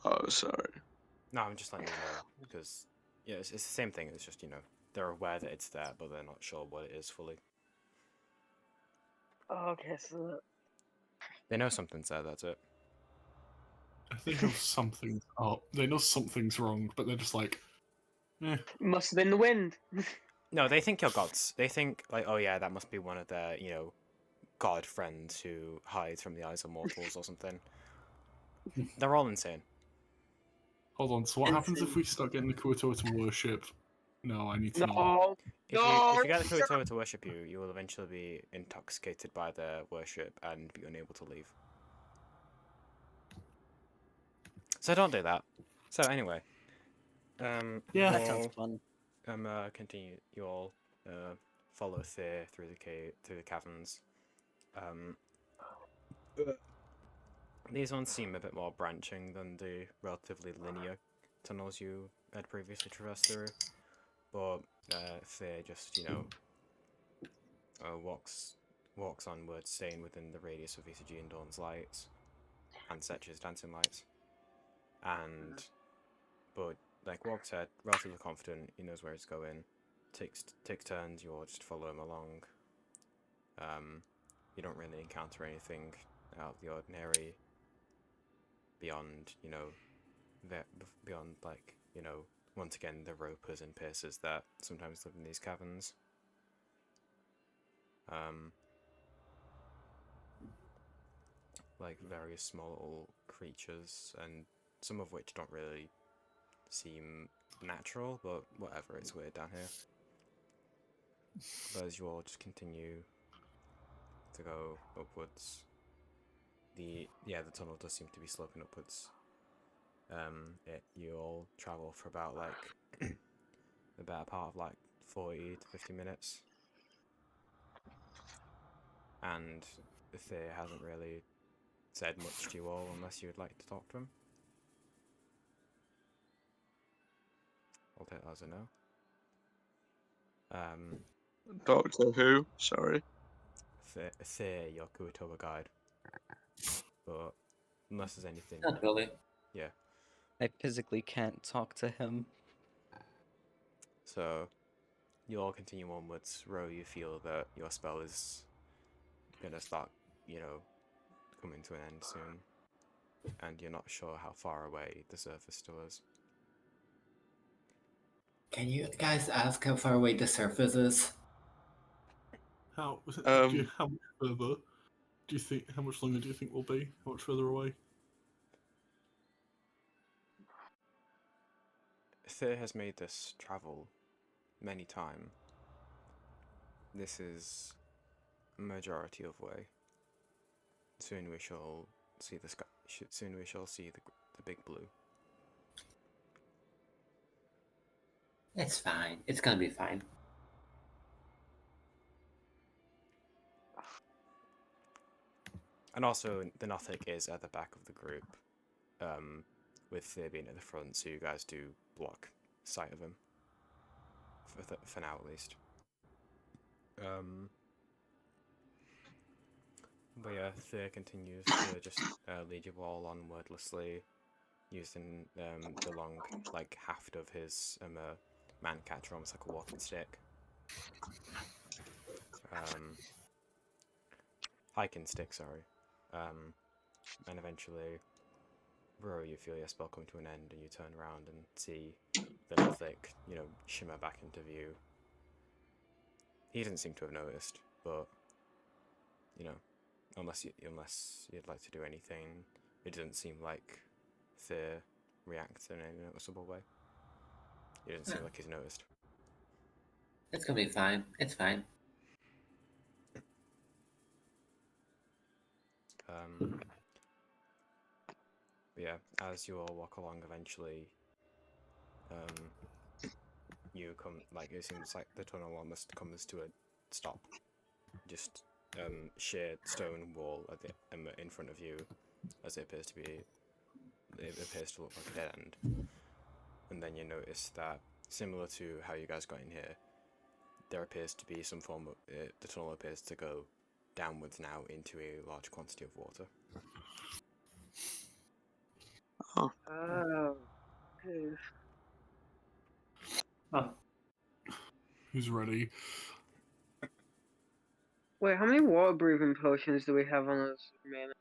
Speaker 5: Oh, sorry.
Speaker 4: No, I'm just letting you know, because, yeah, it's the same thing, it's just, they're aware that it's there, but they're not sure what it is fully.
Speaker 2: Okay, so
Speaker 4: They know something's there, that's it.
Speaker 3: They know something's up. They know something's wrong, but they're just like, eh.
Speaker 2: Must have been the wind.
Speaker 4: No, they think you're gods. They think, like, oh yeah, that must be one of their, god friends who hides from the eyes of mortals or something. They're all insane.
Speaker 3: Hold on, so what happens if we start getting the Kuotoa to worship? No, I need to know.
Speaker 2: No.
Speaker 4: If you get the Kuotoa to worship you, you will eventually be intoxicated by their worship and be unable to leave. So don't do that. So anyway,
Speaker 3: Yeah.
Speaker 13: That sounds fun.
Speaker 4: Continue. You all follow Thea through the caverns. These ones seem a bit more branching than the relatively linear tunnels you had previously traversed through, but Thea just walks onwards, staying within the radius of ECG and Dawn's lights and Setch's dancing lights, but like walks ahead, relatively confident. He knows where he's going. Takes turns. You all just follow him along. You don't really encounter anything out of the ordinary beyond once again the ropers and piercers that sometimes live in these caverns. Like various small little creatures, and some of which don't really seem natural, but whatever, it's weird down here. But as you all just continue to go upwards, the tunnel does seem to be sloping upwards. You all travel for about like the better part of like 40 to 50 minutes, and Thea hasn't really said much to you all unless you would like to talk to him. I'll take that as a no.
Speaker 5: Doctor Who? Sorry.
Speaker 4: Thea, your Kuotoa guide. But unless there's anything.
Speaker 11: Not really.
Speaker 4: Yeah.
Speaker 13: I physically can't talk to him.
Speaker 4: So you all continue onwards. Ro, you feel that your spell is gonna start, coming to an end soon. And you're not sure how far away the surface still is.
Speaker 11: Can you guys ask how far away the surface is?
Speaker 3: How much further do you think? How much longer do you think we'll be? How much further away?
Speaker 4: Thea has made this travel many times. This is a majority of way. Soon we shall see the sky. Soon we shall see the big blue.
Speaker 11: It's fine. It's gonna be fine.
Speaker 4: And also, the Nothic is at the back of the group, with Thea being at the front, so you guys do block sight of him. For now, at least. But yeah, Thea continues to just lead you all on wordlessly, using the long, like, haft of his man catcher, almost like a walking stick. Hiking stick, sorry. And eventually, Rory, you feel your spell come to an end, and you turn around and see the Nothic, shimmer back into view. He doesn't seem to have noticed, but unless you'd like to do anything, it doesn't seem like Fear reacts in any noticeable way. It doesn't seem like he's noticed.
Speaker 11: It's gonna be fine. It's fine.
Speaker 4: But yeah, as you all walk along, eventually, you come, like, it seems like the tunnel almost comes to a stop. Just sheer stone wall at the in front of you, as it appears to look like a dead end. And then you notice that, similar to how you guys got in here, there appears to be some form of the tunnel appears to go downwards now into a large quantity of water.
Speaker 5: Oh.
Speaker 2: Okay.
Speaker 3: Oh. Who's ready?
Speaker 2: Wait, how many water breathing potions do we have on us remaining?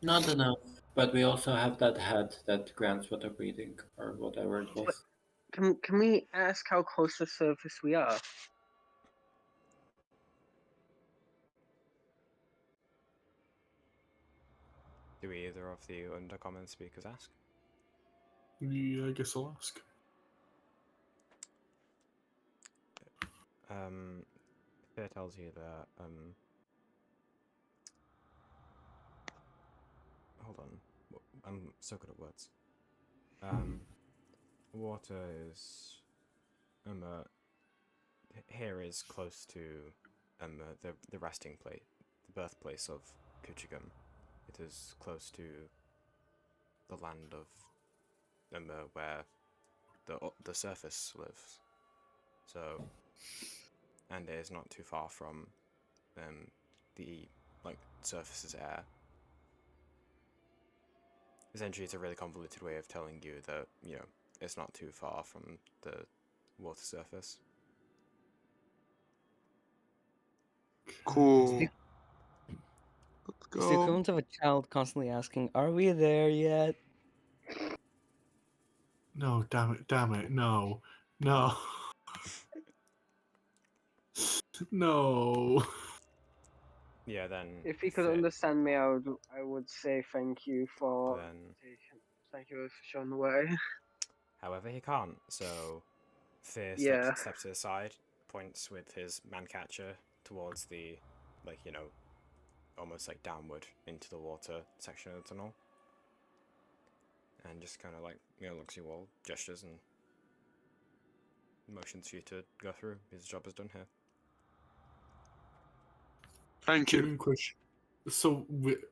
Speaker 11: Not enough, but we also have that hat that grants water breathing, or whatever it was.
Speaker 2: Can we ask how close to the surface we are?
Speaker 4: Do either of the undercommon speakers ask?
Speaker 3: Yeah, I guess I'll ask.
Speaker 4: Fear tells you that, hold on, I'm so good at words. Water is, here is close to, the resting place, the birthplace of Kuchigam. It is close to the land of, where the surface lives. So, and it is not too far from the surface's air. Essentially, it's a really convoluted way of telling you that it's not too far from the water surface.
Speaker 5: Cool.
Speaker 13: It's the equivalent of a child constantly asking, "Are we there yet?"
Speaker 3: No, damn it, no. No.
Speaker 4: Yeah, then.
Speaker 2: If he could understand me, I would say thank you for thank you for showing the way.
Speaker 4: However, he can't. So, Fear steps to the side, points with his man catcher towards the, almost like downward into the water section of the tunnel, and just kind of looks at you all, gestures, and motions for you to go through. His job is done here.
Speaker 5: Thank you.
Speaker 3: Question. So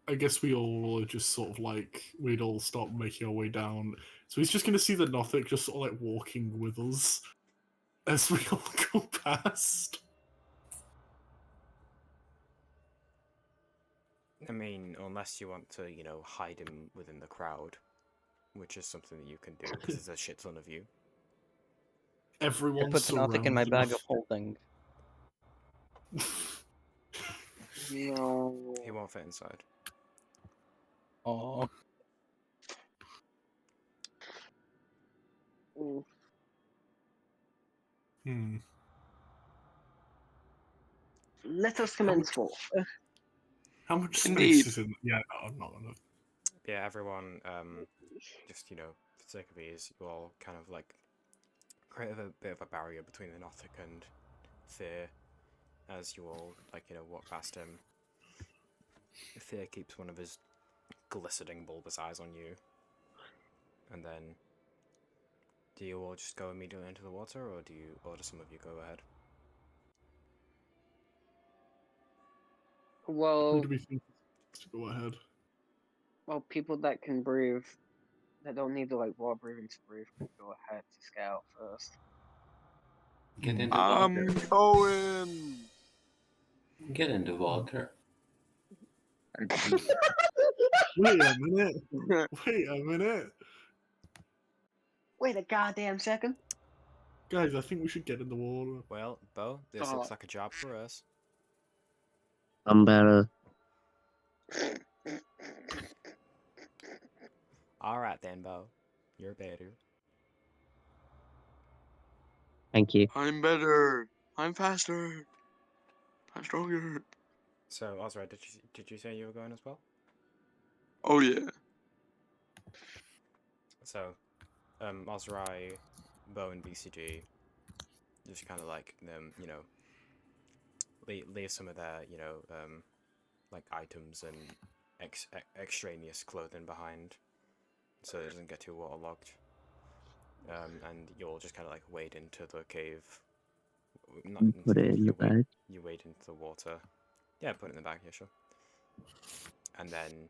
Speaker 3: I guess we all just sort of we'd all start making our way down. So he's just going to see the Nothic just sort of walking with us as we all go past.
Speaker 4: I mean, unless you want to, hide him within the crowd, which is something that you can do because there's a shit ton of you.
Speaker 3: Everyone's
Speaker 13: I put the Nothic in my bag of holding.
Speaker 2: No.
Speaker 4: He won't fit inside.
Speaker 13: Oh.
Speaker 2: Let us commence forth.
Speaker 3: How much
Speaker 5: Indeed.
Speaker 3: space is in? Yeah, no, I'm not gonna.
Speaker 4: yeah, everyone, just, you know, for the sake of ease, you all kind of like create a bit of a barrier between the Nothic and Fear as you all, like, you know, walk past him. Fear keeps one of his glistening bulbous eyes on you. And then, do you all just go immediately into the water, or do some of you go ahead?
Speaker 3: Who
Speaker 2: Well,
Speaker 3: do we think to go ahead?
Speaker 2: well, people that can breathe, that don't need the like water breathing to breathe, can go ahead to scout first.
Speaker 11: Get in the
Speaker 5: I'm
Speaker 11: water.
Speaker 5: going.
Speaker 11: Get in the water.
Speaker 3: Wait a minute. Wait a minute.
Speaker 2: Wait a goddamn second.
Speaker 3: Guys, I think we should get in the water.
Speaker 4: Well, Bo, this looks like a job for us.
Speaker 6: I'm better.
Speaker 4: Alright then, Bo. You're better.
Speaker 6: Thank you.
Speaker 5: I'm better. I'm faster. I'm stronger.
Speaker 4: So, Osra, did you say you were going as well?
Speaker 5: Oh yeah.
Speaker 4: So, Osrai, Bo, and BCG just kind of like, you know, leave some of their, you know, like items and extraneous clothing behind, so it doesn't get too waterlogged. And you'll just kind of like wade into the cave. Not into
Speaker 6: Put
Speaker 4: the
Speaker 6: it
Speaker 4: cave,
Speaker 6: in the bag.
Speaker 4: You wade into the water. Yeah, put it in the bag, yeah, sure. And then,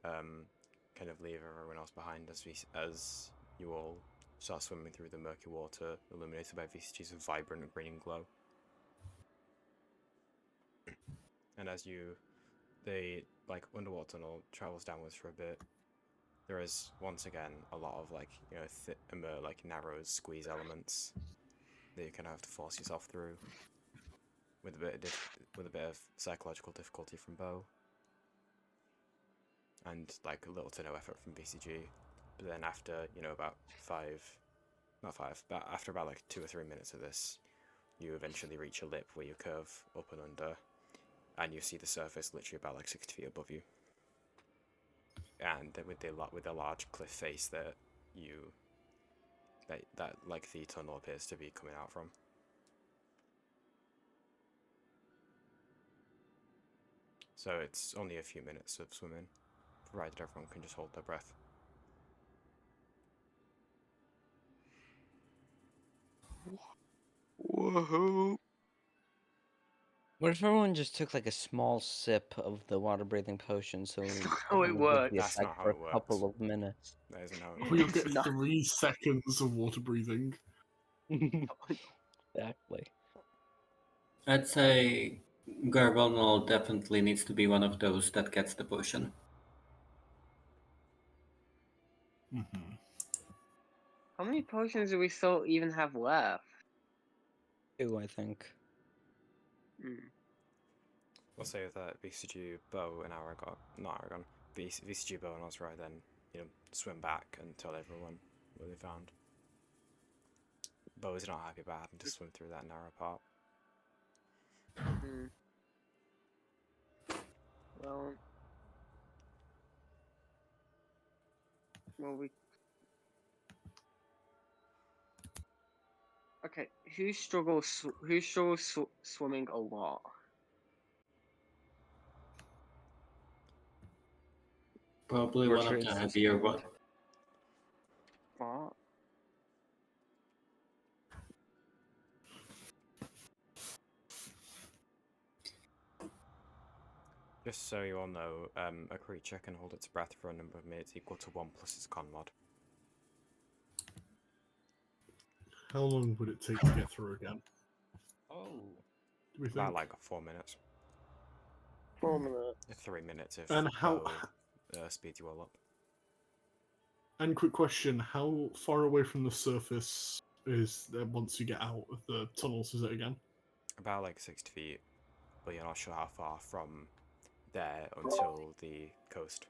Speaker 4: kind of leave everyone else behind as you all start swimming through the murky water, illuminated by VCG's vibrant green glow. And as the like underwater tunnel travels downwards for a bit, there is once again a lot of like, you know, like narrow squeeze elements that you kind of have to force yourself through with a bit of psychological difficulty from Bo, and like little to no effort from BCG. But then after, you know, after about like 2 or 3 minutes of this, you eventually reach a lip where you curve up and under, and you see the surface literally about like 60 feet above you. And with the large cliff face that like the tunnel appears to be coming out from. So it's only a few minutes of swimming, provided everyone can just hold their breath.
Speaker 5: Whoa.
Speaker 13: What if everyone just took like a small sip of the water breathing potion so
Speaker 2: Oh, it
Speaker 13: would
Speaker 2: works.
Speaker 13: the
Speaker 4: That's
Speaker 13: effect
Speaker 4: not how
Speaker 13: for
Speaker 4: it
Speaker 13: a couple of minutes?
Speaker 4: That isn't how it
Speaker 3: We'll
Speaker 4: works.
Speaker 3: get 3 seconds of water breathing.
Speaker 13: Exactly.
Speaker 11: I'd say Garbonal definitely needs to be one of those that gets the potion.
Speaker 3: Mm-hmm.
Speaker 2: How many potions do we still even have left?
Speaker 13: 2, I think.
Speaker 4: We'll say that BCG, Bo, and VCG, Bo, and Osrai then, you know, swim back and tell everyone what they found. Bo is not happy about having to swim through that narrow part.
Speaker 2: Well, okay. Who struggles swimming a lot?
Speaker 11: Probably one of the heavier ones.
Speaker 2: What?
Speaker 4: Just so you all know, a creature can hold its breath for a number of minutes equal to 1 plus its con mod.
Speaker 3: How long would it take to get through again?
Speaker 13: Oh.
Speaker 3: Do we think?
Speaker 4: About like 4 minutes.
Speaker 2: 4 minutes.
Speaker 4: 3 minutes if
Speaker 3: And how?
Speaker 4: Bo speeds you all up.
Speaker 3: And quick question: how far away from the surface is once you get out of the tunnels? Is it again?
Speaker 4: About like 60 feet, but you're not sure how far from there until the coast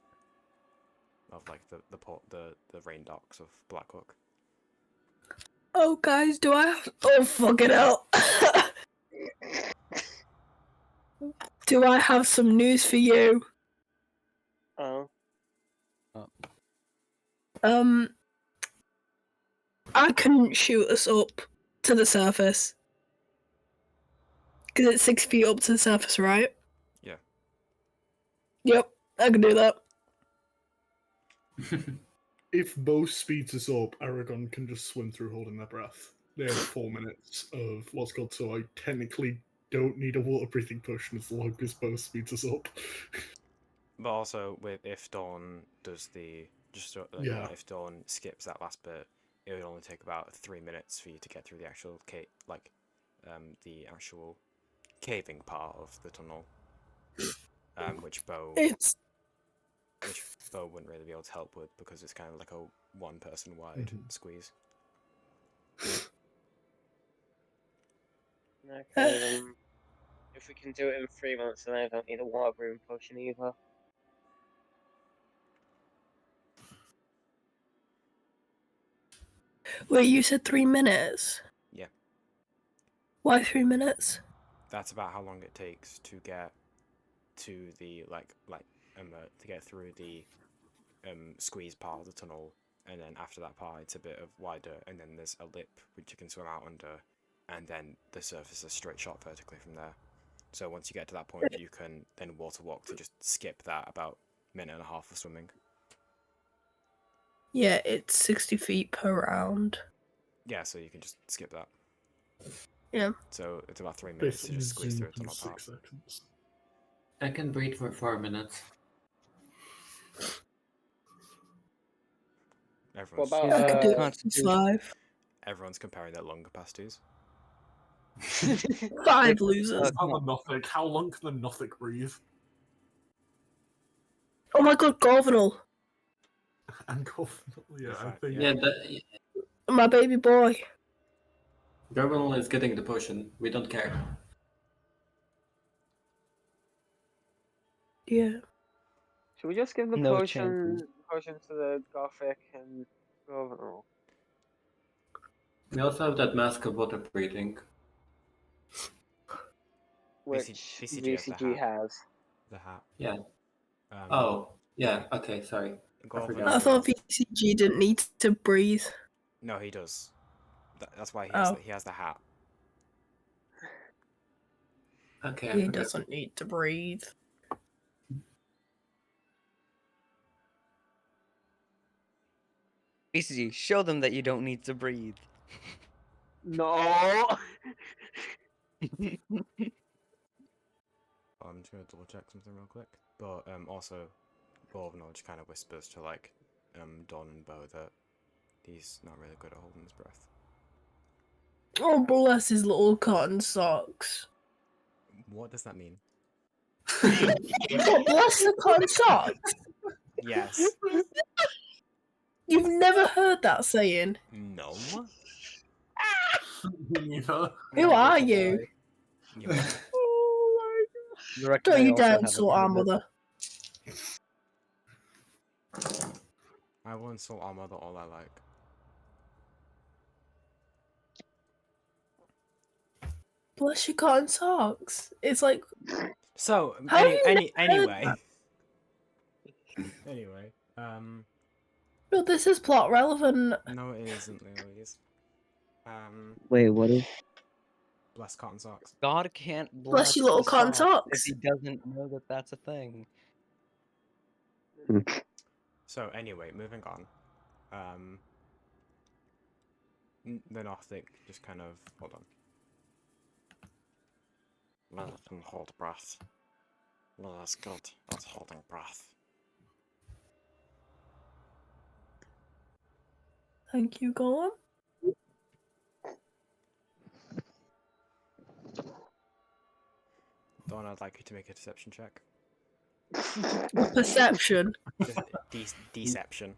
Speaker 4: of like the port, the rain docks of Blackhook.
Speaker 9: Oh, guys, do I have... Oh, fucking hell. Do I have some news for you?
Speaker 2: Oh.
Speaker 9: I can shoot us up to the surface. Because it's 6 feet up to the surface, right?
Speaker 4: Yeah.
Speaker 9: Yep, I can do that.
Speaker 3: If Bo speeds us up, Aragon can just swim through holding their breath. They have 4 minutes of what's called, so I technically don't need a water breathing potion as long as Bo speeds us up.
Speaker 4: But also, with if Dawn does the
Speaker 3: Yeah.
Speaker 4: if Dawn skips that last bit, it would only take about 3 minutes for you to get through the actual the actual caving part of the tunnel, which Bo wouldn't really be able to help with because it's kind of like a one-person wide squeeze.
Speaker 2: Okay, then if we can do it in 3 months, then I don't need a water breathing potion either.
Speaker 9: Wait, you said 3 minutes?
Speaker 4: Yeah.
Speaker 9: Why 3 minutes?
Speaker 4: That's about how long it takes to get to the to get through the squeeze part of the tunnel, and then after that part it's a bit of wider, and then there's a lip which you can swim out under, and then the surface is a straight shot vertically from there. So once you get to that point, you can then water walk to just skip that about a minute and a half of swimming.
Speaker 9: Yeah, it's 60 feet per round.
Speaker 4: Yeah, so you can just skip that.
Speaker 9: Yeah.
Speaker 4: So it's about 3 minutes to just squeeze through a tunnel
Speaker 3: 6
Speaker 4: part.
Speaker 3: seconds.
Speaker 11: I can breathe for 4 minutes.
Speaker 4: Everyone's,
Speaker 2: What about,
Speaker 9: I can do it in 5.
Speaker 4: Everyone's comparing their lung capacities.
Speaker 9: 5 losers.
Speaker 3: How the Nothic? How long can the Nothic breathe?
Speaker 9: Oh my god, Gorvenal.
Speaker 3: And yeah, I think.
Speaker 11: Yeah,
Speaker 9: My baby boy.
Speaker 11: Gerbil is getting the potion. We don't care.
Speaker 9: Yeah.
Speaker 2: Should we just give the
Speaker 13: No
Speaker 2: potion to the Gothic and Governor?
Speaker 11: We also have that mask of water breathing.
Speaker 2: Which
Speaker 4: VCG has the
Speaker 2: VCG
Speaker 4: hat.
Speaker 2: has.
Speaker 4: The hat.
Speaker 11: Yeah. Oh, yeah. Okay, sorry. I forgot.
Speaker 9: I thought VCG didn't need to breathe.
Speaker 4: No, he does. That's why he has the hat.
Speaker 11: Okay, I
Speaker 9: He
Speaker 11: forgot.
Speaker 9: doesn't need to breathe.
Speaker 13: BCG, show them that you don't need to breathe.
Speaker 2: No.
Speaker 4: I'm just gonna double check something real quick. But also, Gorvenal just kind of whispers to Don and Bo that he's not really good at holding his breath.
Speaker 9: Oh, bless his little cotton socks.
Speaker 4: What does that mean?
Speaker 9: Oh, bless the cotton socks.
Speaker 4: Yes.
Speaker 9: You've never heard that saying?
Speaker 4: No.
Speaker 9: Who are you?
Speaker 2: Oh my god.
Speaker 9: Don't you dare insult our mother.
Speaker 4: I will insult our mother all I like.
Speaker 9: Bless your cotton socks. It's like.
Speaker 4: So
Speaker 9: How have you never heard
Speaker 4: anyway.
Speaker 9: that?
Speaker 4: Anyway,
Speaker 9: No, this is plot relevant.
Speaker 4: no, it isn't, Louise.
Speaker 6: Wait, what is?
Speaker 4: Bless cotton socks.
Speaker 13: God can't
Speaker 9: Bless your little
Speaker 13: the
Speaker 9: cotton
Speaker 13: socks
Speaker 9: socks.
Speaker 13: if he doesn't know that that's a thing.
Speaker 4: So anyway, moving on. The Nothic just kind of hold on.
Speaker 12: Let him hold breath. Well, that's good. That's holding breath.
Speaker 9: Thank you, go on.
Speaker 4: Dawn, I'd like you to make a deception check.
Speaker 9: Perception.
Speaker 4: Deception.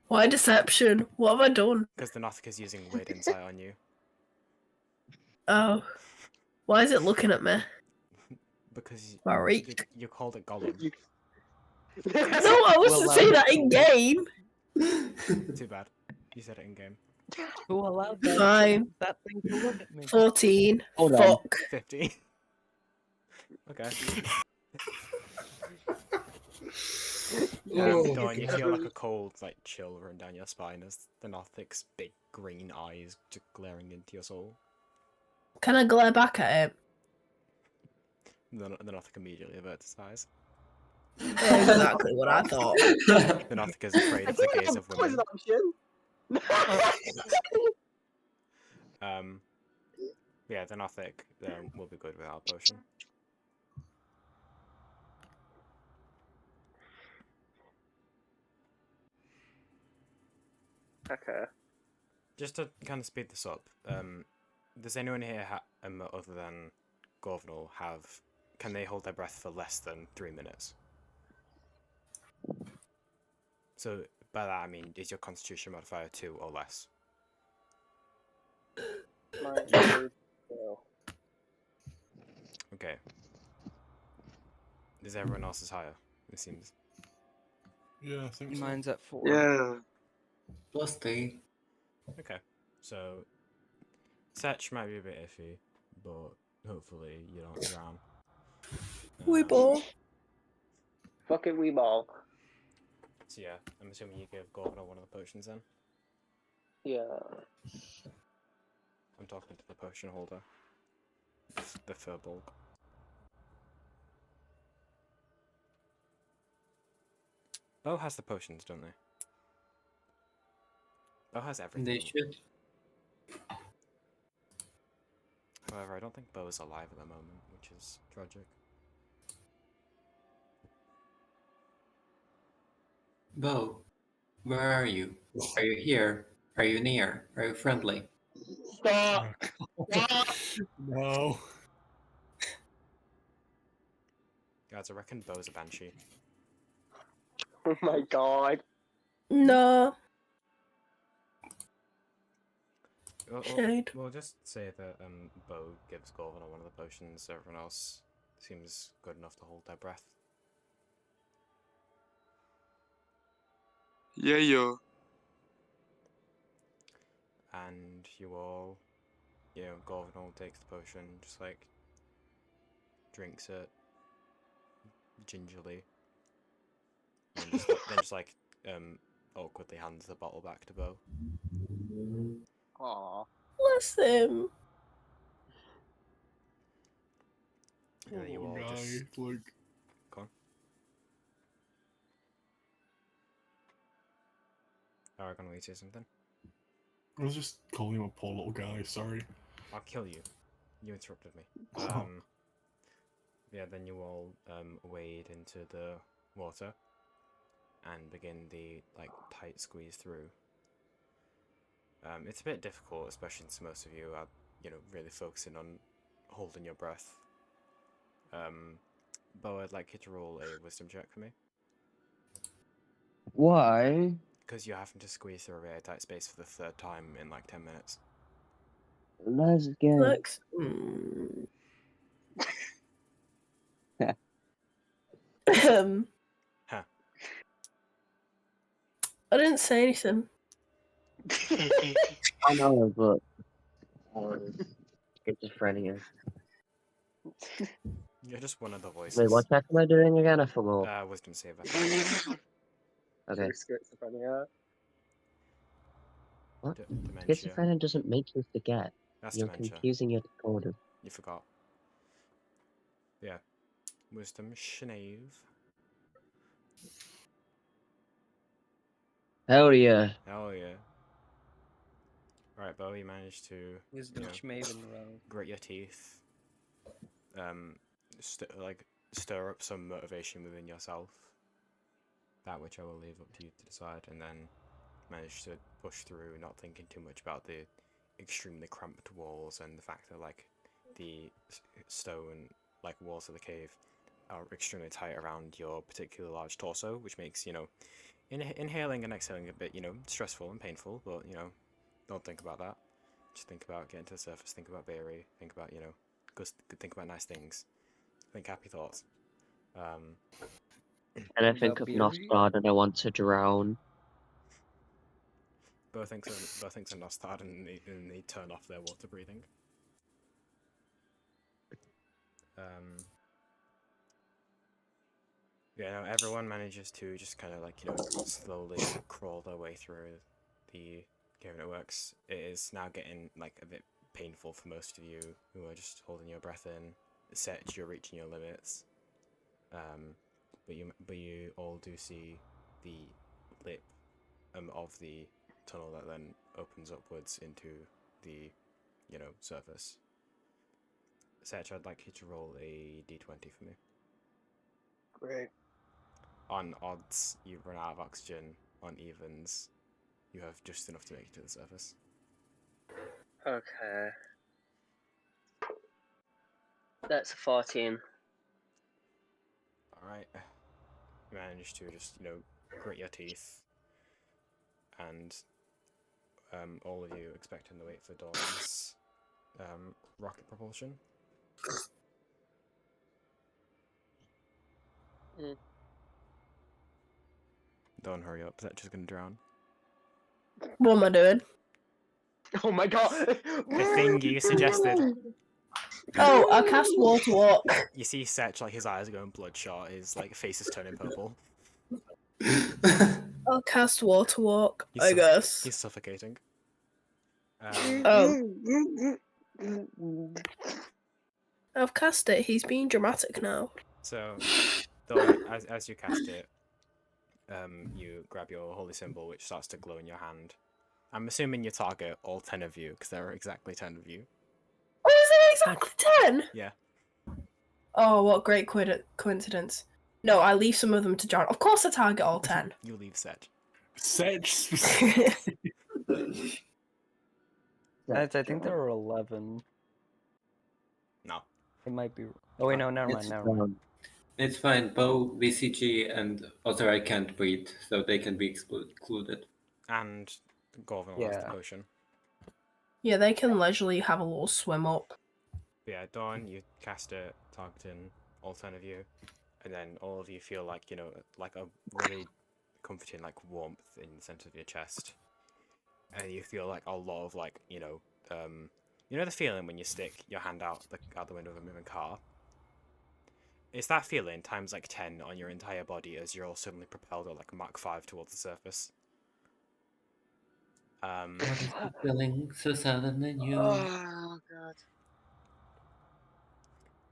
Speaker 9: Why deception? What have I done?
Speaker 4: Because the Nothic is using weird insight on you.
Speaker 9: Oh. Why is it looking at me?
Speaker 4: Because
Speaker 9: Marik.
Speaker 4: you called it Gollum.
Speaker 9: No, I wasn't saying that in game.
Speaker 4: Too bad. You said it in game.
Speaker 13: Who allowed that,
Speaker 9: Fine.
Speaker 13: that thing to look at me?
Speaker 9: 14.
Speaker 6: Hold on.
Speaker 9: Fuck.
Speaker 4: 50. Okay.
Speaker 3: Oh,
Speaker 4: Dawn, you
Speaker 3: God.
Speaker 4: feel like a cold, like, chill run down your spine as the Nothic's big green eyes just glaring into your soul.
Speaker 9: Can I glare back at it?
Speaker 4: The Nothic immediately averts its eyes.
Speaker 9: Exactly what I thought.
Speaker 4: The Nothic is afraid of the gaze of women. Yeah, the Nothic will be good without a potion.
Speaker 2: Okay.
Speaker 4: Just to kind of speed this up, does anyone here other than Gorvenal can they hold their breath for less than 3 minutes? So by that I mean, is your Constitution modifier 2 or less?
Speaker 2: Mine is 2.
Speaker 4: Okay. Is everyone else's higher? It seems.
Speaker 3: Yeah, I think so.
Speaker 13: Mine's at 4.
Speaker 5: Yeah.
Speaker 11: +3.
Speaker 4: Okay, so Setch might be a bit iffy, but hopefully you don't drown.
Speaker 9: We ball.
Speaker 2: Fucking wee ball.
Speaker 4: So yeah, I'm assuming you give Gorvenal one of the potions then?
Speaker 2: Yeah.
Speaker 4: I'm talking to the potion holder. The Furbolg. Bo has the potions, don't they? Bo has everything.
Speaker 11: They should.
Speaker 4: However, I don't think Bo is alive at the moment, which is tragic.
Speaker 11: Bo, where are you? Are you here? Are you near? Are you friendly?
Speaker 2: Stop!
Speaker 3: No.
Speaker 4: Guys, I reckon Bo's a banshee.
Speaker 2: Oh my god.
Speaker 9: No.
Speaker 4: Shade. We'll just say that Bo gives Gorvenal one of the potions, everyone else seems good enough to hold their breath.
Speaker 5: Yeah, yo.
Speaker 4: And you all, Gorvenal takes the potion, just like drinks it gingerly, and then just like awkwardly hands the bottle back to Bo.
Speaker 2: Aww.
Speaker 9: Bless him.
Speaker 4: And then you all
Speaker 3: Guy,
Speaker 4: just
Speaker 3: like,
Speaker 4: go on. Aragon, will you say something?
Speaker 3: I was just calling him a poor little guy. Sorry.
Speaker 4: I'll kill you. You interrupted me.
Speaker 3: Oh.
Speaker 4: Yeah, then you all wade into the water and begin the tight squeeze through. It's a bit difficult, especially since most of you are really focusing on holding your breath. Bo, I'd like you to roll a wisdom check for me.
Speaker 6: Why?
Speaker 4: Because you're having to squeeze through a very tight space for the 3rd time in 10 minutes.
Speaker 6: Let's go.
Speaker 9: Lex.
Speaker 4: Huh.
Speaker 9: I didn't say anything.
Speaker 6: I know, but schizophrenia.
Speaker 4: You're just one of the voices.
Speaker 6: Wait, what check am I doing again? I forgot.
Speaker 4: Wisdom save.
Speaker 6: Okay.
Speaker 2: Schizophrenia.
Speaker 6: What?
Speaker 4: Dementia.
Speaker 6: Schizophrenia doesn't make you forget.
Speaker 4: That's
Speaker 6: You're
Speaker 4: dementia.
Speaker 6: confusing your disorder.
Speaker 4: You forgot. Yeah. Wisdom Shnave.
Speaker 6: Hell yeah.
Speaker 4: Hell yeah. Right, Bo, you managed to grit your teeth. Stir up some motivation within yourself. That which I will leave up to you to decide, and then manage to push through, not thinking too much about the extremely cramped walls and the fact that the stone walls of the cave are extremely tight around your particularly large torso, which makes inhaling and exhaling a bit stressful and painful. But don't think about that. Just think about getting to the surface. Think about Beery. Think about think about nice things. Think happy thoughts.
Speaker 6: And I think of Nostad and I want to drown.
Speaker 4: Both things are Nostad and they turn off their water breathing. Yeah, no, everyone manages to just kind of like, slowly crawl their way through the cave and it works. It is now getting like a bit painful for most of you who are just holding your breath in. Set, you're reaching your limits. But you all do see the lip of the tunnel that then opens upwards into the, surface. Set, I'd like you to roll a d20 for me.
Speaker 2: Great.
Speaker 4: On odds, you run out of oxygen. On evens, you have just enough to make it to the surface.
Speaker 2: Okay. That's a 14.
Speaker 4: Alright. You manage to just, grit your teeth. And all of you expecting to wait for Dawn's rocket propulsion. Dawn, hurry up. That's just gonna drown.
Speaker 9: What am I doing?
Speaker 2: Oh my god!
Speaker 4: The thing you suggested.
Speaker 9: Oh, I cast Water Walk.
Speaker 4: You see Setch, like, his eyes are going bloodshot, his, like, face is turning purple.
Speaker 9: I'll cast Water Walk, I guess.
Speaker 4: He's suffocating.
Speaker 9: I've cast it. He's being dramatic now.
Speaker 4: So, Dawn, as you cast it, you grab your holy symbol, which starts to glow in your hand. I'm assuming you target all 10 of you, because there are exactly 10 of you.
Speaker 9: Oh, is it exactly 10?
Speaker 4: Yeah.
Speaker 9: Oh, what great coincidence. No, I leave some of them to drown. Of course I target all 10.
Speaker 4: You leave Sedge.
Speaker 3: Sedge.
Speaker 10: I think there are 11.
Speaker 4: No.
Speaker 10: It might be. Oh, wait, no, never mind.
Speaker 11: It's fine. Bo, VCG, and Othar can't breathe, so they can be excluded.
Speaker 4: And Gorvin will have the potion.
Speaker 9: Yeah, they can leisurely have a little swim up.
Speaker 4: But yeah, Dawn, you cast it, targeting all 10 of you, and then all of you feel like, like a really comforting, like, warmth in the center of your chest. And you feel like a lot of, like, the feeling when you stick your hand out the window of a moving car? It's that feeling times, like, 10 on your entire body as you're all suddenly propelled at, like, Mach 5 towards the surface.
Speaker 11: What is the feeling so sudden in you?
Speaker 2: Oh, God.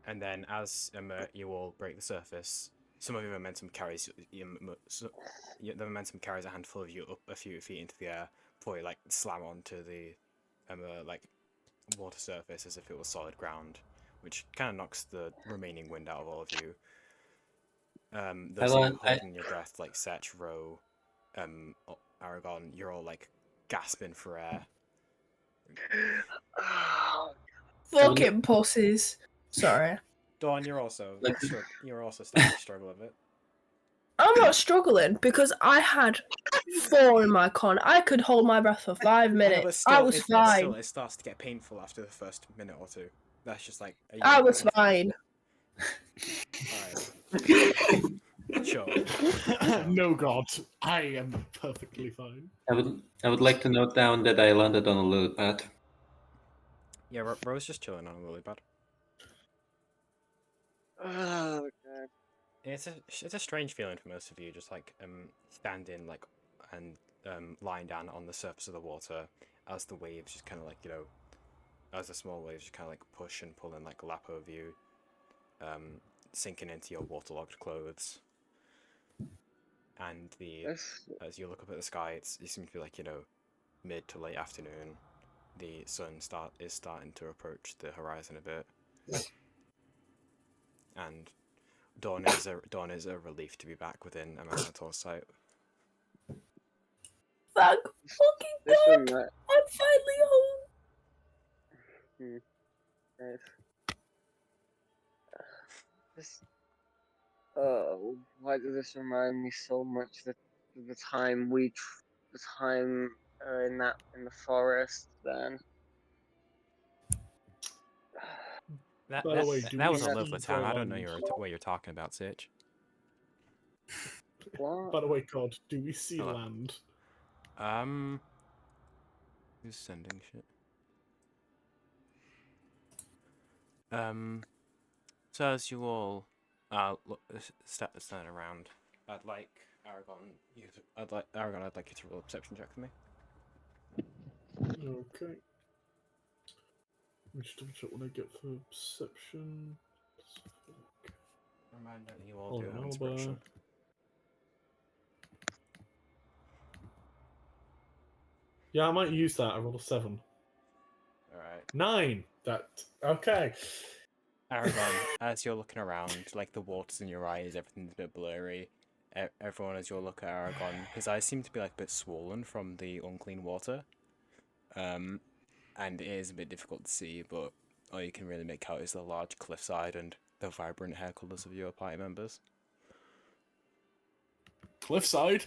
Speaker 4: And then as you all break the surface, some of your momentum carries the momentum carries a handful of you up a few feet into the air before you, like, slam onto the like, water surface as if it was solid ground, which kind of knocks the remaining wind out of all of you. Those of you holding your breath, like Setch, Ro, Aragon, you're all, like, gasping for air.
Speaker 9: Fucking pussies. Sorry.
Speaker 4: Dawn, you're also starting to struggle a bit.
Speaker 9: I'm not struggling because I had 4 in my con. I could hold my breath for 5 minutes. I was fine.
Speaker 4: It starts to get painful after the first minute or two. That's just like...
Speaker 9: I was fine.
Speaker 4: Alright. Sure.
Speaker 3: No, God. I am perfectly fine.
Speaker 11: I would like to note down that I landed on a lily pad.
Speaker 4: Yeah, Ro's just chilling on a lily pad.
Speaker 2: Oh, God.
Speaker 4: It's a strange feeling for most of you, just like standing like and lying down on the surface of the water as the waves just kind of like as the small waves just kind of like push and pull and like lap over you, sinking into your waterlogged clothes. And as you look up at the sky, you seem to be like mid to late afternoon. The sun is starting to approach the horizon a bit, and dawn is a relief to be back within a Minotaur sight.
Speaker 9: Thank fucking God! I'm finally home.
Speaker 2: Why does this remind me so much of the time in the forest then?
Speaker 4: That
Speaker 3: By the way,
Speaker 4: was a lovely town. I don't know what you're talking about, Sitch.
Speaker 3: By the way, God, do we see land?
Speaker 4: Who's sending shit? So as you all Look, stand around. I'd like Aragon. I'd like you to roll a perception check for me.
Speaker 3: Okay. Let me just double check what I get for perception.
Speaker 4: Reminder that you all
Speaker 3: Hold
Speaker 4: do
Speaker 3: on,
Speaker 4: have
Speaker 3: hold
Speaker 4: inspiration.
Speaker 3: on. Yeah, I might use that. I rolled a 7.
Speaker 4: Alright.
Speaker 3: 9! That. Okay.
Speaker 4: Aragon, as you're looking around, like the water's in your eyes, everything's a bit blurry. Everyone, as you look at Aragon, his eyes seem to be like a bit swollen from the unclean water. And it is a bit difficult to see, but all you can really make out is the large cliffside and the vibrant hair colours of your party members.
Speaker 3: Cliffside?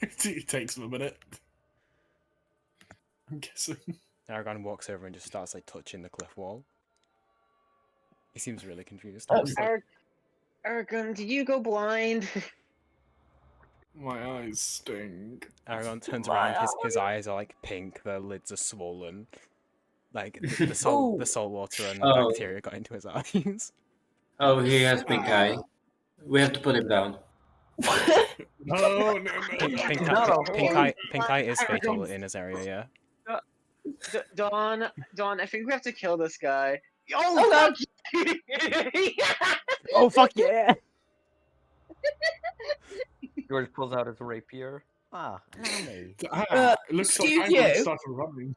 Speaker 3: It takes him a minute. I'm guessing.
Speaker 4: Aragon walks over and just starts like touching the cliff wall. He seems really confused.
Speaker 2: Oh, Aragon, did you go blind?
Speaker 3: My eyes sting.
Speaker 4: Aragon turns around, his eyes are like pink, the lids are swollen. Like the salt water and
Speaker 11: Oh.
Speaker 4: bacteria got into his eyes.
Speaker 11: Oh, he has pink eye. We have to put him down.
Speaker 3: No.
Speaker 4: Pink eye is fatal in his area, yeah.
Speaker 2: Dawn, I think we have to kill this guy.
Speaker 9: Oh,
Speaker 2: fuck you!
Speaker 4: Oh fuck yeah!
Speaker 10: George pulls out his rapier. Ah, allow me.
Speaker 3: It looks like I'm
Speaker 9: excuse
Speaker 3: going to
Speaker 9: you.
Speaker 3: start running.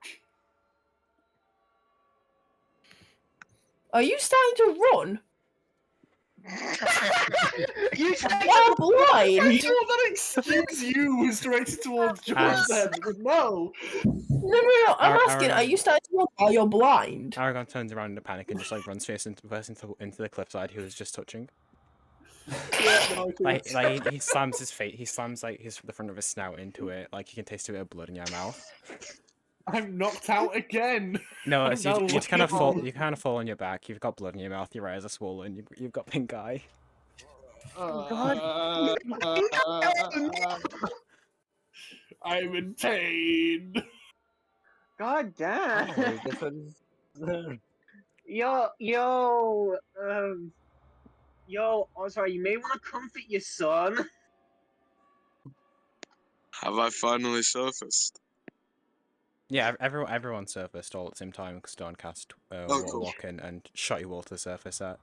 Speaker 9: Are you starting to run?
Speaker 2: You
Speaker 9: are blind.
Speaker 3: Sure, that excuse you was directed towards George then, but no.
Speaker 9: No. I'm asking, are you starting to run while you're blind?
Speaker 4: Aragon turns around in a panic and just like runs face into the person into the cliffside he was just touching. He slams his face. He slams like the front of his snout into it. Like you can taste a bit of blood in your mouth.
Speaker 3: I'm knocked out again.
Speaker 4: No,
Speaker 3: I'm
Speaker 4: it's, you
Speaker 3: now
Speaker 4: kind of fall.
Speaker 3: looking.
Speaker 4: You kind of fall on your back. You've got blood in your mouth. Your eyes are swollen. You've got pink eye.
Speaker 3: I'm in pain.
Speaker 2: God damn.
Speaker 10: Oh, this one's...
Speaker 2: Yo, oh sorry, you may want to comfort your son.
Speaker 5: Have I finally surfaced?
Speaker 4: Yeah, everyone surfaced all at the same time because Dawn cast
Speaker 5: Oh, cool.
Speaker 4: walk in and shot you all to the surface at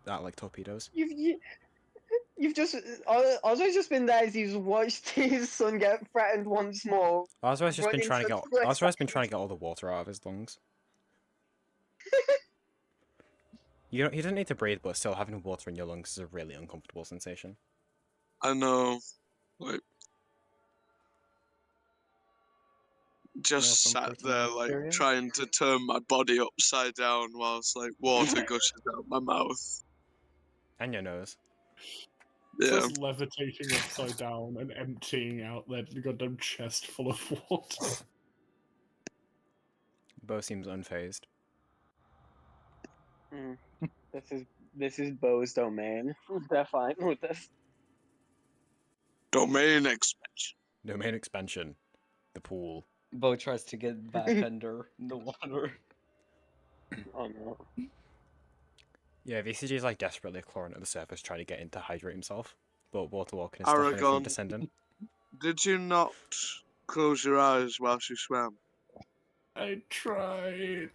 Speaker 4: like torpedoes.
Speaker 2: You've just Ozzo's just been there as he's watched his son get threatened once more.
Speaker 4: Ozra's just been
Speaker 2: running
Speaker 4: trying to
Speaker 2: to
Speaker 4: get
Speaker 2: the cliff.
Speaker 4: Ozra's been trying to get all the water out of his lungs. You don't need to breathe, but still having water in your lungs is a really uncomfortable sensation.
Speaker 5: I know. Like, just sat there, like, trying to turn my body upside down whilst, like, water gushes out my mouth.
Speaker 4: And your nose.
Speaker 5: Yeah.
Speaker 3: Just levitating upside down and emptying out their goddamn chest full of water.
Speaker 4: Bo seems unfazed.
Speaker 2: This is Bo's domain. They're fine with this.
Speaker 5: Domain expansion.
Speaker 4: Domain expansion. The pool.
Speaker 10: Bo tries to get back under the water.
Speaker 2: Oh no.
Speaker 4: Yeah, VCG is like desperately clawing at the surface trying to get in to hydrate himself, but water walking is stopping him from
Speaker 5: Aragon,
Speaker 4: descending.
Speaker 5: did you not close your eyes whilst you swam?
Speaker 3: I tried.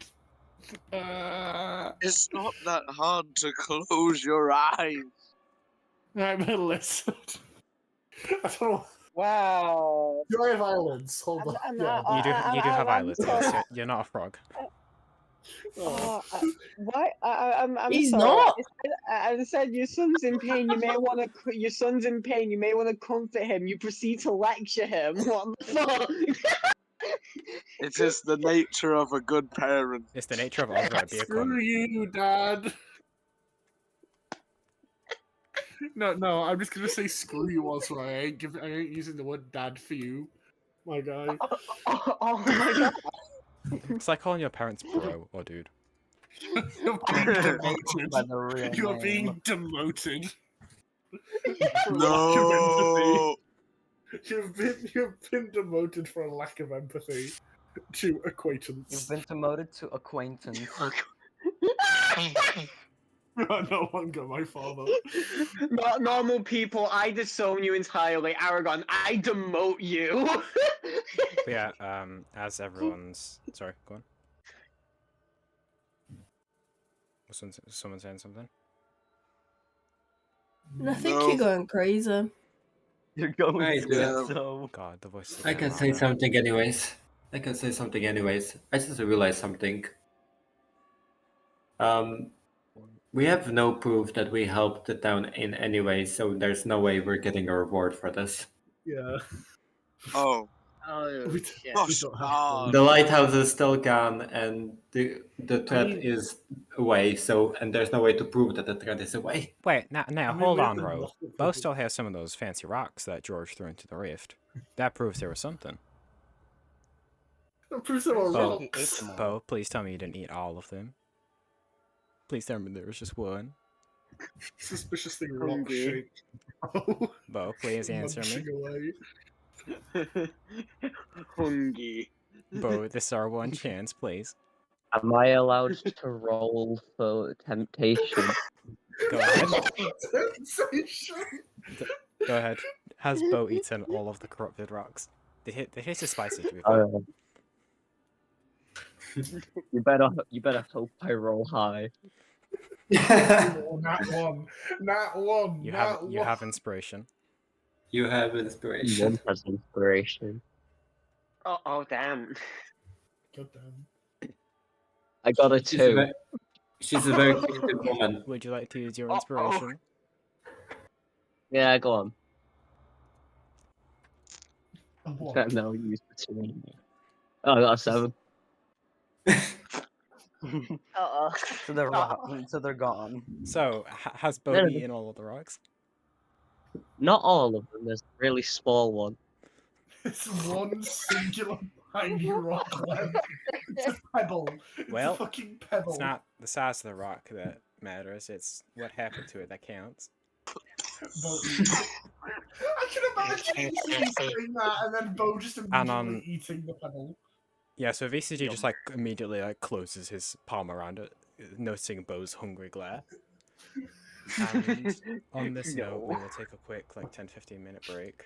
Speaker 5: It's not that hard to close your eyes.
Speaker 3: I'm a lizard. I don't know.
Speaker 2: Wow.
Speaker 3: Do I have eyelids? Hold on. Yeah.
Speaker 4: You do have eyelids, yes. You're not a frog.
Speaker 2: Why? I'm
Speaker 9: He's
Speaker 2: sorry.
Speaker 9: not.
Speaker 2: I said your son's in pain. You may want to. Your son's in pain. You may want to comfort him. You proceed to lecture him. What the fuck?
Speaker 5: It is the nature of a good parent.
Speaker 4: It's the nature of Ozra, be a
Speaker 3: Screw
Speaker 4: cunt.
Speaker 3: you, Dad. No, I'm just gonna say screw you, Ozra. I ain't using the word dad for you, my guy.
Speaker 2: Oh my god.
Speaker 4: It's like calling your parents bro or dude.
Speaker 3: You're being
Speaker 10: By the
Speaker 3: demoted.
Speaker 10: real
Speaker 3: You are
Speaker 10: name.
Speaker 3: being demoted. For
Speaker 5: No.
Speaker 3: lack of empathy. You've been demoted for a lack of empathy to acquaintance.
Speaker 10: You've been demoted to acquaintance.
Speaker 3: No longer my father.
Speaker 2: Not normal people, I disown you entirely. Aragon, I demote you.
Speaker 4: But yeah, as everyone's... Sorry, go on. Was someone saying something?
Speaker 9: I think you're going crazy.
Speaker 10: You're going
Speaker 11: I do.
Speaker 10: so.
Speaker 4: God, the voice is
Speaker 11: I
Speaker 4: getting
Speaker 11: can say
Speaker 4: louder.
Speaker 11: something anyways. I can say something anyways. I just realized something. We have no proof that we helped the town in any way, so there's no way we're getting a reward for this.
Speaker 3: Yeah.
Speaker 5: Oh.
Speaker 2: Oh,
Speaker 3: We
Speaker 2: shit.
Speaker 3: don't have
Speaker 11: The lighthouse is still gone, and the threat
Speaker 3: mean-
Speaker 11: is away. So, and there's no way to prove that the threat is away.
Speaker 4: Wait, now,
Speaker 3: I mean,
Speaker 4: hold
Speaker 3: we have
Speaker 4: on,
Speaker 3: the
Speaker 4: Ro.
Speaker 3: nothing
Speaker 4: Bo
Speaker 3: for-
Speaker 4: still has some of those fancy rocks that George threw into the rift. That proves there was something.
Speaker 3: That proves there were
Speaker 4: Bo,
Speaker 10: He ate them all.
Speaker 4: Bo, please tell me you didn't eat all of them. Please tell me there was just one.
Speaker 3: Suspicious thing, rock
Speaker 2: Hungry.
Speaker 3: shaped.
Speaker 4: Bo, please answer me.
Speaker 3: Away.
Speaker 2: Hungy.
Speaker 4: Bo, this is our one chance, please.
Speaker 6: Am I allowed to roll for temptation?
Speaker 4: Go ahead.
Speaker 3: Sensation.
Speaker 4: Go ahead. Has Bo eaten all of the corrupted rocks? They taste spicy, to be fair.
Speaker 6: You better hope I roll high.
Speaker 3: Oh, Nat one. Nat one.
Speaker 4: You
Speaker 3: Nat
Speaker 4: have you
Speaker 3: one.
Speaker 4: have inspiration.
Speaker 11: You have inspiration.
Speaker 6: One has inspiration.
Speaker 2: Oh, damn.
Speaker 3: God damn.
Speaker 6: I got a
Speaker 11: She's a
Speaker 6: 2.
Speaker 11: very, she's a very gifted woman.
Speaker 4: Would you like to use your
Speaker 2: Uh-oh.
Speaker 4: inspiration?
Speaker 6: Yeah, go on.
Speaker 3: What?
Speaker 6: No, use the 2 anymore. Oh, I got a 7.
Speaker 10: So they're so they're gone.
Speaker 4: So, has Bo
Speaker 6: No,
Speaker 4: eaten all of the rocks?
Speaker 6: not all of them. There's a really small one.
Speaker 3: It's one singular tiny rock left. It's a pebble. It's
Speaker 4: Well,
Speaker 3: a fucking pebble.
Speaker 4: It's not the size of the rock that matters, it's what happened to it that counts.
Speaker 3: Bo I can imagine ECG saying that and then Bo just immediately eating the pebble.
Speaker 4: Yeah, so VCG just like immediately like closes his palm around it, noticing Bo's hungry glare. And on this note, we will take a quick like 10-15 minute break.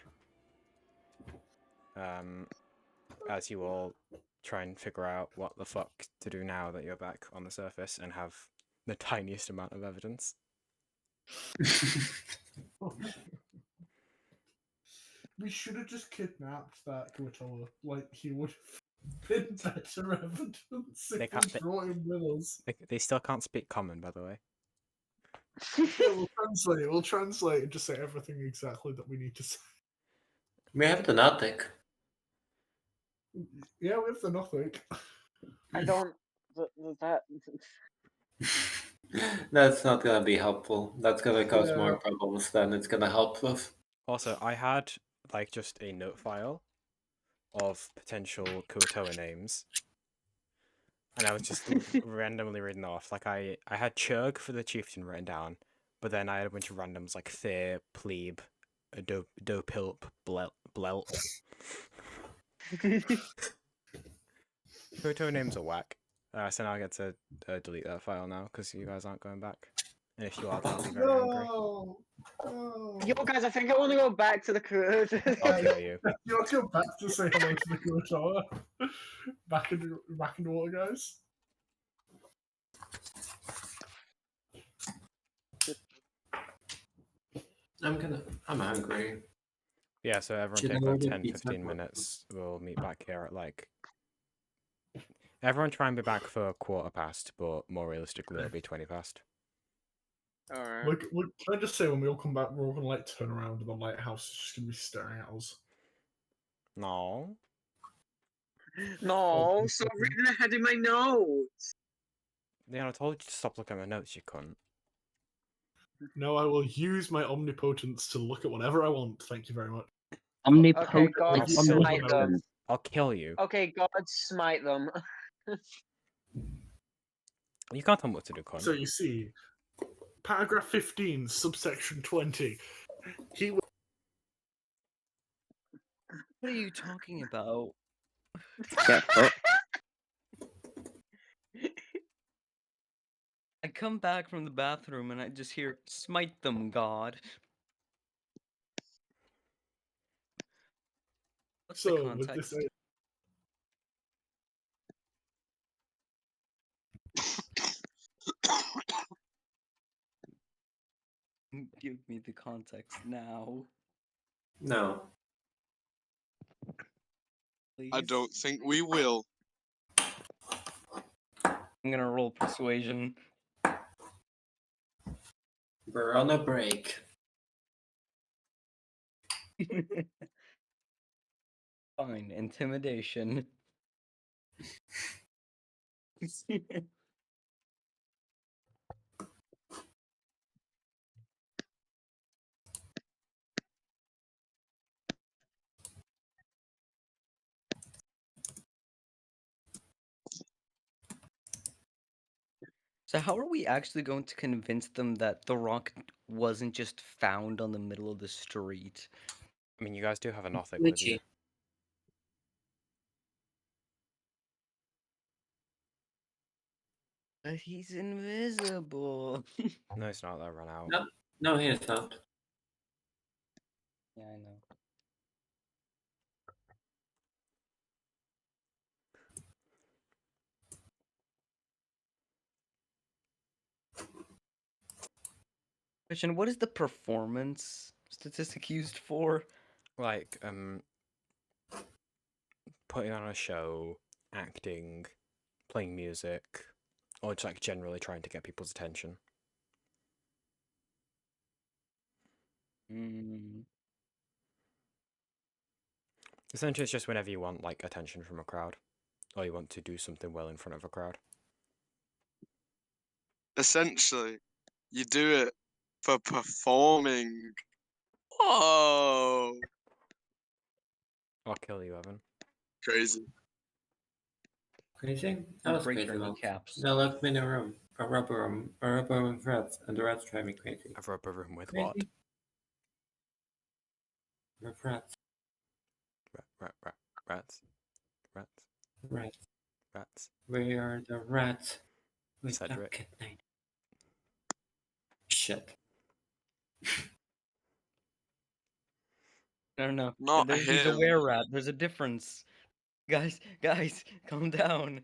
Speaker 4: As you all try and figure out what the fuck to do now that you're back on the surface and have the tiniest amount of evidence.
Speaker 3: We should have just kidnapped that Gortola. Like, he would have been better evidence
Speaker 4: They
Speaker 3: if
Speaker 4: can't-
Speaker 3: we brought him with us.
Speaker 4: They still can't speak common, by the way.
Speaker 3: Yeah, we'll translate it. We'll translate and just say everything exactly that we need to say.
Speaker 11: We have the Nautic.
Speaker 3: Yeah, we have the nothing.
Speaker 2: I don't. That.
Speaker 11: That's not gonna be helpful. That's gonna cause
Speaker 3: Yeah.
Speaker 11: more problems than it's gonna help with.
Speaker 4: Also, I had like just a note file of potential Kuotoa names. And I was just randomly reading off. Like I had Churg for the chieftain written down, but then I had a bunch of randoms like Thair, Plebe, Dopilp, Blelt. Kuotoa names are whack. So now I get to delete that file now because you guys aren't going back. And if you are, then I'll be very angry.
Speaker 3: No!
Speaker 2: Yo, guys, I think I want to go back to the cruise.
Speaker 4: I'll kill you.
Speaker 3: You want to go back to say hello to the Gortola? back in the water, guys?
Speaker 11: I'm hungry.
Speaker 4: Yeah, so everyone
Speaker 11: Should I
Speaker 4: take like
Speaker 11: order
Speaker 4: 10,
Speaker 11: pizza
Speaker 4: 15
Speaker 11: for-
Speaker 4: minutes. We'll meet back here at like... Everyone try and be back for 1:15, but more realistically it'll be 20 past.
Speaker 2: Alright.
Speaker 3: Can I just say, when we all come back, we're all gonna like turn around and the lighthouse is just gonna be staring at us.
Speaker 4: No.
Speaker 2: No, stop reading ahead in my notes.
Speaker 4: Yeah, I told you to stop looking at my notes, you cunt.
Speaker 3: No, I will use my omnipotence to look at whatever I want. Thank you very much.
Speaker 6: Omnipotent.
Speaker 2: Okay, God
Speaker 3: Like,
Speaker 2: smite them.
Speaker 6: omnipotent.
Speaker 4: I'll kill you.
Speaker 2: Okay, God smite them.
Speaker 4: You can't tell me what to do, cunt.
Speaker 3: So you see, paragraph 15, subsection 20. He was
Speaker 10: What are you talking about?
Speaker 6: Get fucked.
Speaker 13: come back from the bathroom and I just hear, "Smite them, God." What's the
Speaker 3: So, with
Speaker 13: context?
Speaker 3: this,
Speaker 13: Give me the context now,
Speaker 11: No.
Speaker 13: please.
Speaker 5: I don't think we will.
Speaker 13: I'm gonna roll persuasion.
Speaker 11: We're on a break.
Speaker 13: Fine, intimidation. So how are we actually going to convince them that the rock wasn't just found on the middle of the street?
Speaker 4: I mean, you guys do have a Nothic with you.
Speaker 11: Glitchy.
Speaker 13: But he's invisible.
Speaker 4: No, it's not. That run out.
Speaker 11: No, no, he is not.
Speaker 13: Yeah, I know. Question, what is the performance statistic used for?
Speaker 4: Like, putting on a show, acting, playing music, or just like generally trying to get people's attention. Essentially, it's just whenever you want like attention from a crowd, or you want to do something well in front of a crowd.
Speaker 5: Essentially, you do it for performing. Whoa!
Speaker 4: I'll kill you, Evan.
Speaker 5: Crazy.
Speaker 11: Crazy? That was
Speaker 13: Break
Speaker 11: crazy.
Speaker 13: your
Speaker 11: Well.
Speaker 13: kneecaps.
Speaker 11: They left me in a room. A rubber room. A rubber room with rats. And the rats drive me crazy.
Speaker 4: A rubber room with
Speaker 11: Crazy?
Speaker 4: what?
Speaker 11: With rats.
Speaker 4: Rats.
Speaker 11: Rats.
Speaker 4: Rats.
Speaker 11: Where are the rats? With
Speaker 4: Cedric.
Speaker 11: the night. Shit.
Speaker 13: No, no.
Speaker 5: Not
Speaker 13: He's a
Speaker 5: him.
Speaker 13: were-rat. There's a difference. Guys, calm down.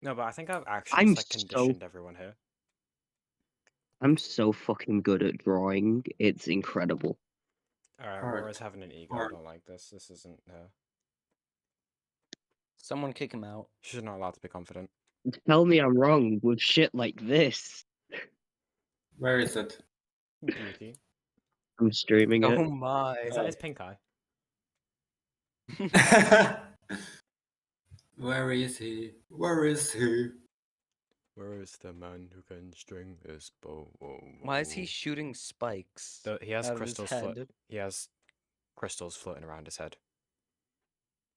Speaker 4: No, but I think I've actually
Speaker 6: I'm
Speaker 4: just like conditioned everyone here.
Speaker 6: I'm so fucking good at drawing. It's incredible.
Speaker 4: Alright,
Speaker 11: Art.
Speaker 4: Rora's having an ego. I don't like this. This isn't her.
Speaker 13: Someone kick him out.
Speaker 4: She's not allowed to be confident.
Speaker 6: Tell me I'm wrong with shit like this.
Speaker 11: Where is it?
Speaker 4: Beauty.
Speaker 6: I'm streaming it.
Speaker 13: Oh my.
Speaker 4: Is that his pink eye?
Speaker 11: Where is he? Where is he?
Speaker 4: Where is the man who can string his bow?
Speaker 13: Why is he shooting spikes
Speaker 4: He has
Speaker 13: out of his
Speaker 4: crystals.
Speaker 13: head?
Speaker 4: He has crystals floating around his head.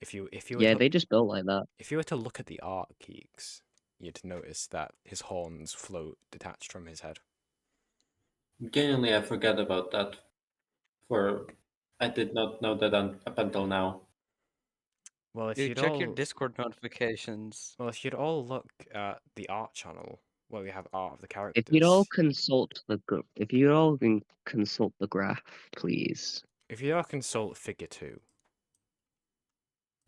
Speaker 4: If you were
Speaker 6: Yeah,
Speaker 4: to,
Speaker 6: they just built like that.
Speaker 4: if you were to look at the art, Keeks, you'd notice that his horns float detached from his head.
Speaker 11: Genuinely, I forgot about that. I did not know that up until now.
Speaker 4: Well, if
Speaker 13: Dude,
Speaker 4: you'd
Speaker 13: check
Speaker 4: all
Speaker 13: your Discord notifications.
Speaker 4: well, if you'd all look at the art channel where we have art of the characters.
Speaker 6: If you'd all consult consult the graph, please.
Speaker 4: If you all consult Figure 2.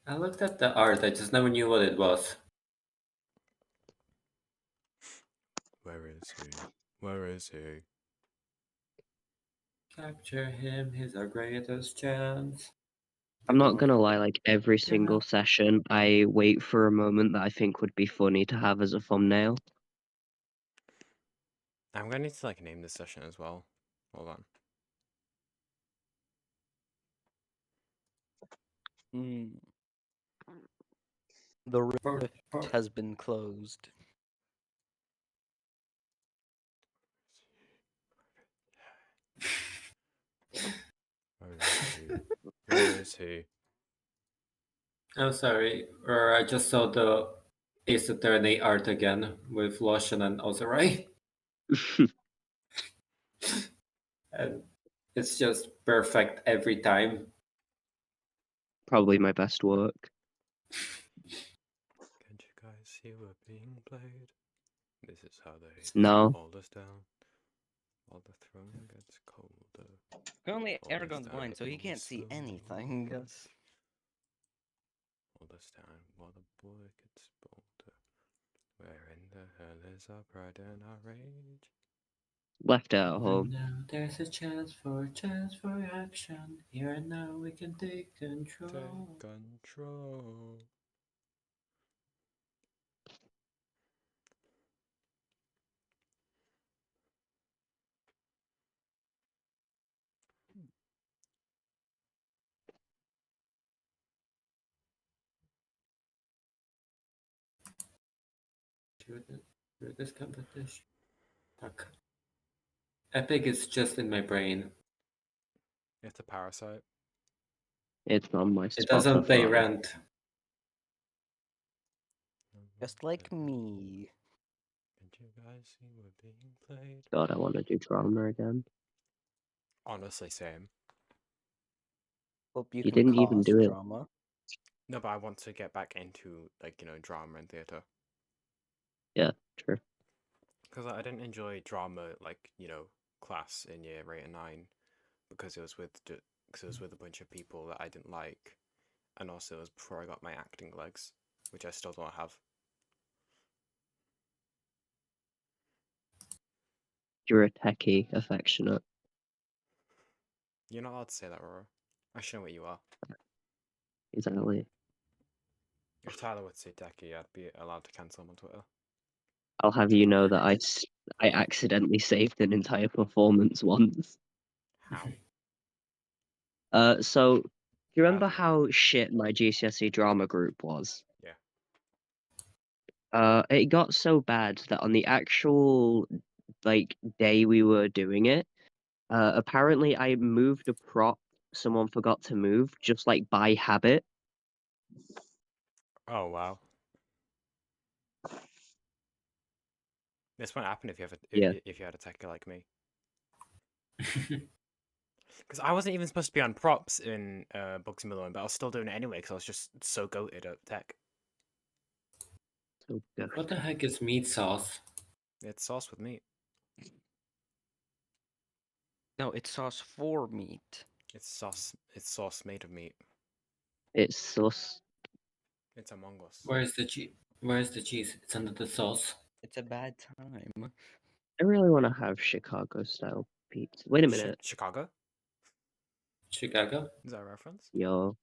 Speaker 11: I looked at the art, I just never knew what it was.
Speaker 4: Where is he? Where is he?
Speaker 11: Capture him, he's our greatest chance.
Speaker 6: I'm not gonna lie, like every single session, I wait for a moment that I think would be funny to have as a thumbnail.
Speaker 4: I'm gonna need to like name this session as well. Hold on.
Speaker 13: The rift has been closed.
Speaker 4: Where is he?
Speaker 11: I'm sorry, or I just saw the Ace Attorney art again with Loshan and Ozerai. And it's just perfect every time.
Speaker 6: Probably my best work.
Speaker 4: Can you guys see we're being played. This is how they
Speaker 6: No.
Speaker 4: hold us down. While the throne gets colder.
Speaker 10: Currently,
Speaker 4: Hold us
Speaker 10: Aragon's
Speaker 4: down,
Speaker 10: blind, so he
Speaker 4: hold
Speaker 10: can't
Speaker 4: us
Speaker 10: see
Speaker 4: down,
Speaker 10: anything.
Speaker 4: Hold us down while the boy gets bolder. Where in the hell is our pride and our rage?
Speaker 6: Left out home.
Speaker 11: Now there's a chance for action. Here and now we can take control.
Speaker 4: Take control.
Speaker 11: Through this competition. Fuck. Epic is just in my brain.
Speaker 4: It's a parasite.
Speaker 6: It's on my
Speaker 11: It doesn't pay
Speaker 6: Spotify.
Speaker 11: rent.
Speaker 10: Just like me.
Speaker 4: Did you guys see we're being played?
Speaker 6: God, I want to do drama again.
Speaker 4: Honestly, same.
Speaker 10: Hope you
Speaker 6: You
Speaker 10: can
Speaker 6: didn't even
Speaker 10: cause
Speaker 6: do it.
Speaker 10: drama.
Speaker 4: No, but I want to get back into, like, you know, drama and theatre.
Speaker 6: Yeah, true.
Speaker 4: Because I didn't enjoy drama, like, you know, class in year 8 and 9. Because it was with a bunch of people that I didn't like. And also it was before I got my acting legs, which I still don't have.
Speaker 6: You're a techie, affectionate.
Speaker 4: You're not allowed to say that, Aurora. I should know what you are.
Speaker 6: Exactly.
Speaker 4: If Tyler would say Decky, I'd be allowed to cancel him on Twitter.
Speaker 6: I'll have you know that I accidentally saved an entire performance once.
Speaker 4: How?
Speaker 6: So do you remember
Speaker 4: Badly.
Speaker 6: how shit my GCSE drama group was?
Speaker 4: Yeah.
Speaker 6: It got so bad that on the actual day we were doing it, apparently I moved a prop someone forgot to move just like by habit.
Speaker 4: Oh, wow. This won't happen if you have
Speaker 6: Yeah.
Speaker 4: if you had a techer like me. Because I wasn't even supposed to be on props in Bugsy Malone, but I was still doing it anyway because I was just so goated at tech.
Speaker 6: So good.
Speaker 11: What the heck is meat sauce?
Speaker 4: It's sauce with meat.
Speaker 10: No, it's sauce for meat.
Speaker 4: It's sauce made of meat.
Speaker 6: It's sus.
Speaker 4: It's Among Us.
Speaker 11: Where's the cheese? Where's the cheese? It's under the sauce.
Speaker 10: It's a bad time.
Speaker 6: I really want to have Chicago style pizza. Wait a minute.
Speaker 4: Chicago?
Speaker 11: Chicago?
Speaker 4: Is that a reference?
Speaker 6: Yo.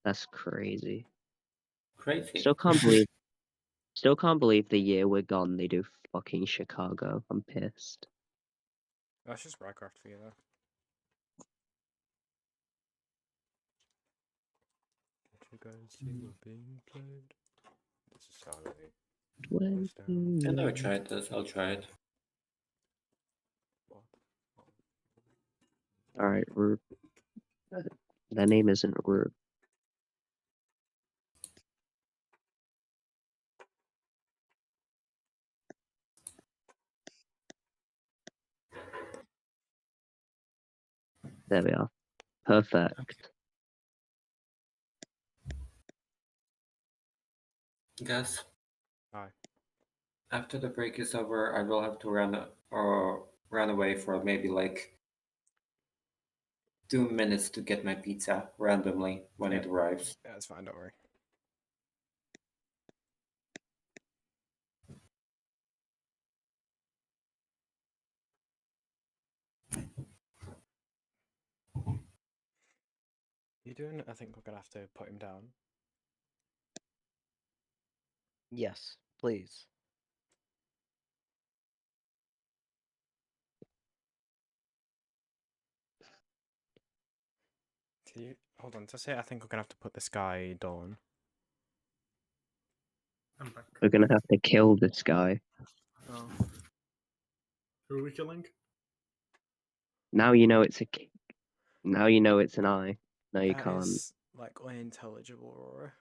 Speaker 6: That's crazy.
Speaker 11: Crazy.
Speaker 6: Still can't believe the year we're gone they do fucking Chicago. I'm pissed.
Speaker 4: That's just Rycraft for you, though. Did you guys see we're being played? This is how they hold us down.
Speaker 11: I never tried this. I'll try it.
Speaker 6: Alright, Rube. That name isn't Rube. There we are. Perfect.
Speaker 11: Guys,
Speaker 4: Hi.
Speaker 11: after the break is over, I will have to run away for maybe like 2 minutes to get my pizza randomly when it arrives.
Speaker 4: Yeah, it's fine, don't worry. You doing? I think we're gonna have to put him down.
Speaker 10: Yes, please.
Speaker 4: Can you hold on? Just say I think we're gonna have to put this guy down.
Speaker 3: I'm back.
Speaker 6: We're gonna have to kill this guy.
Speaker 3: Oh. Who are we killing?
Speaker 6: Now you know it's now you know it's an eye. No, you
Speaker 4: That
Speaker 6: can't.
Speaker 4: is like unintelligible, Aurora.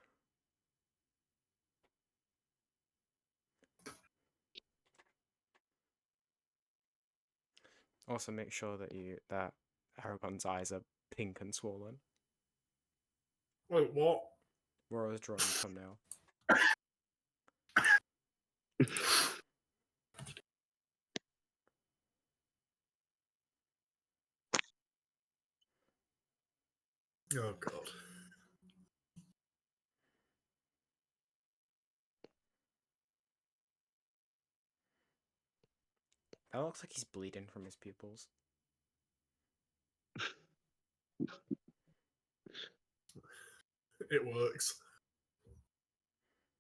Speaker 4: Also, make sure that Aragon's eyes are pink and swollen.
Speaker 3: Wait, what?
Speaker 4: Aurora's drawing the thumbnail.
Speaker 3: Oh god.
Speaker 4: That looks like he's bleeding from his pupils.
Speaker 3: It works.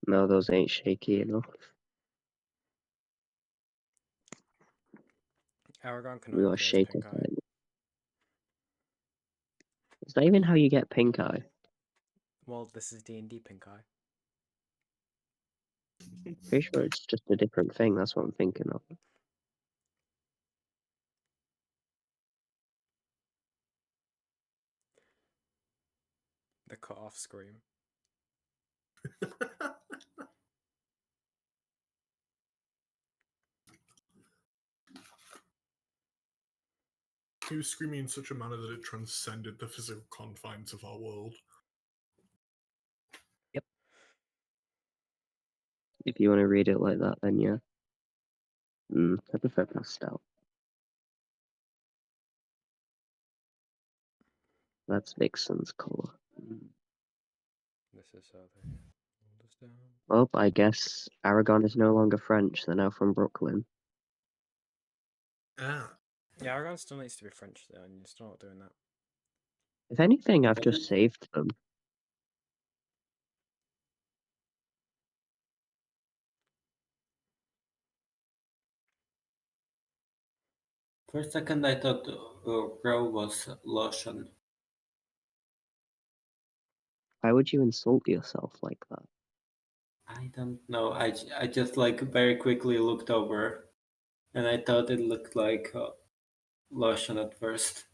Speaker 6: No, those ain't shaky enough.
Speaker 4: Aragon can
Speaker 6: We
Speaker 4: only
Speaker 6: got
Speaker 4: play as
Speaker 6: shaker
Speaker 4: pink eye.
Speaker 6: time. Is that even how you get pink eye?
Speaker 4: Well, this is D&D pink eye.
Speaker 6: Pretty sure it's just a different thing. That's what I'm thinking of.
Speaker 4: The cut off scream.
Speaker 3: He was screaming in such a manner that it transcended the physical confines of our world.
Speaker 6: If you want to read it like that, then yeah. I prefer pastel. That's Vixen's colour.
Speaker 4: This is how they hold us down.
Speaker 6: Oh, I guess Aragon is no longer French. They're now from Brooklyn.
Speaker 3: Ah.
Speaker 4: Yeah, Aragon still needs to be French though, and you're still not doing that.
Speaker 6: If anything, I've just saved them.
Speaker 11: For a second, I thought Bro was lotion.
Speaker 6: Why would you insult yourself like that?
Speaker 11: I don't know. I just like very quickly looked over, and I thought it looked like lotion at first.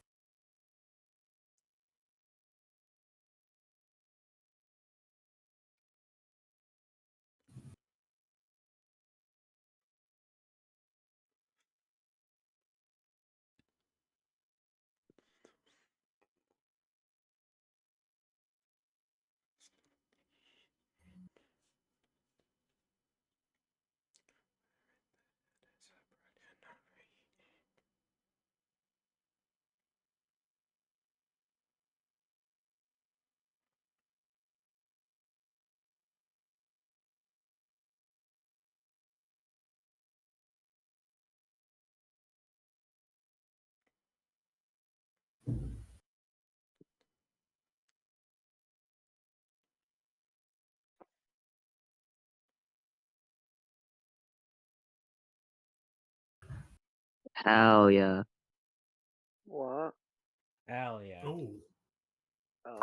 Speaker 6: Hell yeah.
Speaker 2: What?
Speaker 1: Hell yeah.
Speaker 3: Oh.
Speaker 2: Oh.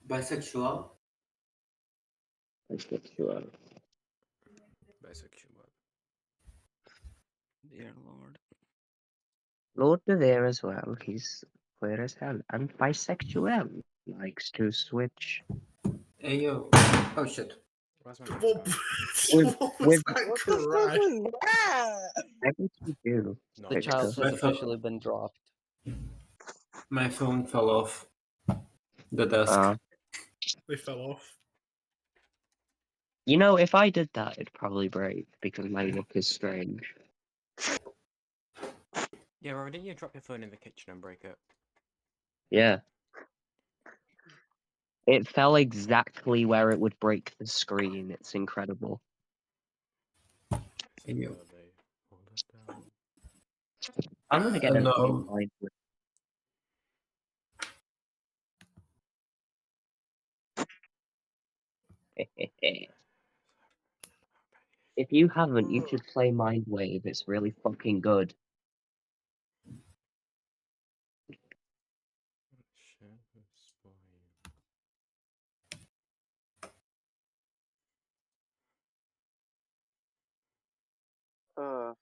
Speaker 11: Bisexual?
Speaker 6: Bisexual.
Speaker 4: Bisexual.
Speaker 13: Dear Lord.
Speaker 6: Lord Devere as well. He's queer as hell. And bisexual. Likes to switch.
Speaker 11: Hey yo. Oh shit.
Speaker 4: Where's my
Speaker 3: What,
Speaker 6: With,
Speaker 3: what was
Speaker 6: with
Speaker 3: that
Speaker 2: What the fuck
Speaker 3: cry?
Speaker 2: was that?
Speaker 6: I think you do.
Speaker 4: Not
Speaker 13: The
Speaker 4: this.
Speaker 13: child has
Speaker 11: My phone-
Speaker 13: officially been dropped.
Speaker 11: My phone fell off the desk.
Speaker 3: They fell off.
Speaker 6: You know, if I did that, it'd probably break because my look is strange.
Speaker 4: Yeah, Rory, didn't you drop your phone in the kitchen and break it?
Speaker 6: Yeah. It fell exactly where it would break the screen. It's incredible.
Speaker 11: Hey yo.
Speaker 4: Hold us down.
Speaker 6: I'm gonna get a
Speaker 11: No.
Speaker 6: mind with. If you haven't, you should play Mind Wave. It's really fucking good.
Speaker 2: Uh.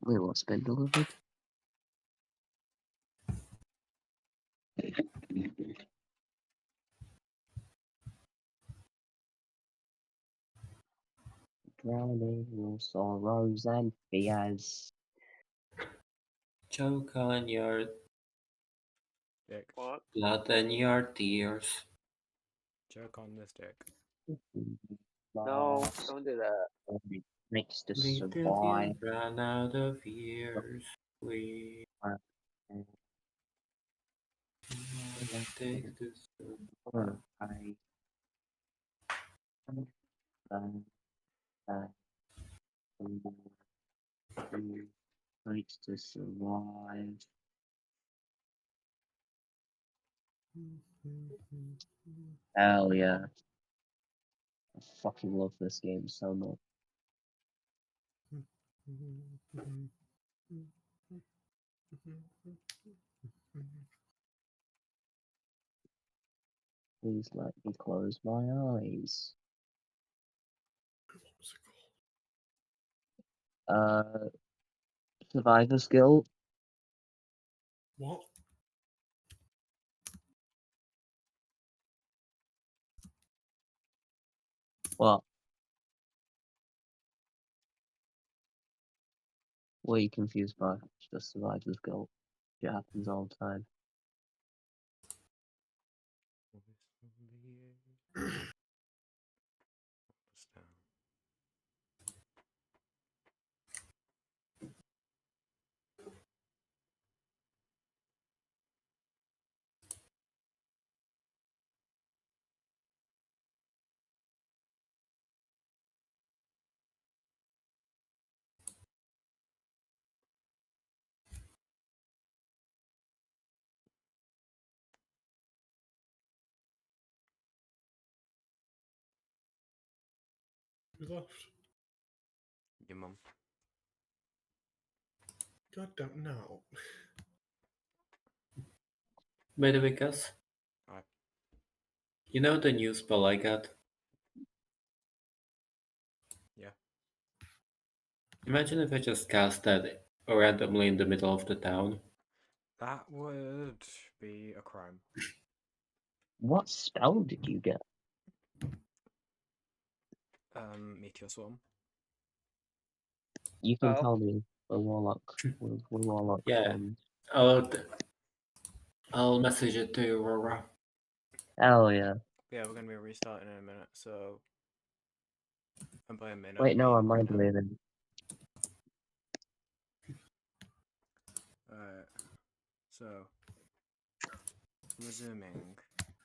Speaker 6: Wait, what's been delivered? Drowning your sorrows and fears.
Speaker 11: Choke on your
Speaker 4: Dick.
Speaker 2: What?
Speaker 11: blood and your tears.
Speaker 4: Joke on this dick.
Speaker 2: No, don't do that.
Speaker 6: Makes to
Speaker 11: We till
Speaker 6: survive.
Speaker 11: you run out of years. We take this.
Speaker 6: Makes to survive. Hell yeah. I fucking love this game so much. Please let me close my eyes. Survivor's Guild.
Speaker 3: What?
Speaker 6: What? What are you confused by? It's just Survivor's Guild. It happens all the time.
Speaker 3: Who left?
Speaker 4: Your mum.
Speaker 3: God damn no.
Speaker 11: By the way, Gus,
Speaker 4: Aye.
Speaker 11: you know the new spell I got?
Speaker 4: Yeah.
Speaker 11: Imagine if I just cast that randomly in the middle of the town.
Speaker 4: That would be a crime.
Speaker 6: What spell did you get?
Speaker 4: Meteor Swarm.
Speaker 6: You can
Speaker 2: Oh.
Speaker 6: tell me. We're warlock. We're warlock
Speaker 11: Yeah.
Speaker 6: friends.
Speaker 11: I'll message it to you, Aurora.
Speaker 6: Hell yeah.
Speaker 4: Yeah, we're gonna be restarting in a minute, so. And by a minute,
Speaker 6: Wait, no,
Speaker 4: I
Speaker 6: I'm
Speaker 4: mean
Speaker 6: mind
Speaker 4: right now.
Speaker 6: waving.
Speaker 4: Alright. So. Resuming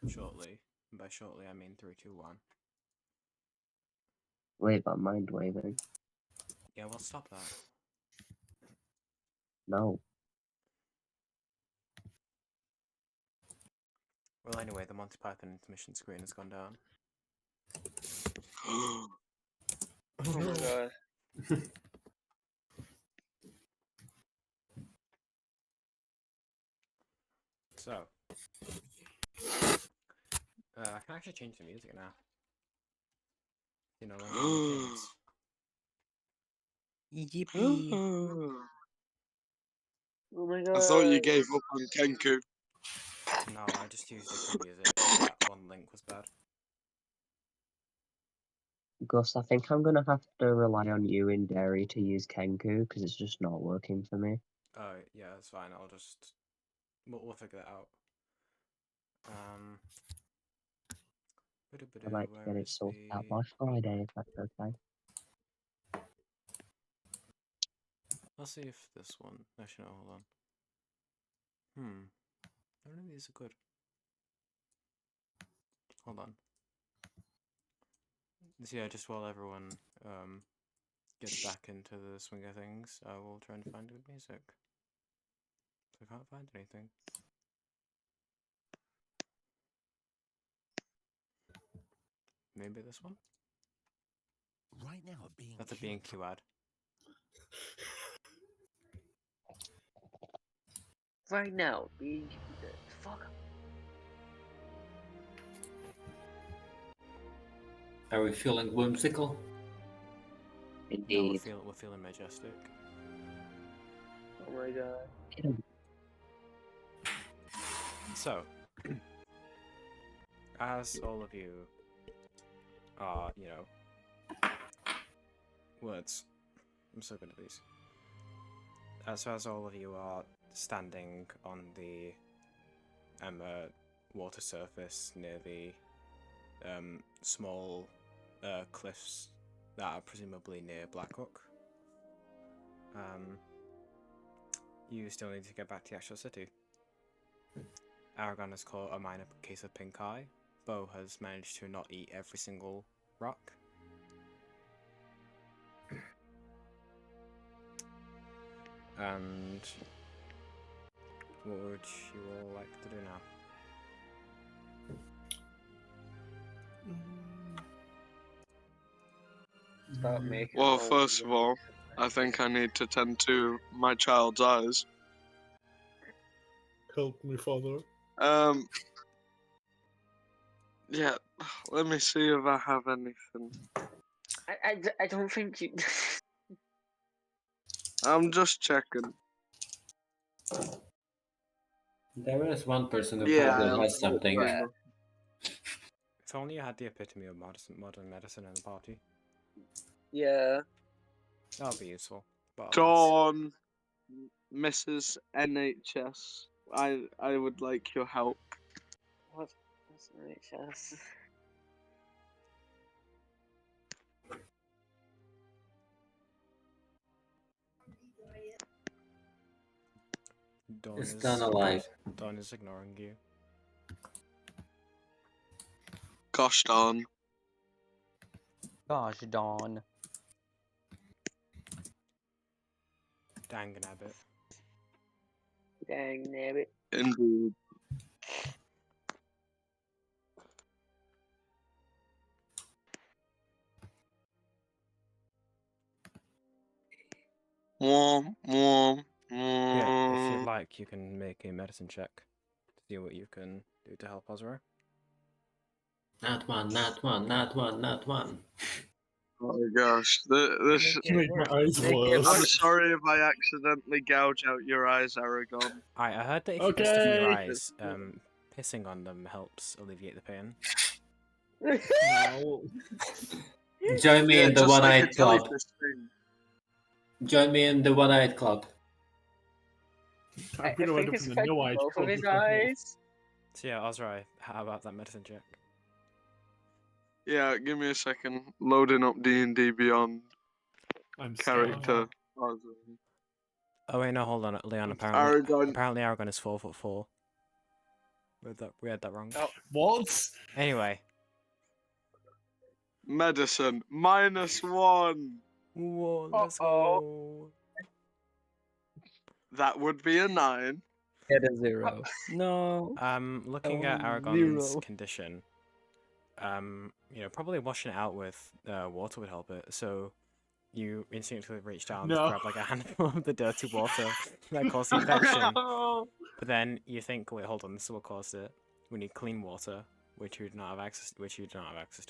Speaker 4: shortly. And by shortly, I mean 3, 2, 1.
Speaker 6: Wait, but mind waving.
Speaker 4: Yeah, well, stop that.
Speaker 6: No.
Speaker 4: Well, anyway, the Monty Python intermission screen has gone down.
Speaker 2: Oh my god.
Speaker 4: So. I can actually change the music now. You know, longer games.
Speaker 13: Yippee!
Speaker 2: Oh my god.
Speaker 5: I thought you gave up on Kenku.
Speaker 4: No, I just used different music because that one link was bad.
Speaker 6: Gus, I think I'm gonna have to rely on you in Derry to use Kenku because it's just not working for me.
Speaker 4: Oh, yeah, that's fine. I'll just. We'll figure that out.
Speaker 6: I'd like to
Speaker 4: Where
Speaker 6: get it
Speaker 4: is
Speaker 6: sorted out
Speaker 4: the.
Speaker 6: by Friday if that's okay.
Speaker 4: Let's see if this one. Actually, no, hold on. None of these are good. Hold on. So yeah, just while everyone gets back into the swing of things, I will try and find good music. So I can't find anything. Maybe this one?
Speaker 14: Right now, being
Speaker 4: That's a B&Q ad.
Speaker 2: Right now, fuck.
Speaker 11: Are we feeling whimsical?
Speaker 4: No,
Speaker 6: Indeed.
Speaker 4: we're feeling majestic.
Speaker 2: my god.
Speaker 4: So, as all of you are, words. I'm so good at these. So as all of you are standing on the water surface near the small cliffs that are presumably near Blackhook, you still need to get back to the actual city. Aragon has caught a minor case of pink eye. Bo has managed to not eat every single rock. And what would you all like to do now?
Speaker 2: Start making
Speaker 5: Well,
Speaker 2: all
Speaker 5: first
Speaker 2: the
Speaker 5: of all, I think I need to tend to my child's eyes.
Speaker 3: Help me, father.
Speaker 5: Yeah, let me see if I have anything.
Speaker 2: I don't think you.
Speaker 5: I'm just checking.
Speaker 11: There is one person who
Speaker 5: Yeah,
Speaker 11: probably
Speaker 5: I'm
Speaker 11: has something.
Speaker 5: fine.
Speaker 4: If only you had the epitome of modern medicine in the party.
Speaker 2: Yeah.
Speaker 4: That would be useful. But
Speaker 5: Dawn, Mrs. NHS, I would like your help.
Speaker 2: What's NHS?
Speaker 4: Dawn
Speaker 11: Is
Speaker 4: is
Speaker 11: Dawn alive?
Speaker 4: Dawn is ignoring you.
Speaker 5: Gosh darn.
Speaker 10: Gosh, Dawn.
Speaker 4: Dang nabbit.
Speaker 2: Dang nabbit.
Speaker 5: Indeed. Warm.
Speaker 4: Yeah, if you'd like, you can make a medicine check to see what you can do to help Ozra.
Speaker 11: Not one, not one, not one, not one.
Speaker 5: Oh my gosh, this
Speaker 3: Make my eyes worse.
Speaker 5: I'm sorry if I accidentally gouge out your eyes, Aragon.
Speaker 4: I heard that if you piss stuff in your
Speaker 3: Okay.
Speaker 4: eyes, pissing on them helps alleviate the pain.
Speaker 3: No.
Speaker 11: Join me
Speaker 5: Yeah,
Speaker 11: in the
Speaker 5: just like a
Speaker 11: one-eyed club.
Speaker 5: jellyfish thing.
Speaker 11: Join me in the one-eyed club.
Speaker 3: I'm gonna end up in the no-eyed
Speaker 2: both
Speaker 3: club
Speaker 2: of his
Speaker 3: if I can.
Speaker 2: eyes.
Speaker 4: So yeah, Ozra, how about that medicine check?
Speaker 5: Yeah, give me a second. Loading up D&D Beyond
Speaker 3: I'm
Speaker 5: character.
Speaker 4: Oh wait, no, hold on, Leon.
Speaker 5: Aragon.
Speaker 4: Apparently Aragon is 4'4". We had that wrong.
Speaker 2: Oh.
Speaker 3: What?
Speaker 4: Anyway.
Speaker 5: Medicine -1.
Speaker 4: Whoa, let's go.
Speaker 5: That would be a 9.
Speaker 10: Get a 0. No.
Speaker 4: Looking at
Speaker 10: Oh,
Speaker 4: Aragon's
Speaker 10: 0.
Speaker 4: condition, probably washing it out with water would help it. So you instinctively reach down to
Speaker 3: No.
Speaker 4: grab like a handful of the dirty water that caused the infection.
Speaker 3: No.
Speaker 4: But then you think, wait, hold on, this is what caused it. We need clean water, which you do not have access to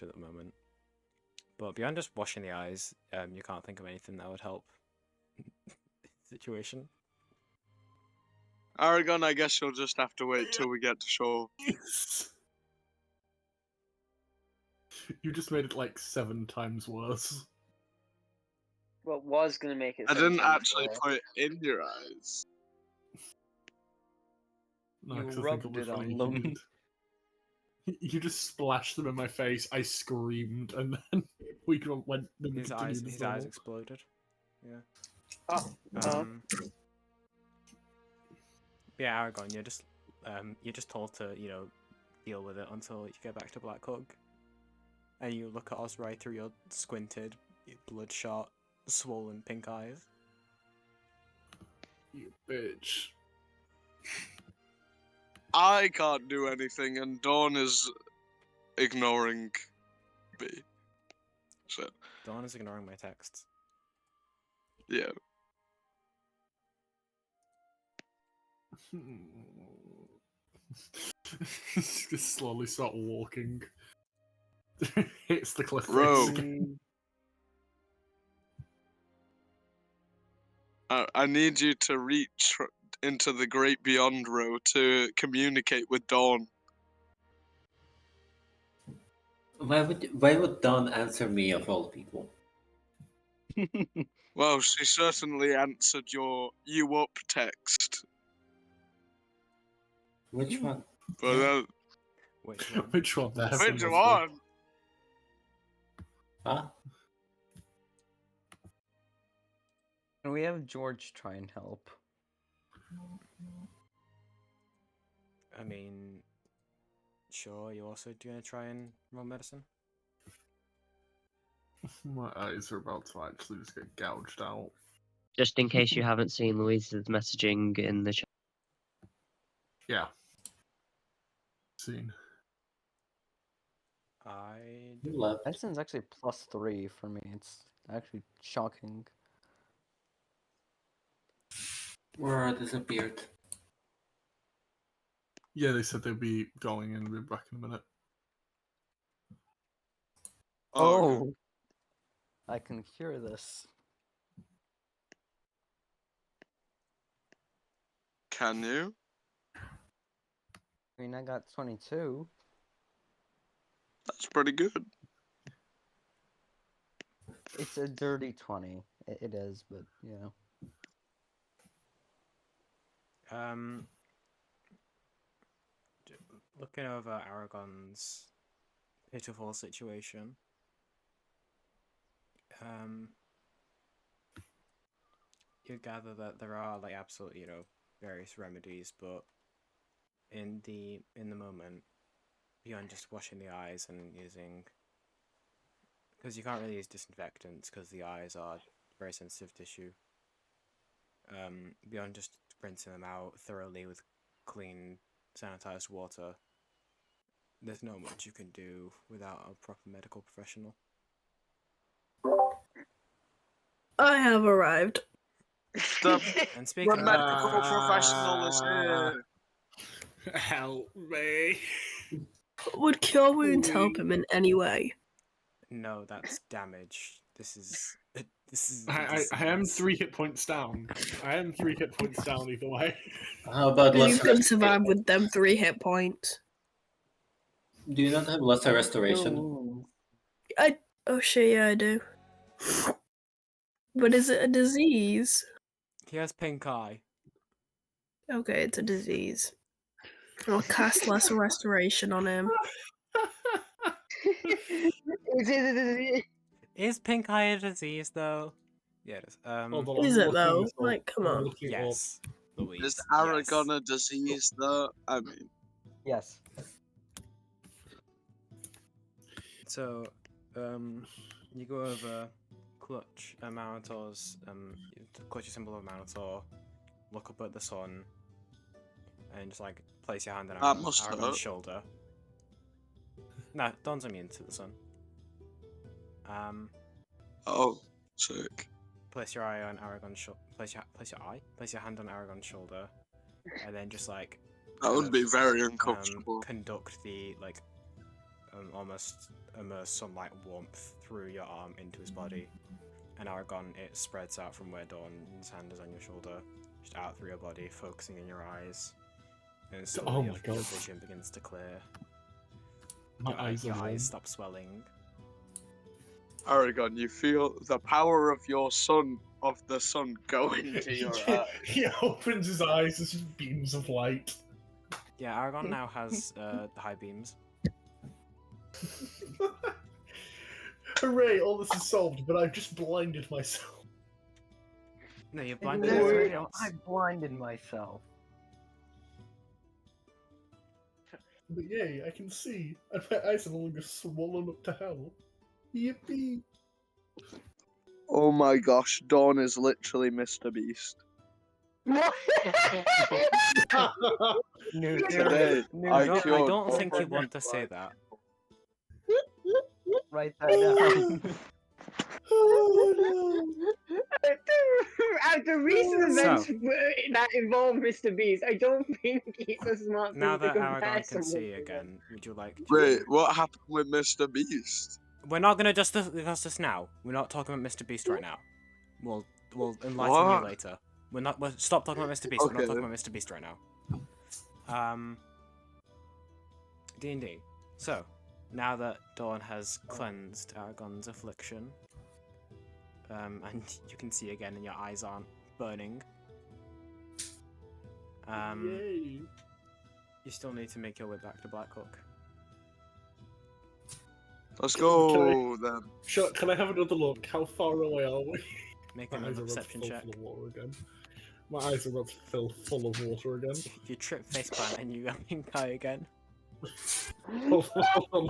Speaker 4: at the moment. But beyond just washing the eyes, you can't think of anything that would help the situation.
Speaker 5: Aragon, I guess you'll just have to wait till we get to shore.
Speaker 3: You just made it like 7 times worse.
Speaker 2: What was gonna make it?
Speaker 5: I didn't
Speaker 2: sometimes
Speaker 5: actually
Speaker 2: worse.
Speaker 5: put it in your eyes.
Speaker 3: No,
Speaker 10: You
Speaker 3: 'cause I think
Speaker 10: rubbed
Speaker 3: it'll be
Speaker 10: it
Speaker 3: funny
Speaker 10: on
Speaker 3: if you
Speaker 10: them.
Speaker 3: did. You just splashed them in my face. I screamed, and then we went.
Speaker 4: His eyes exploded. Yeah.
Speaker 2: Oh.
Speaker 4: Yeah, Aragon, you're just told to deal with it until you get back to Blackhook, and you look at us right through your squinted, bloodshot, swollen pink eyes.
Speaker 3: You bitch.
Speaker 5: I can't do anything, and Dawn is ignoring me. So,
Speaker 4: Dawn is ignoring my texts.
Speaker 5: yeah.
Speaker 3: Just slowly start walking. Hits the cliff face
Speaker 5: Row.
Speaker 3: again.
Speaker 5: I need you to reach into the great beyond row to communicate with Dawn.
Speaker 11: Why would Dawn answer me of all people?
Speaker 5: Well, she certainly answered your "you up" text.
Speaker 11: Which one?
Speaker 5: But
Speaker 4: Which one?
Speaker 3: Which one? There.
Speaker 5: which one?
Speaker 11: Huh?
Speaker 13: Can we have George try and help?
Speaker 4: I mean, sure. You also gonna try and roll medicine?
Speaker 3: My eyes are about to actually just get gouged out.
Speaker 6: Just in case you haven't seen Louise's messaging in the chat.
Speaker 3: Yeah. Seen.
Speaker 13: Medicine's actually +3 for me. It's actually shocking.
Speaker 11: Aurora disappeared.
Speaker 3: Yeah, they said they'd be going and be back in a minute.
Speaker 13: Oh! I can cure this.
Speaker 5: Can you?
Speaker 13: I mean, I got 22.
Speaker 5: That's pretty good.
Speaker 13: It's a dirty 20. It is, but, you know.
Speaker 4: Looking over Aragon's pitiful situation, you gather that there are like absolutely, you know, various remedies, but in the moment, beyond just washing the eyes and using, because you can't really use disinfectants because the eyes are very sensitive tissue. Beyond just rinsing them out thoroughly with clean, sanitized water, there's not much you can do without a proper medical professional.
Speaker 9: I have arrived.
Speaker 4: And speaking of
Speaker 5: medical professional is here.
Speaker 3: Help me.
Speaker 9: Would cure wounds help him in any way?
Speaker 4: No, that's damage. This is
Speaker 3: I am 3 hit points down. I am 3 hit points down either way.
Speaker 11: How about
Speaker 9: You
Speaker 11: lesser?
Speaker 9: can survive with them 3 hit points.
Speaker 11: Do you not have lesser restoration?
Speaker 9: Oh shit, yeah, I do. But is it a disease?
Speaker 4: He has pink eye.
Speaker 9: Okay, it's a disease. I'll cast lesser restoration on him.
Speaker 4: Is pink eye a disease though? Yeah, it is.
Speaker 9: Is it though? Like, come on.
Speaker 4: Yes, Louise.
Speaker 5: Is Aragon a disease though? I mean,
Speaker 13: yes.
Speaker 4: So, you go over clutch Minotaur's, clutch a symbol of Minotaur, look up at the sun, and just like place your hand on Aragon's shoulder. No, Dawn's immune to the sun.
Speaker 5: Oh, sick.
Speaker 4: Place your eye on Aragon's shoulder. Place your hand on Aragon's shoulder, and then just like.
Speaker 5: That would be very uncomfortable.
Speaker 4: Conduct the like, almost immerse sunlight warmth through your arm into his body, and Aragon, it spreads out from where Dawn's hand is on your shoulder, just out through your body, focusing in your eyes, and slowly your vision begins to clear.
Speaker 3: My eyes
Speaker 4: stop swelling.
Speaker 5: Aragon, you feel the power of the sun go into your eyes.
Speaker 3: He opens his eyes, there's just beams of light.
Speaker 4: Yeah, Aragon now has high beams.
Speaker 3: Hooray, all this is solved, but I've just blinded myself.
Speaker 4: No, you're blinded.
Speaker 13: I blinded myself.
Speaker 3: But yay, I can see, and my eyes are no longer swollen up to hell. Yippee!
Speaker 5: Oh my gosh, Dawn is literally Mr. Beast. Today,
Speaker 4: I don't think you want to say that.
Speaker 13: Write that down.
Speaker 2: After recent events that involve Mr. Beast, I don't think he's a smart
Speaker 4: Now
Speaker 2: thing
Speaker 4: that
Speaker 2: to
Speaker 4: Aragon
Speaker 2: compare
Speaker 4: can see
Speaker 2: someone to.
Speaker 4: again, would you like to...
Speaker 5: Wait, what happened with Mr. Beast?
Speaker 4: We're not gonna discuss this now. We're not talking about Mr. Beast right now. We'll we'll enlighten you
Speaker 5: What?
Speaker 4: later. Stop talking about Mr. Beast. We're not
Speaker 5: Okay.
Speaker 4: talking about Mr. Beast right now. D&D. So, now that Dawn has cleansed Aragon's affliction, and you can see again and your eyes aren't burning,
Speaker 3: Yay!
Speaker 4: you still need to make your way back to Blackhook.
Speaker 5: Let's
Speaker 3: Can I-
Speaker 5: go then.
Speaker 3: Can I have another look? How far away are we?
Speaker 4: Make
Speaker 3: My eyes
Speaker 4: another
Speaker 3: are about to
Speaker 4: perception
Speaker 3: fill
Speaker 4: check.
Speaker 3: full of water again. My eyes are about to fill full of water again.
Speaker 4: You trip faceplant and you go pink eye again.
Speaker 3: Hold on,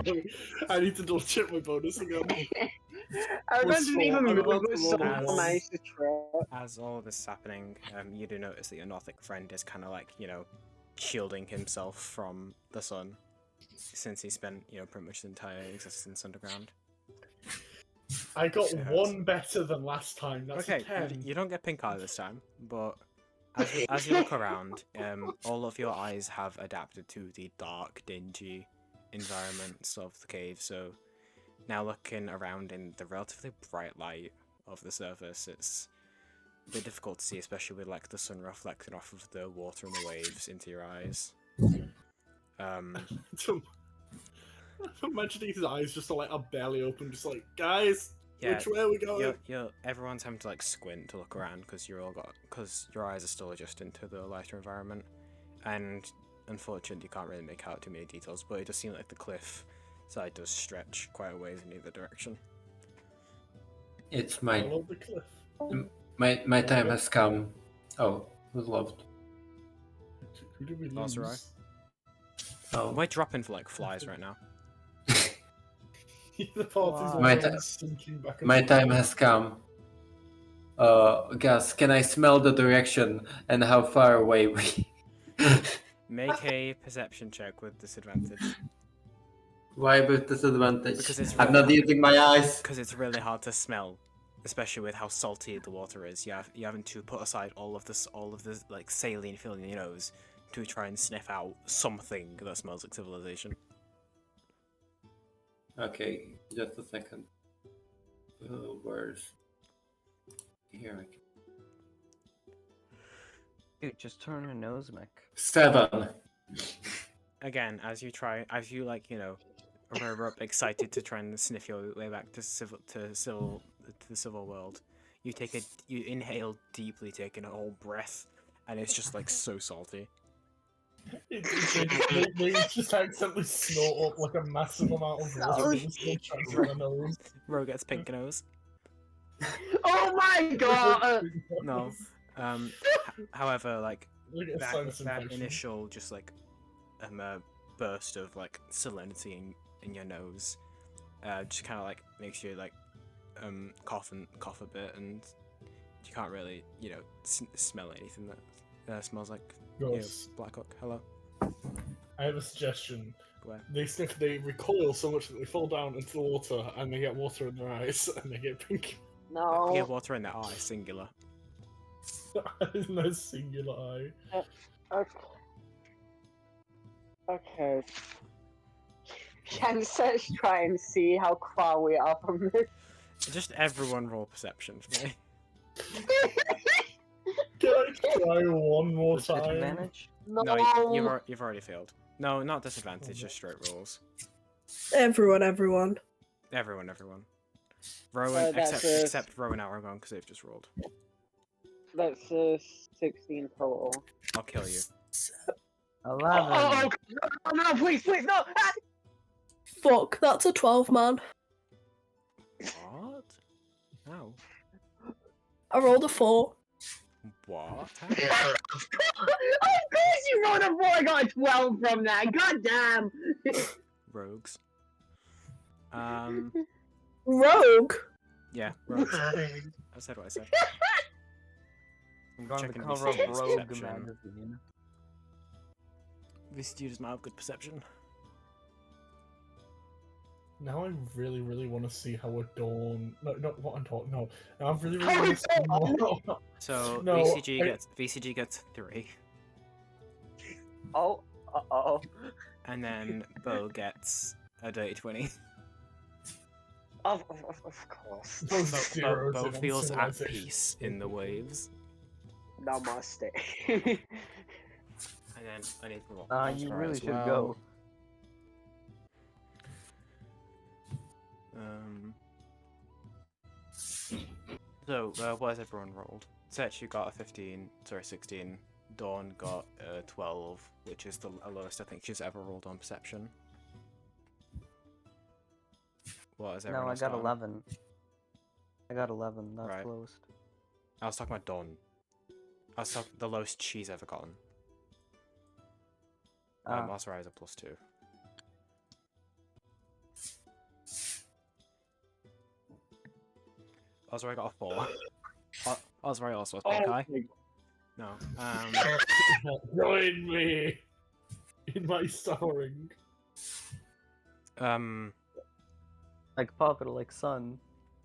Speaker 3: I need to double check my bonus again.
Speaker 2: I
Speaker 3: Was
Speaker 2: didn't
Speaker 3: four.
Speaker 2: even
Speaker 3: I'm
Speaker 2: move
Speaker 3: about to
Speaker 2: with
Speaker 3: roll a
Speaker 2: someone
Speaker 3: one.
Speaker 2: nice to try.
Speaker 4: As all of this is happening, you do notice that your Northic friend is kind of like, shielding himself from the sun, since he spent, pretty much his entire existence underground.
Speaker 3: I got
Speaker 4: Sure has.
Speaker 3: one better than last time. That's
Speaker 4: Okay,
Speaker 3: a 10.
Speaker 4: you don't get pink eye this time, but as you look around, all of your eyes have adapted to the dark, dingy environments of the cave, so now looking around in the relatively bright light of the surface, it's a bit difficult to see, especially with like the sun reflecting off of the water and the waves into your eyes.
Speaker 3: Imagine his eyes just like are barely open, just like, guys,
Speaker 4: Yeah,
Speaker 3: which way are we going?
Speaker 4: everyone's having to like squint to look around because your eyes are still adjusting to the lighter environment, and unfortunately you can't really make out too many details, but it does seem like the cliff side does stretch quite a ways in either direction.
Speaker 11: It's
Speaker 3: I love the cliff.
Speaker 11: my time has come. Oh, who's loved?
Speaker 3: Who did we
Speaker 4: Last
Speaker 3: lose?
Speaker 4: arrive.
Speaker 11: Oh,
Speaker 4: We're dropping for like flies right now.
Speaker 3: The party's
Speaker 11: My
Speaker 3: all
Speaker 11: ti-
Speaker 3: sinking back and
Speaker 11: my
Speaker 3: forth.
Speaker 11: time has come. Gus, can I smell the direction and how far away we?
Speaker 4: Make a perception check with disadvantage.
Speaker 11: Why with disadvantage?
Speaker 4: Because it's
Speaker 11: I'm not using my eyes.
Speaker 4: Because it's really hard to smell, especially with how salty the water is. You're having to put aside all of this like saline feeling in your nose to try and sniff out something that smells like civilization.
Speaker 11: Okay, just a second. Where's here?
Speaker 10: Dude, just turn your nose, Mick.
Speaker 11: 7.
Speaker 4: Again, as you rear up excited to try and sniff your way back to the civil world, you inhale deeply, taking a whole breath, and it's just like so salty.
Speaker 3: They just accidentally snort up like a massive amount of water that was still trapped in their nose.
Speaker 4: Ro gets pink nose.
Speaker 2: Oh my god!
Speaker 4: No. However, like
Speaker 3: Look at
Speaker 4: that
Speaker 3: sinus infection.
Speaker 4: initial just like burst of like salinity in your nose, just kind of like makes you like cough a bit, and you can't really smell anything that smells like
Speaker 3: Gross.
Speaker 4: Blackhook. Hello.
Speaker 3: I have a suggestion.
Speaker 4: Go ahead.
Speaker 3: They recoil so much that they fall down into the water and they get water in their eyes and they get pink.
Speaker 2: No.
Speaker 4: You get water in their eye, singular.
Speaker 3: There's no singular eye.
Speaker 2: Okay. Can Search try and see how far we are from this?
Speaker 4: Just everyone roll perception for me.
Speaker 3: Can I try one more time?
Speaker 10: Disadvantage?
Speaker 4: No, you've already failed. No, not disadvantage, just straight rolls.
Speaker 9: Everyone.
Speaker 4: Everyone. Rowan,
Speaker 2: that's
Speaker 4: except Rowan and Aragon, because they've just rolled.
Speaker 2: That's 16 total.
Speaker 4: I'll kill you.
Speaker 10: 11.
Speaker 2: No, please, no! Ah!
Speaker 9: Fuck, that's a 12, man.
Speaker 4: What? How?
Speaker 9: I rolled a 4.
Speaker 4: What?
Speaker 2: Of course you rolled a 4, I got a 12 from that, god damn!
Speaker 4: Rogues.
Speaker 9: Rogue?
Speaker 4: Yeah, rogues. I said what I said.
Speaker 10: I'm going to
Speaker 4: Checking
Speaker 10: cover up
Speaker 4: VCG's
Speaker 10: Rogue
Speaker 4: perception.
Speaker 10: magazine.
Speaker 4: VCG does not have good perception.
Speaker 3: Now I really, really want to see how Adorn. No, not what I'm talking. No, now I really, really want to see more.
Speaker 4: So
Speaker 3: No,
Speaker 4: VCG gets 3,
Speaker 2: Oh, uh-oh.
Speaker 4: and then Bo gets a dirty 20.
Speaker 2: Of course.
Speaker 3: Those
Speaker 4: Bo
Speaker 3: zeros in
Speaker 4: feels at
Speaker 3: civilization.
Speaker 4: peace in the waves.
Speaker 2: Namaste.
Speaker 4: And then I need to roll
Speaker 10: You
Speaker 4: Oscar
Speaker 10: really
Speaker 4: as
Speaker 10: should
Speaker 4: well.
Speaker 10: go.
Speaker 4: So, what has everyone rolled? Setch, you got a 15, sorry, 16. Dawn got a 12, which is the lowest I think she's ever rolled on perception. What has everyone
Speaker 10: No, I
Speaker 4: else
Speaker 10: got
Speaker 4: gotten?
Speaker 10: 11. I got 11. That's
Speaker 4: Right.
Speaker 10: lowest.
Speaker 4: I was talking about Dawn. I was talking the lowest she's ever gotten. Oscar is a +2. Oscar got a 4. Oscar also has pink eye. No.
Speaker 3: Join me in my suffering.
Speaker 10: Like father, like son.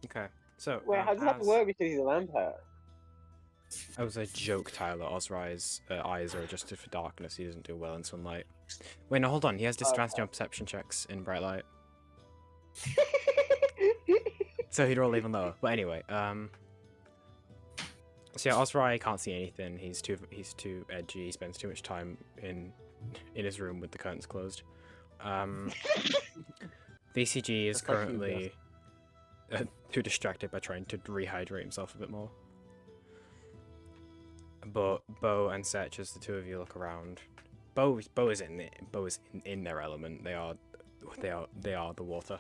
Speaker 4: Okay. So,
Speaker 2: Wait, how does that work because he's a vampire?
Speaker 4: That was a joke, Tyler. Osrai's eyes are adjusted for darkness. He doesn't do well in sunlight. Wait, no, hold on. He has disadvantage on perception checks in bright light. So he'd roll even lower. But anyway, so yeah, Osrai can't see anything. He's too edgy. He spends too much time in his room with the curtains closed. VCG is
Speaker 10: Just like you,
Speaker 4: currently too distracted by trying to rehydrate himself a bit more. But Bo and Setch, as the two of you look around, Bo is in their element. They are the water.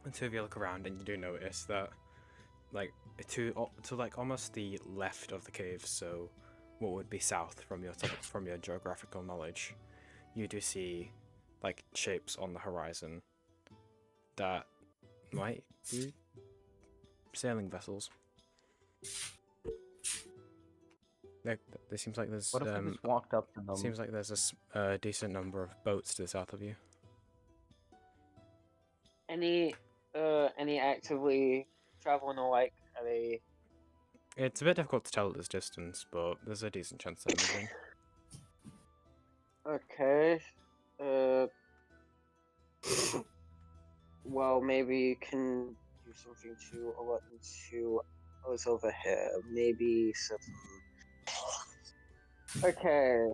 Speaker 4: The two of you look around and you do notice that, like, to like almost the left of the cave, so what would be south from your geographical knowledge, you do see like shapes on the horizon that might be sailing vessels. There seems like there's
Speaker 10: What if we just walked up to them?
Speaker 4: seems like there's a decent number of boats to the south of you.
Speaker 2: Any actively traveling or like are they?
Speaker 4: It's a bit difficult to tell at this distance, but there's a decent chance they're moving.
Speaker 2: Okay. Well, maybe you can do something to alert them to us over here. Maybe some. Okay.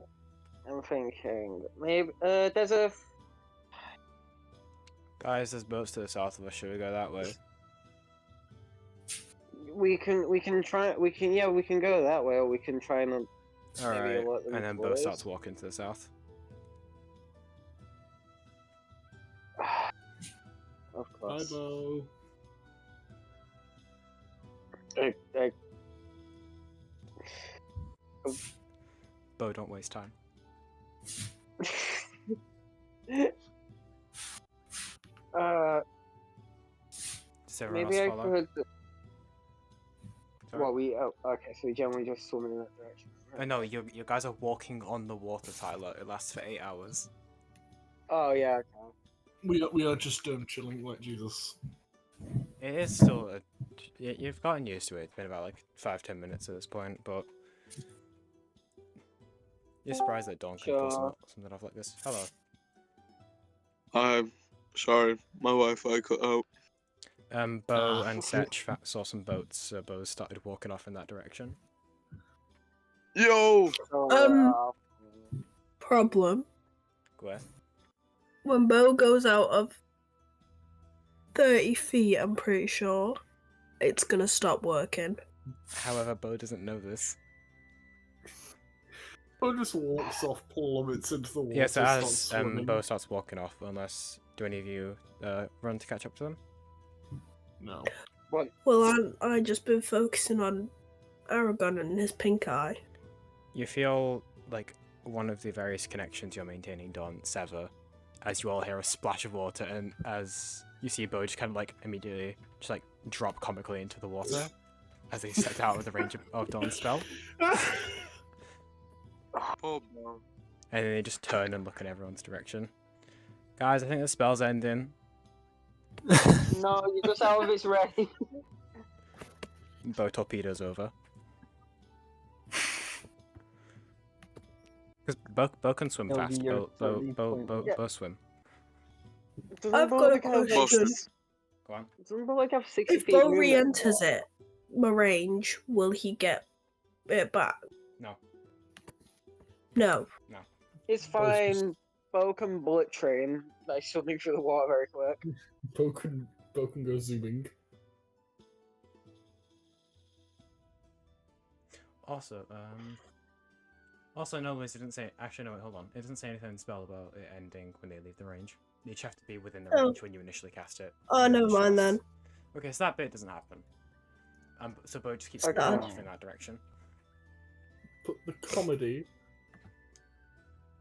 Speaker 2: I'm thinking maybe there's a.
Speaker 4: Guys, there's boats to the south of us. Should we go that way?
Speaker 2: We can go that way, or we can try and
Speaker 4: All
Speaker 2: maybe
Speaker 4: right,
Speaker 2: alert them
Speaker 4: and then
Speaker 2: to
Speaker 4: Bo
Speaker 2: us.
Speaker 4: starts walking to the south.
Speaker 2: Of
Speaker 3: Bye,
Speaker 2: course.
Speaker 3: Bo.
Speaker 4: Bo, don't waste time. Does everyone
Speaker 2: Maybe I
Speaker 4: else follow?
Speaker 2: could.
Speaker 4: Sorry?
Speaker 2: What we? Oh, okay. So we generally just swim in that direction.
Speaker 4: No, you guys are walking on the water, Tyler. It lasts for 8 hours.
Speaker 2: Oh yeah. Okay.
Speaker 3: We are just chilling like Jesus.
Speaker 4: It is still you've gotten used to it. It's been about like 5-10 minutes at this point, but you're surprised that Dawn can pull something off like this. Hello.
Speaker 5: I'm sorry, my Wi-Fi cut out.
Speaker 4: Bo and Setch saw some boats, so Bo started walking off in that direction.
Speaker 5: Yo!
Speaker 9: Problem.
Speaker 4: Go ahead.
Speaker 9: When Bo goes out of 30 feet, I'm pretty sure it's gonna stop working.
Speaker 4: However, Bo doesn't know this.
Speaker 3: Bo just walks off, plummets into the water.
Speaker 4: Yeah, so
Speaker 3: starts
Speaker 4: as
Speaker 3: swimming.
Speaker 4: Bo starts walking off, do any of you run to catch up to them?
Speaker 3: No.
Speaker 2: What?
Speaker 9: Well, I just been focusing on Aragon and his pink eye.
Speaker 4: You feel like one of the various connections you're maintaining don't sever, as you all hear a splash of water, and as you see Bo just kind of like immediately just like drop comically into the water as they step out of the range of Dawn's spell.
Speaker 5: Poor Bo.
Speaker 4: And then they just turn and look in everyone's direction. Guys, I think the spell's ending.
Speaker 2: No, you're just out of its range.
Speaker 4: Bo torpedoes over. Because Bo can swim
Speaker 10: It'll
Speaker 4: fast.
Speaker 10: be your
Speaker 4: Bo
Speaker 10: release point.
Speaker 4: swim.
Speaker 2: Doesn't
Speaker 9: I've got a
Speaker 2: Bullock have, like,
Speaker 9: question.
Speaker 4: Go on.
Speaker 2: Doesn't Bullock have 60
Speaker 9: If
Speaker 2: feet
Speaker 9: Bo
Speaker 2: movement?
Speaker 9: re-enters it, the range, will he get it back?
Speaker 4: No.
Speaker 9: No.
Speaker 4: No.
Speaker 2: It's fine. Bo can bullet train by swimming through the water very quick.
Speaker 3: Bo can go zooming.
Speaker 4: Also, no, Liz, it didn't say. Actually, no, wait, hold on. It doesn't say anything in the spell about it ending when they leave the range. You just have to be within the
Speaker 9: Oh.
Speaker 4: range when you initially cast it.
Speaker 9: Oh,
Speaker 4: and
Speaker 9: never
Speaker 4: it
Speaker 9: mind
Speaker 4: shows.
Speaker 9: then.
Speaker 4: Okay, so that bit doesn't happen. So Bo just keeps
Speaker 9: Okay.
Speaker 4: going off in that direction.
Speaker 3: But the comedy.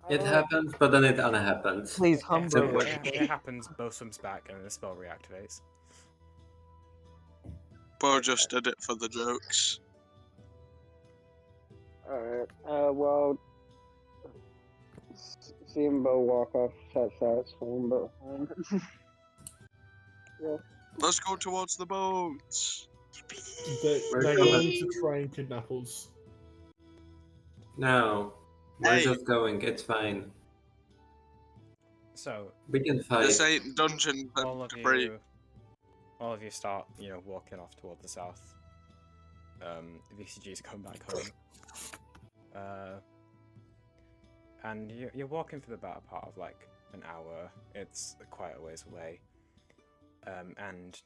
Speaker 11: It happens, but then it unhappens.
Speaker 10: Please,
Speaker 4: It,
Speaker 10: Humber.
Speaker 4: it happens. Bo swims back, and the spell reactivates.
Speaker 5: Bo just did it for the jokes.
Speaker 2: Alright, well, seeing Bo walk off that's fine, but yeah.
Speaker 5: Let's go towards the boats.
Speaker 3: They're going to try and kidnap us.
Speaker 11: No, we're
Speaker 5: Hey.
Speaker 11: just going. It's fine.
Speaker 4: So
Speaker 11: We can fight.
Speaker 5: This ain't Dungeons
Speaker 4: all
Speaker 5: and
Speaker 4: of
Speaker 5: Dragons.
Speaker 4: you start, walking off toward the south. VCG's come back home. And you're walking for the better part of like an hour. It's quite a ways away. And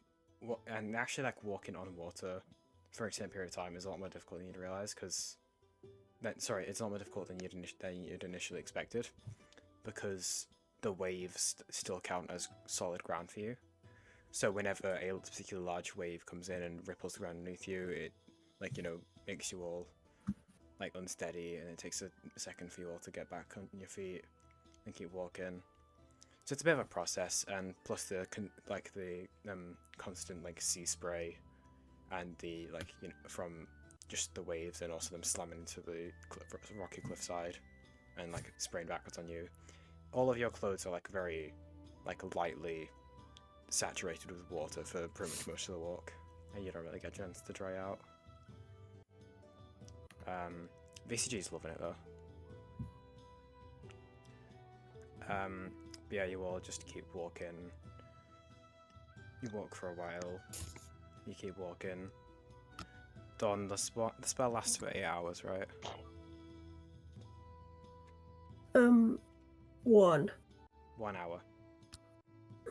Speaker 4: actually like walking on water for an extended period of time is a lot more difficult than you'd realize, because it's a lot more difficult than you'd initially expected, because the waves still count as solid ground for you. So whenever a particularly large wave comes in and ripples the ground underneath you, it makes you all like unsteady, and it takes a second for you all to get back on your feet and keep walking. So it's a bit of a process, and plus the constant like sea spray and the from just the waves, and also them slamming into the rocky cliffside and like spraying backwards on you. All of your clothes are like very lightly saturated with water for pretty much most of the walk, and you don't really get a chance to dry out. VCG's loving it though. But yeah, you all just keep walking. You walk for a while. You keep walking. Dawn, the spell lasts for 8 hours, right?
Speaker 9: 1.
Speaker 4: 1 hour.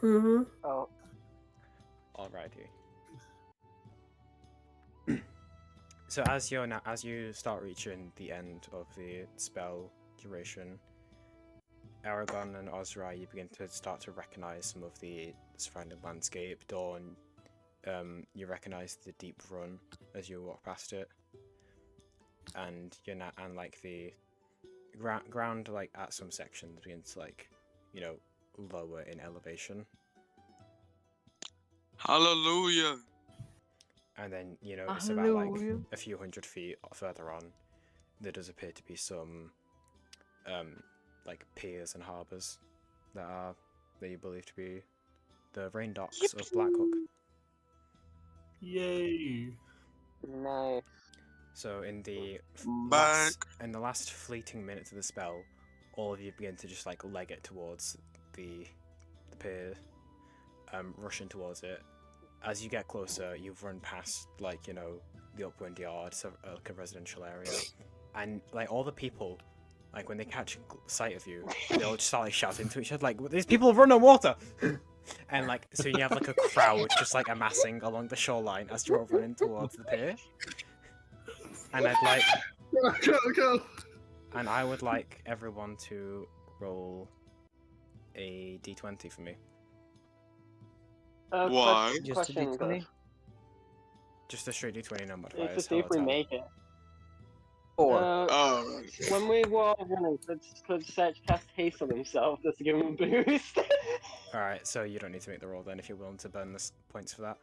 Speaker 9: Mm-hmm.
Speaker 2: Oh.
Speaker 4: Alrighty. So as you start reaching the end of the spell duration, Aragon and Ozrai, you begin to start to recognize some of the surrounding landscape. Dawn, you recognize the deep run as you walk past it, and like the ground like at some sections begins to lower in elevation.
Speaker 5: Hallelujah.
Speaker 4: And then it's about like a few hundred feet further on, there does appear to be some like piers and harbours that you believe to be the rain docks of Blackhook.
Speaker 3: Yay!
Speaker 2: Nice.
Speaker 4: So in the last fleeting minutes of the spell, all of you begin to just like leg it towards the pier, rushing towards it. As you get closer, you've run past the upwind yard, so like a residential area, and like all the people, like when they catch sight of you, they all just start like shouting to each other, like, "These people have run on water!" And like so you have like a crowd just like amassing along the shoreline as you're running towards the pier. And and I would like everyone to roll a d20 for me.
Speaker 5: Why?
Speaker 10: Just a D20?
Speaker 4: Just a straight d20, no modifiers.
Speaker 2: Just to see if we make it.
Speaker 10: 4.
Speaker 2: When we were running, could Setch cast haste on himself just to give him a boost?
Speaker 4: Alright, so you don't need to make the roll then if you're willing to burn the points for that.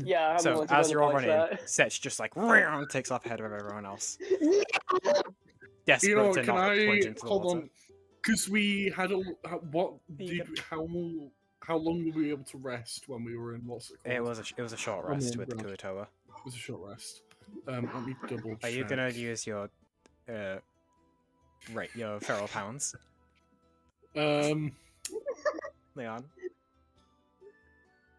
Speaker 2: Yeah, I'm
Speaker 4: so
Speaker 2: willing to
Speaker 4: as
Speaker 2: burn
Speaker 4: you're all
Speaker 2: the points
Speaker 4: running,
Speaker 2: for that.
Speaker 4: Setch just like takes off ahead of everyone else.
Speaker 3: You
Speaker 4: Desperate
Speaker 3: know,
Speaker 4: to
Speaker 3: can
Speaker 4: not
Speaker 3: I
Speaker 4: plunge into the
Speaker 3: hold
Speaker 4: water.
Speaker 3: on? Because we had how long were we able to rest when we were in what's it called?
Speaker 4: It was a short rest with the Kuatoa.
Speaker 3: It was a short rest. Let me double check.
Speaker 4: Are you gonna use your feral pounds? Leon.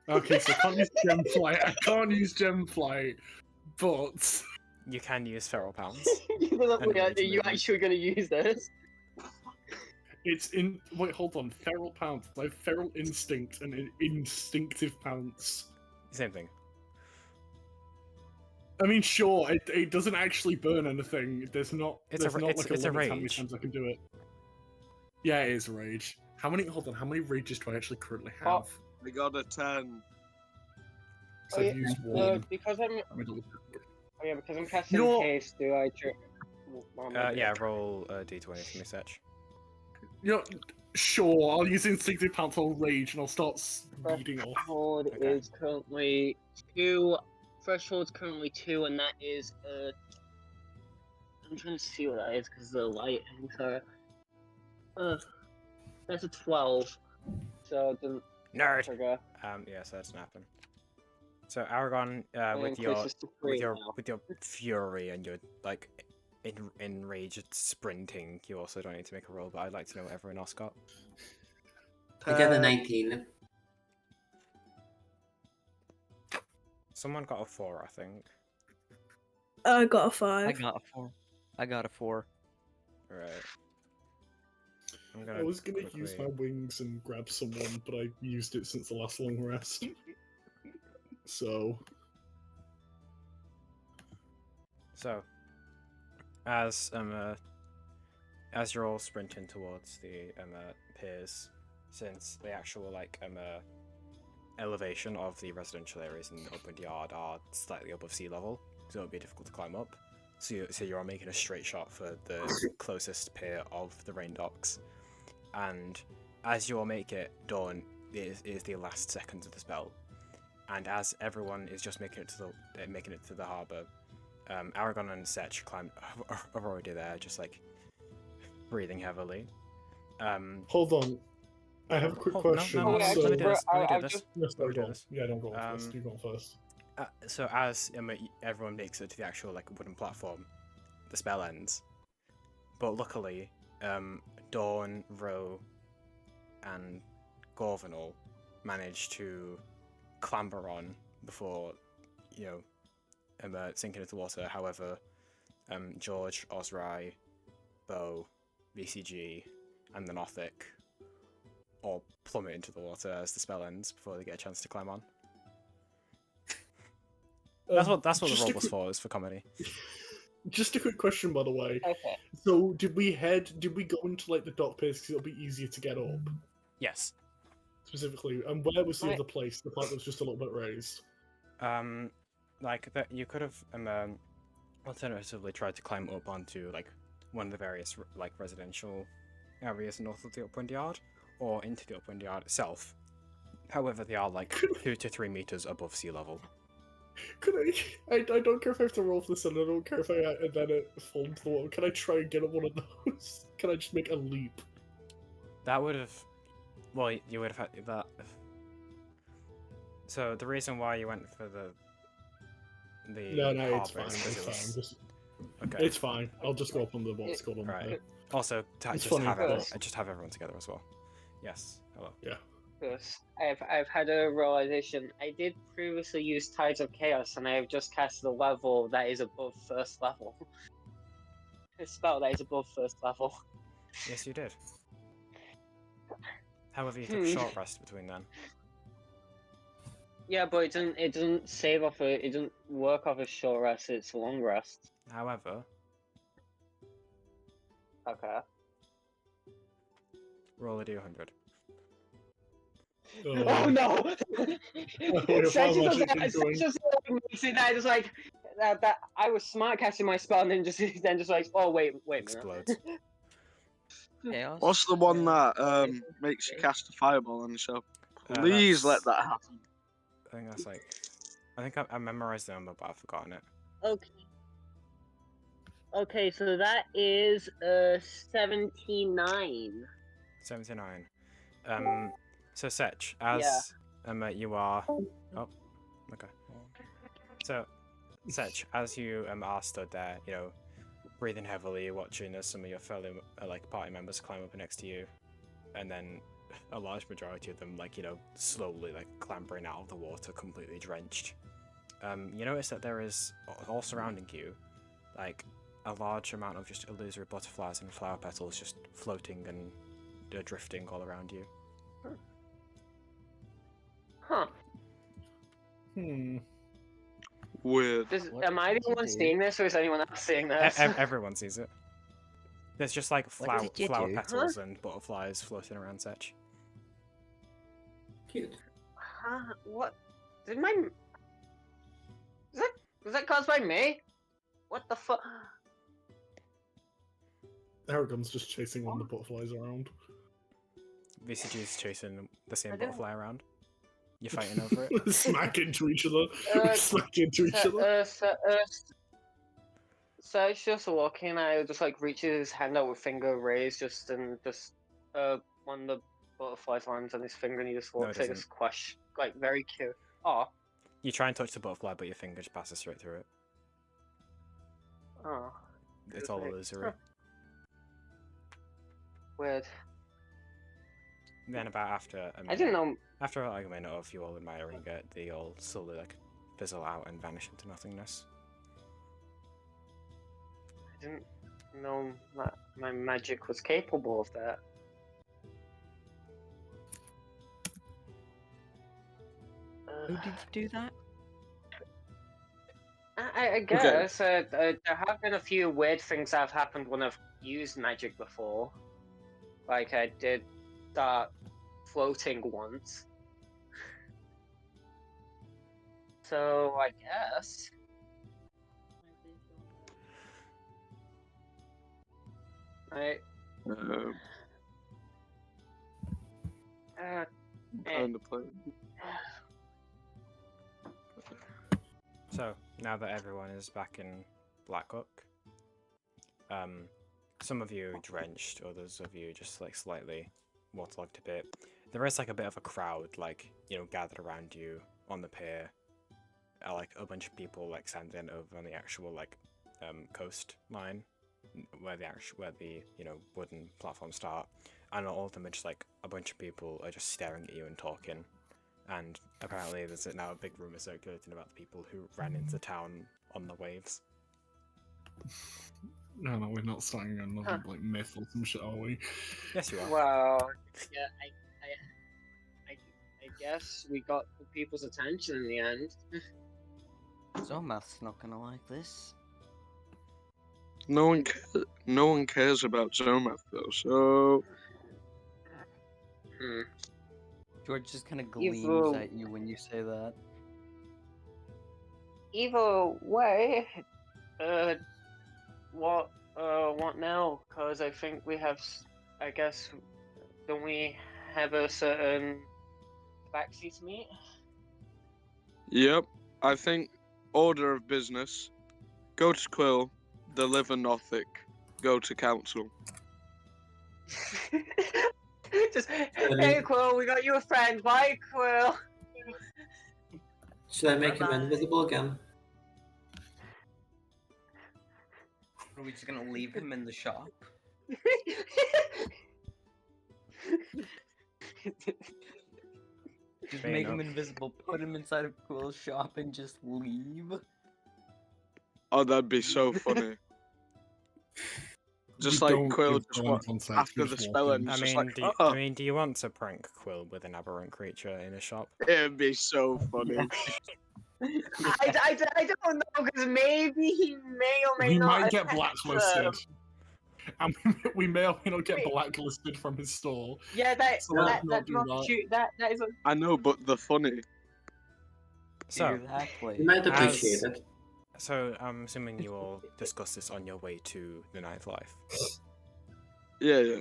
Speaker 3: Okay, so I can't use gem flight. I can't use gem flight, but
Speaker 4: You can use feral pounds.
Speaker 2: Are you actually going to use this?
Speaker 3: it's in. Wait, hold on. Feral pounce. I have feral instinct and an instinctive pounce.
Speaker 4: Same thing.
Speaker 3: I mean, sure, it doesn't actually burn anything. There's not.
Speaker 4: It's
Speaker 3: There's
Speaker 4: a,
Speaker 3: not
Speaker 4: it's,
Speaker 3: like a
Speaker 4: it's a
Speaker 3: limit to how many
Speaker 4: rage.
Speaker 3: times I can do it. Yeah, it is a rage. How many? Hold on. How many rages do I actually currently have?
Speaker 2: Oh.
Speaker 5: I got a 10.
Speaker 3: So I've used one.
Speaker 2: Because I'm.
Speaker 3: Let me double check.
Speaker 2: Oh yeah, because I'm casting
Speaker 3: You know what?
Speaker 2: haste. Do I?
Speaker 4: Yeah, roll a d20 for me, Setch.
Speaker 3: You know, sure. I'll use instinctive pounce. I'll rage and I'll start beating off.
Speaker 2: Threshold is currently 2. Threshold's currently 2, and that is I'm trying to see what that is because the lighting. Sorry. That's a 12. So it doesn't
Speaker 4: Nerd.
Speaker 2: trigger.
Speaker 4: Yeah, so that doesn't happen. So Aragon, with
Speaker 2: increases to 3 now.
Speaker 4: with your fury and your like enraged sprinting, you also don't need to make a roll. But I'd like to know what everyone else got.
Speaker 11: I got a 19.
Speaker 4: Someone got a 4, I think.
Speaker 9: I got a 5.
Speaker 10: I got a 4. I got a 4.
Speaker 4: Right.
Speaker 3: I was gonna use my wings and grab someone, but I used it since the last long rest. So,
Speaker 4: as you're all sprinting towards the piers, since the actual elevation of the residential areas in the open yard are slightly above sea level, so it'll be difficult to climb up. So you're all making a straight shot for the closest pier of the rain docks, and as you all make it, dawn is the last seconds of the spell. And as everyone is just making it to the harbour, Aragon and Setch are already there, just like breathing heavily.
Speaker 3: hold on. I have a quick question.
Speaker 4: No, let me do this.
Speaker 3: Yes, no, go on. Yeah, don't go on first. You go on first.
Speaker 4: So as everyone makes it to the actual wooden platform, the spell ends. But luckily, Dawn, Ro, and Gorvenal managed to clamber on before, sinking into the water. However, George, Osrai, Bo, VCG, and the Nothic all plummet into the water as the spell ends before they get a chance to climb on. That's what the roll was for. Is for comedy.
Speaker 3: Just a quick question, by the way.
Speaker 2: Okay.
Speaker 3: So, did we go into the dock piers because it'll be easier to get up?
Speaker 4: Yes.
Speaker 3: Specifically, and where was the other place? The part that was just a little bit raised.
Speaker 4: You could have alternatively tried to climb up onto one of the various residential areas north of the upwind yard, or into the upwind yard itself. However, they are 2 to 3 meters above sea level.
Speaker 3: Could I don't care if I have to roll for this, and I don't care if I then fall into the water. Can I try and get up one of those? Can I just make a leap?
Speaker 4: That would have... Well, you would have had that... So, the reason why you went for the
Speaker 3: No, it's fine.
Speaker 4: is
Speaker 3: It's
Speaker 4: because
Speaker 3: fine. Just,
Speaker 4: okay.
Speaker 3: It's fine. I'll just go up on the what's called on
Speaker 4: Right.
Speaker 3: there.
Speaker 4: Also,
Speaker 3: It's
Speaker 4: just
Speaker 3: funny.
Speaker 4: have everyone together as well. Yes. Hello.
Speaker 3: Yeah.
Speaker 2: Yes, I've had a realization. I did previously use Tides of Chaos, and I have just casted a level that is above first level. A spell that is above first level.
Speaker 4: Yes, you did. However, you took a short rest between then.
Speaker 2: Yeah, but it doesn't save off it doesn't work off a short rest. It's a long rest.
Speaker 4: However,
Speaker 2: okay.
Speaker 4: Roll a d100.
Speaker 2: Oh no! Such that I was smart casting my spell and then just oh wait a minute.
Speaker 4: Explodes.
Speaker 5: What's the one that makes you cast a fireball on yourself? Please let that happen.
Speaker 4: I think that's I think I memorized the number, but I've forgotten it.
Speaker 2: Okay. Okay, so that is 79.
Speaker 4: 79. So Setch, as you are... Oh, okay. So, Setch, as you are stood there, breathing heavily, watching as some of your fellow party members climb up next to you, and then a large majority of them, like, you know, slowly like clambering out of the water, completely drenched. You notice that there is all surrounding you, like a large amount of just illusory butterflies and flower petals just floating and drifting all around you.
Speaker 2: Huh.
Speaker 5: Weird.
Speaker 2: Am I the one seeing this, or is anyone else seeing this?
Speaker 4: Everyone sees it. There's just like flower
Speaker 13: did you do?
Speaker 4: petals and butterflies floating around Setch.
Speaker 11: Cute.
Speaker 2: Huh? What? Did my... Was that caused by me? What the fuck?
Speaker 3: Aragon's just chasing one of the butterflies around.
Speaker 4: VCG's chasing the same butterfly around. You're fighting over it.
Speaker 3: Smack into each other. Smack into each other.
Speaker 2: So it's just walking. I just like reaches his hand out with finger raised, one of the butterflies lands on his finger, and he just walks like this question, like very cute. Oh.
Speaker 4: You try and touch the butterfly, but your finger just passes straight through it.
Speaker 2: Oh.
Speaker 4: It's all illusory.
Speaker 2: Weird.
Speaker 4: Then about after a minute,
Speaker 2: I didn't know.
Speaker 4: After like a minute of you all admiring it, they all slowly like fizzle out and vanish into nothingness.
Speaker 2: I didn't know that my magic was capable of that.
Speaker 13: Who did you do that?
Speaker 2: I guess there have been a few weird things that have happened when I've used magic before. Like I did start floating once. So I guess.
Speaker 5: Kind of play.
Speaker 4: So now that everyone is back in Blackhook, some of you drenched, others of you just like slightly waterlogged a bit. There is like a bit of a crowd, like, you know, gathered around you on the pier. Like a bunch of people like standing over on the actual like coast line where the you know, wooden platforms start, and all of them are just like a bunch of people are just staring at you and talking. And apparently there's now a big rumour circulating about the people who ran into town on the waves.
Speaker 3: No, we're not starting another like myth or some shit, are we?
Speaker 4: Yes, you are.
Speaker 2: Well, yeah, I guess we got the people's attention in the end.
Speaker 13: Zomath's not gonna like this.
Speaker 5: No one cares about Zomath though, so.
Speaker 13: George just kind of gleams at you when you say that.
Speaker 2: Either way, what now? Because I think we have, I guess, don't we have a certain backseat to meet?
Speaker 5: Yep, I think order of business: go to Quill, deliver Nothic, go to Council.
Speaker 2: Just, hey Quill, we got you a friend. Bye, Quill.
Speaker 11: Should I make him invisible again?
Speaker 13: Are we just gonna leave him in the shop? Just make him invisible, put him inside of Quill's shop, and just leave?
Speaker 5: Oh, that'd be so funny. Just like Quill, just after the spell ends, just like,
Speaker 4: I mean, do you want to prank Quill with an aberrant creature in a shop?
Speaker 5: It'd be so funny.
Speaker 2: I don't know, because maybe he may or may
Speaker 3: We
Speaker 2: not.
Speaker 3: might get blacklisted. And we may or may not get blacklisted from his store.
Speaker 2: Yeah, that's not
Speaker 3: that.
Speaker 2: true. That is.
Speaker 5: I know, but the funny.
Speaker 4: So,
Speaker 13: exactly.
Speaker 11: You might appreciate it.
Speaker 4: So, I'm assuming you all discuss this on your way to the Ninth Life.
Speaker 5: Yeah.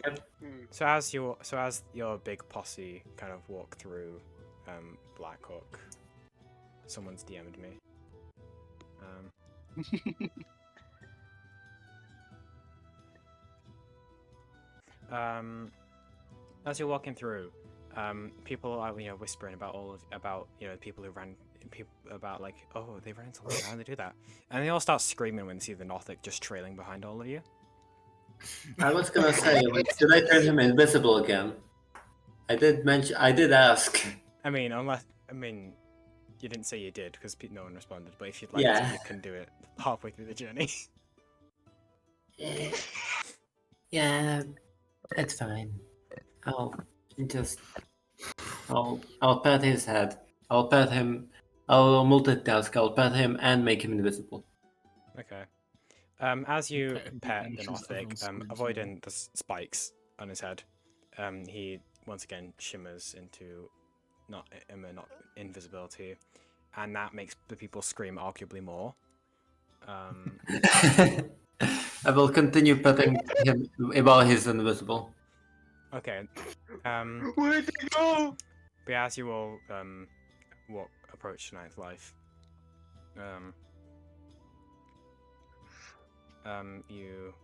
Speaker 4: So as your big posse kind of walk through Blackhook, someone's DM'd me. As you're walking through, people are whispering about people who ran. About like, oh, they ran into Luna, how did they do that? And they all start screaming when they see the Nothic just trailing behind all of you.
Speaker 11: I was gonna say, like, should I turn him invisible again? I did mention. I did ask.
Speaker 4: I mean, you didn't say you did because no one responded. But if you'd like to,
Speaker 11: Yeah.
Speaker 4: you can do it halfway through the journey.
Speaker 11: Yeah, it's fine. I'll pat his head. I'll pat him. I'll multitask. I'll pat him and make him invisible.
Speaker 4: Okay. As you
Speaker 3: Okay,
Speaker 4: pet
Speaker 3: make
Speaker 4: the
Speaker 3: sure
Speaker 4: Nothic,
Speaker 3: everyone screams
Speaker 4: avoiding the spikes on his head, he once again shimmers into not invisibility, and that makes the people scream arguably more.
Speaker 11: I will continue petting him while he's invisible.
Speaker 4: Okay.
Speaker 2: Where'd they go?
Speaker 4: But as you all approach Ninth Life, you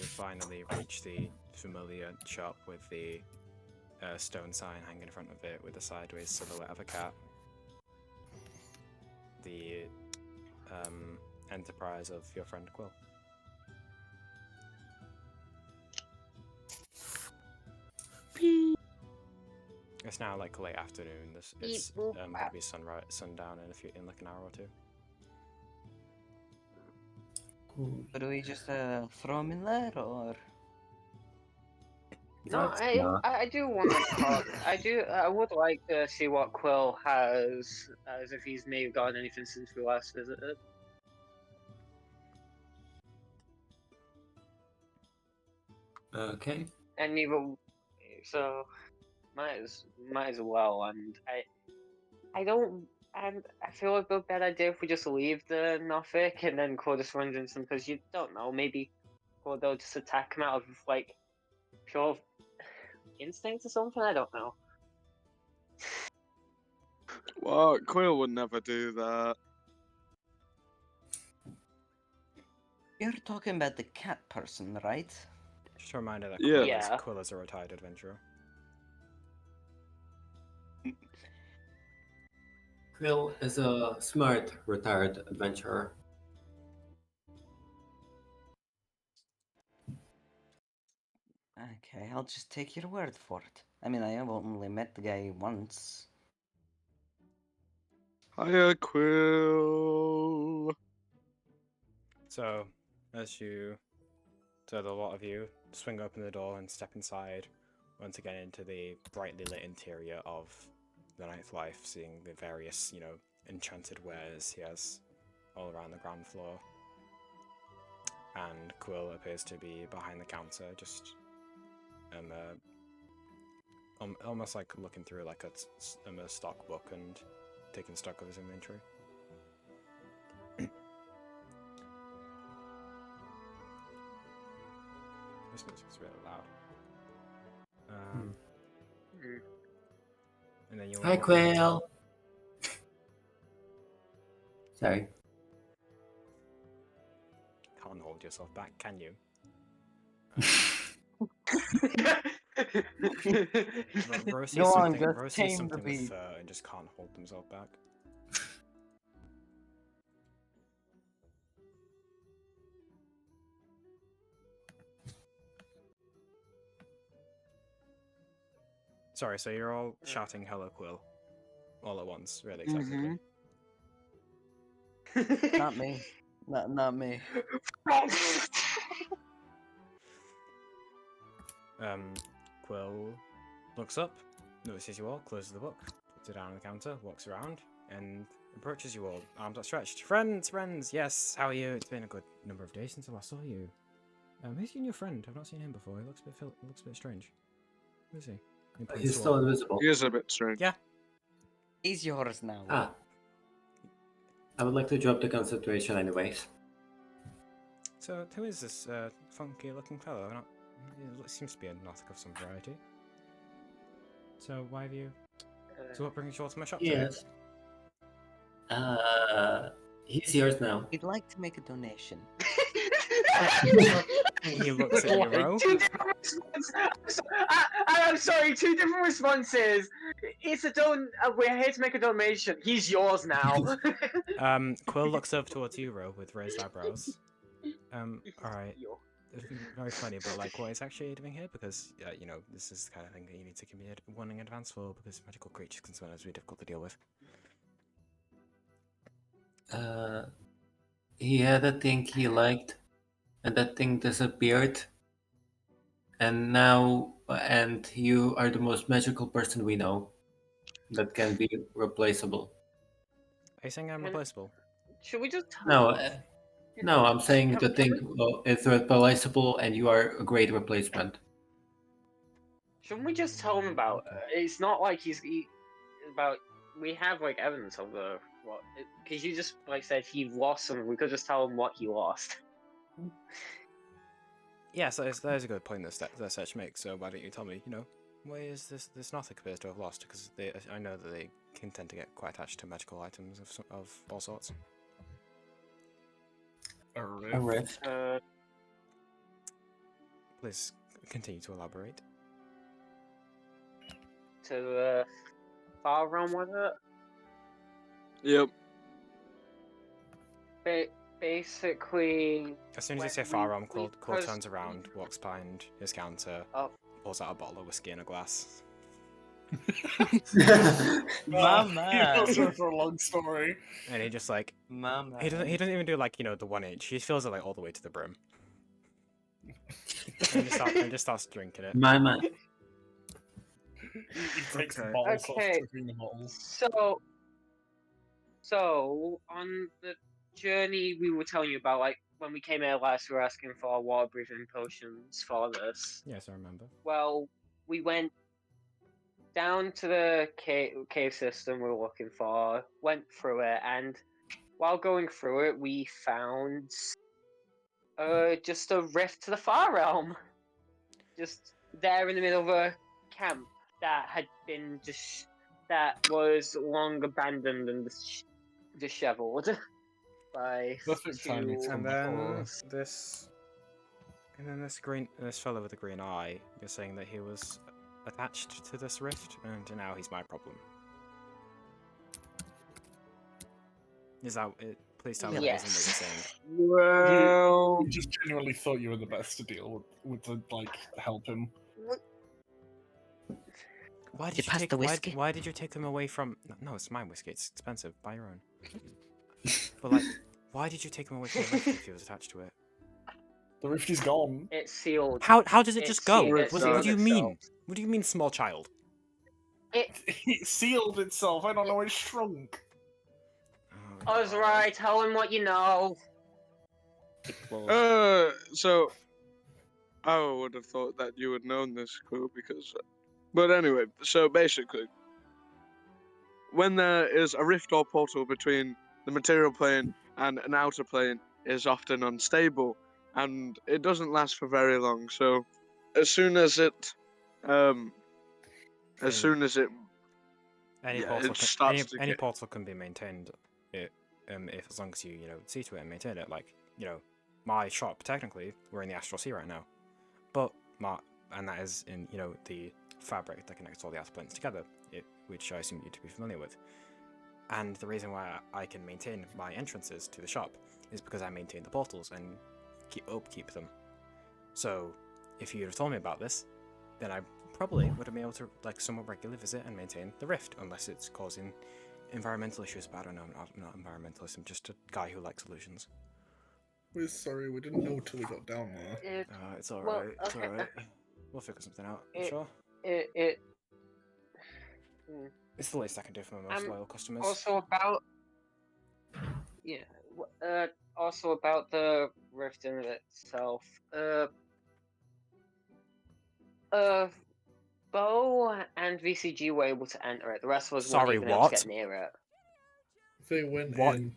Speaker 4: finally reach the familiar shop with the stone sign hanging in front of it with the sideways silhouette of a cat. The enterprise of your friend Quill. It's now like late afternoon. It's gonna be sundown in like an hour or two.
Speaker 13: So do we just throw him in there, or?
Speaker 2: No, I do want to talk. I would like to see what Quill has, as if he's maybe gotten anything since we last visited.
Speaker 11: Okay.
Speaker 2: And even so, might as well. And I feel like a bad idea if we just leave the Nothic and then Quill just runs into them, because you don't know, maybe Quill they'll just attack him out of like pure instinct or something. I don't know.
Speaker 5: Well, Quill would never do that.
Speaker 13: You're talking about the cat person, right?
Speaker 4: Just a reminder that
Speaker 5: Yeah.
Speaker 4: Quill is a retired adventurer.
Speaker 11: Quill is a smart, retired adventurer.
Speaker 13: Okay, I'll just take your word for it. I mean, I have only met the guy once.
Speaker 5: Hiya, Quill.
Speaker 4: So, the lot of you swing open the door and step inside, once again into the brightly lit interior of the Ninth Life, seeing the various, enchanted wares he has all around the ground floor. And Quill appears to be behind the counter, just almost like looking through like a stock book and taking stock of his inventory. This music's really loud. And then you.
Speaker 11: Hi, Quill. Sorry.
Speaker 4: Can't hold yourself back, can you? Rose sees something with fur and just can't hold themselves back. Sorry, so you're all shouting "Hello, Quill," all at once, really excitedly.
Speaker 13: Not me. Not me.
Speaker 4: Quill looks up, notices you all, closes the book, puts it down on the counter, walks around, and approaches you all, arms outstretched. Friends, yes, how are you? It's been a good number of days since I last saw you. Who's your new friend? I've not seen him before. He looks a bit strange. Who is he?
Speaker 11: He's still invisible.
Speaker 5: He is a bit strange.
Speaker 4: Yeah.
Speaker 13: He's yours now.
Speaker 11: Ah. I would like to drop the concentration anyways.
Speaker 4: So, who is this funky-looking fellow? It seems to be a Nothic of some variety. So, why have you... So what brings you all to my shop today?
Speaker 11: Yes. He's yours now.
Speaker 13: We'd like to make a donation.
Speaker 4: He looks at you, Ro.
Speaker 2: I'm sorry, two different responses. It's we're here to make a donation. He's yours now.
Speaker 4: Quill looks over towards you, Ro, with raised eyebrows. Alright. very funny, but like, what is actually doing here? Because you know, this is the kind of thing that you need to give me one in advance for, because magical creatures can sometimes be difficult to deal with.
Speaker 11: He had a thing he liked, and that thing disappeared. And now, and you are the most magical person we know that can be replaceable.
Speaker 4: Are you saying I'm replaceable?
Speaker 2: Should we just
Speaker 11: No, no, I'm saying
Speaker 2: Can-
Speaker 11: the
Speaker 2: can
Speaker 11: thing
Speaker 2: we-
Speaker 11: is replaceable, and you are a great replacement.
Speaker 2: Shouldn't we just tell him about? It's not like about. We have like evidence of the what? Because you just like said he lost something. We could just tell him what he lost.
Speaker 4: Yes, that is a good point that Search makes. So why don't you tell me? You know, why is this Gnotic appears to have lost? Because I know that they can tend to get quite attached to magical items of all sorts.
Speaker 3: A
Speaker 11: A rift.
Speaker 4: Please continue to elaborate.
Speaker 2: To the far realm with it.
Speaker 5: Yep.
Speaker 2: Basically.
Speaker 4: As soon as you say far realm, Quill turns around, walks behind his counter, pulls out a bottle of whiskey and a glass.
Speaker 3: My man. He goes for a long story.
Speaker 4: And he just like he doesn't even do like, you know, the 1 inch. He fills it like all the way to the brim. and just starts drinking it.
Speaker 11: My man.
Speaker 3: He takes the bottle, starts drinking the bottle.
Speaker 2: So on the journey we were telling you about, like when we came here last, we were asking for water breathing potions for this.
Speaker 4: Yes, I remember.
Speaker 2: Well, we went down to the cave system we were looking for, went through it, and while going through it, we found just a rift to the far realm. Just there in the middle of a camp that had been that was long abandoned and disheveled by
Speaker 4: And then this fellow with the green eye, you're saying that he was attached to this rift, and now he's my problem. Is that it? Please tell me that isn't what you're saying.
Speaker 5: Well,
Speaker 3: he just genuinely thought you were the best to deal with to like help him.
Speaker 4: Why did you take the whiskey? Why did you take them away from? No, it's my whiskey. It's expensive. Buy your own. But like, why did you take him away from the rift if he was attached to it?
Speaker 3: The rift is gone.
Speaker 2: It's sealed.
Speaker 4: How does it just go? What do you mean?
Speaker 2: Itself.
Speaker 4: What do you mean, small child?
Speaker 3: It sealed itself. I don't know. It shrunk.
Speaker 2: Ozrai, tell him what you know.
Speaker 5: So I would have thought that you would known this clue because, but anyway, so basically, when there is a rift or portal between the material plane and an outer plane, is often unstable, and it doesn't last for very long. So, as soon as it,
Speaker 4: Any portal can be maintained. If as long as you see to it and maintain it. Like, my shop technically we're in the astral sea right now, but and that is in the fabric that connects all the outer planes together, which I assume you to be familiar with. And the reason why I can maintain my entrances to the shop is because I maintain the portals and upkeep them. So, if you'd have told me about this, then I probably would have been able to somewhat regularly visit and maintain the rift, unless it's causing environmental issues. But I don't know, I'm not an environmentalist, I'm just a guy who likes solutions.
Speaker 3: We're sorry, we didn't know till we got down there.
Speaker 4: It's alright, it's alright. We'll figure something out, sure? It's the least I can do for my most loyal customers.
Speaker 2: Also about the rift in itself. Bo and VCG were able to enter it. The rest of us weren't even able to get near it.
Speaker 3: They went in.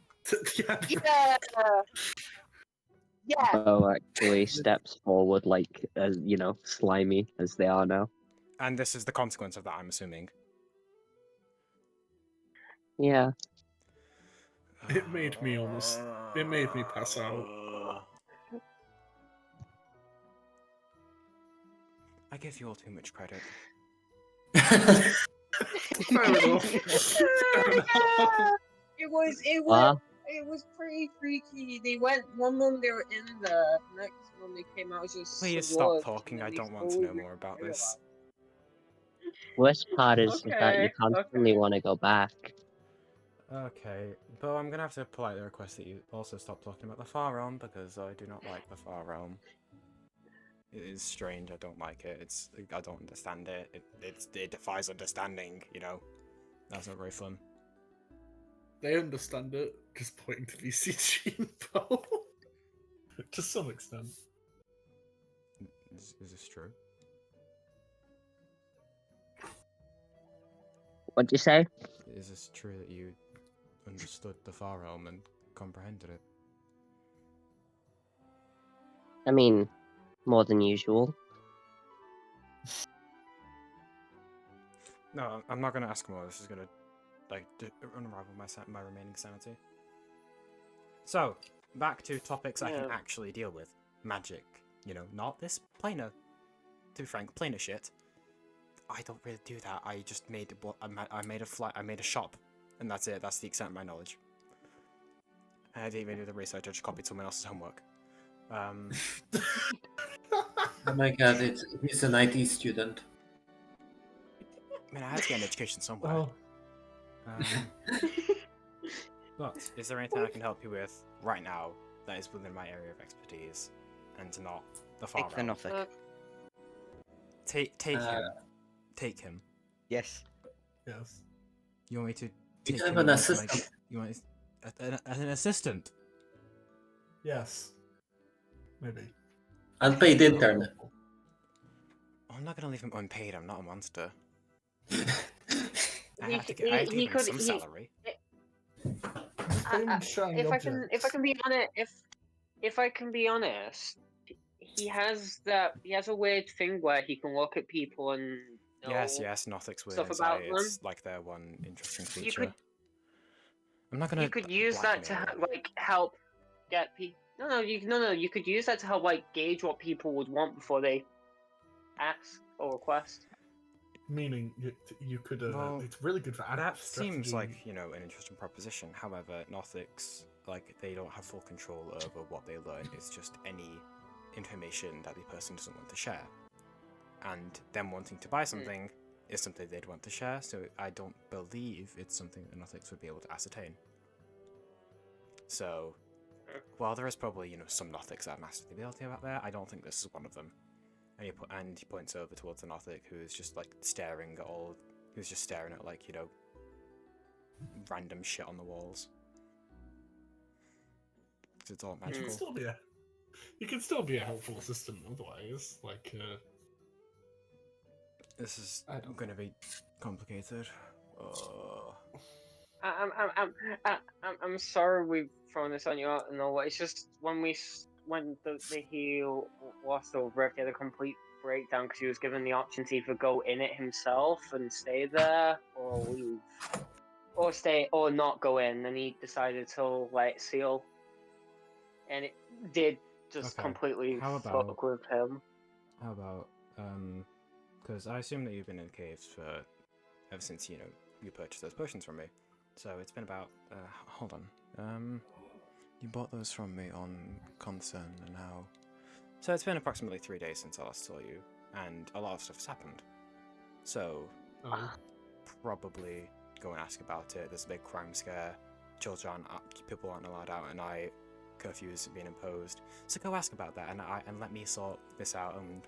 Speaker 2: Yeah.
Speaker 6: Bo actually steps forward, as slimy as they are now.
Speaker 4: And this is the consequence of that, I'm assuming.
Speaker 6: Yeah.
Speaker 3: It made me pass out.
Speaker 4: I give you all too much credit.
Speaker 3: Fair enough.
Speaker 2: It was pretty freaky. They went one month they were in there, the next one they came out was just
Speaker 4: Please
Speaker 2: some
Speaker 4: stop
Speaker 2: woods,
Speaker 4: talking.
Speaker 2: and
Speaker 4: I
Speaker 2: then they
Speaker 4: don't want to
Speaker 2: slowly
Speaker 4: know more about this.
Speaker 6: Worst part is that you
Speaker 2: Okay,
Speaker 6: constantly
Speaker 2: okay.
Speaker 6: want to go back.
Speaker 4: Okay, but I'm gonna have to politely request that you also stop talking about the Far Realm because I do not like the Far Realm. It is strange. I don't like it. I don't understand it. It defies understanding. You know, that's not very fun.
Speaker 3: They understand it, just pointing to VCG info. To some extent.
Speaker 4: Is this true?
Speaker 6: What'd you say?
Speaker 4: Is this true that you understood the Far Realm and comprehended it?
Speaker 6: I mean, more than usual.
Speaker 4: No, I'm not gonna ask more. This is gonna like unravel my remaining sanity. So, back to topics I can
Speaker 2: Yeah.
Speaker 4: actually deal with. Magic. You know, not this planar. To be frank, planar shit. I don't really do that. I just made I made a shop, and that's it. That's the extent of my knowledge. I didn't even do the research. I just copied someone else's homework.
Speaker 11: Oh my god, he's an IT student.
Speaker 4: I mean, I had to get an education somewhere.
Speaker 11: Oh.
Speaker 4: But is there anything I can help you with right now that is within my area of expertise, and not the Far
Speaker 13: Take the
Speaker 4: Realm?
Speaker 13: Norfolk.
Speaker 4: Take him. Take him.
Speaker 13: Yes.
Speaker 3: Yes.
Speaker 4: You want me to
Speaker 11: You
Speaker 4: take
Speaker 11: can have
Speaker 4: him
Speaker 11: an
Speaker 4: into my-
Speaker 11: assistant.
Speaker 4: You want an assistant?
Speaker 3: Yes. Maybe.
Speaker 11: Unpaid intern.
Speaker 4: I'm not gonna leave him unpaid. I'm not a monster. I
Speaker 2: He
Speaker 4: have to
Speaker 2: c-
Speaker 4: give him
Speaker 2: he could-
Speaker 4: some
Speaker 2: he-
Speaker 4: salary.
Speaker 2: If I can be honest, if I can be honest, he has a weird thing where he can look at people and know
Speaker 4: Yes, Nothic's weird
Speaker 2: stuff about
Speaker 4: insight.
Speaker 2: them.
Speaker 4: It's like their one interesting feature.
Speaker 2: You could
Speaker 4: I'm not gonna.
Speaker 2: you could use that to like help get people. No, you could use that to help like gauge what people would want before they ask or request.
Speaker 3: Meaning, you could.
Speaker 4: Well,
Speaker 3: it's really good for ad
Speaker 4: that
Speaker 3: strategy.
Speaker 4: seems like, you know, an interesting proposition. However, Nothics, like, they don't have full control over what they learn. It's just any information that the person doesn't want to share. And them wanting to buy something is something they'd want to share, so I don't believe it's something that Nothics would be able to ascertain. So, while there is probably, you know, some Nothics that have mastered the ability out there, I don't think this is one of them. And he points over towards the Nothic, who is just, like, staring at, like, you know, random shit on the walls. Because it's all magical.
Speaker 3: You can still be a helpful assistant otherwise. Like,
Speaker 4: This is going to be complicated.
Speaker 2: I'm sorry we've thrown this on you out and all, but it's just when the heel lost over it, he had a complete breakdown because he was given the option to either go in it himself and stay there or leave, or stay or not go in, and he decided to let it seal, and it did just completely fuck with him.
Speaker 4: How about, because I assume that you've been in caves ever since, you know, you purchased those potions from me. So it's been about, hold on, you bought those from me on Concern and how... So it's been approximately 3 days since I last saw you, and a lot of stuff has happened. So, probably go and ask about it. There's a big crime scare, people aren't allowed out at night, curfews being imposed. So go ask about that, and let me sort this out, and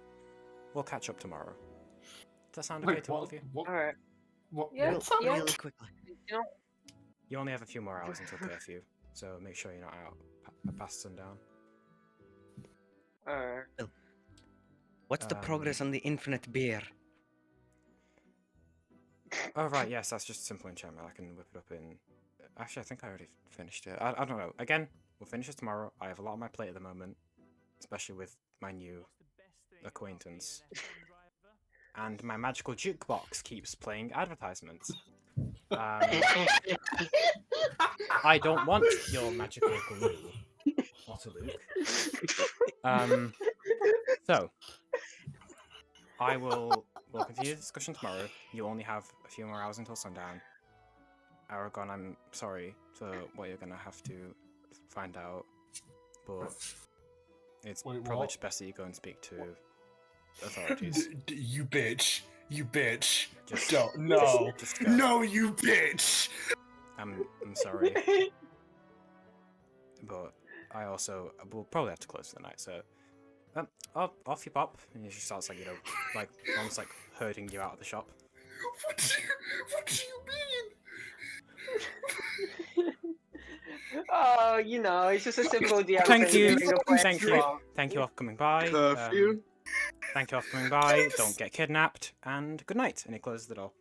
Speaker 4: we'll catch up tomorrow. Does that sound okay to all of you?
Speaker 2: Alright.
Speaker 13: Yeah, really quickly.
Speaker 4: You only have a few more hours until curfew, so make sure you're not out past sundown.
Speaker 13: Well, what's the progress on the infinite beer?
Speaker 4: Oh right, yes, that's just simple enchantment. I can whip it up in... Actually, I think I already finished it. I don't know. Again, we'll finish it tomorrow. I have a lot on my plate at the moment, especially with my new acquaintance. And my magical jukebox keeps playing advertisements. I don't want your magical glue, Otterluke. So, we'll continue the discussion tomorrow. You only have a few more hours until sundown. Aragon, I'm sorry for what you're gonna have to find out, but it's
Speaker 3: Wait,
Speaker 4: probably
Speaker 3: what?
Speaker 4: just best that you go and speak to authorities.
Speaker 3: You bitch. You bitch.
Speaker 4: Just
Speaker 3: Don't. No.
Speaker 4: just go.
Speaker 3: No, you bitch.
Speaker 4: I'm sorry, but I also will probably have to close for the night. So, off you pop, and she starts like like almost like herding you out of the shop.
Speaker 3: What do you mean?
Speaker 2: Oh, it's just a simple DM.
Speaker 4: Thank you,
Speaker 2: saying you're playing
Speaker 4: thank you,
Speaker 2: spot.
Speaker 4: thank you all for coming by.
Speaker 5: Curfew.
Speaker 4: Thank you all for coming by. Don't get kidnapped, and good night. And he closes the door.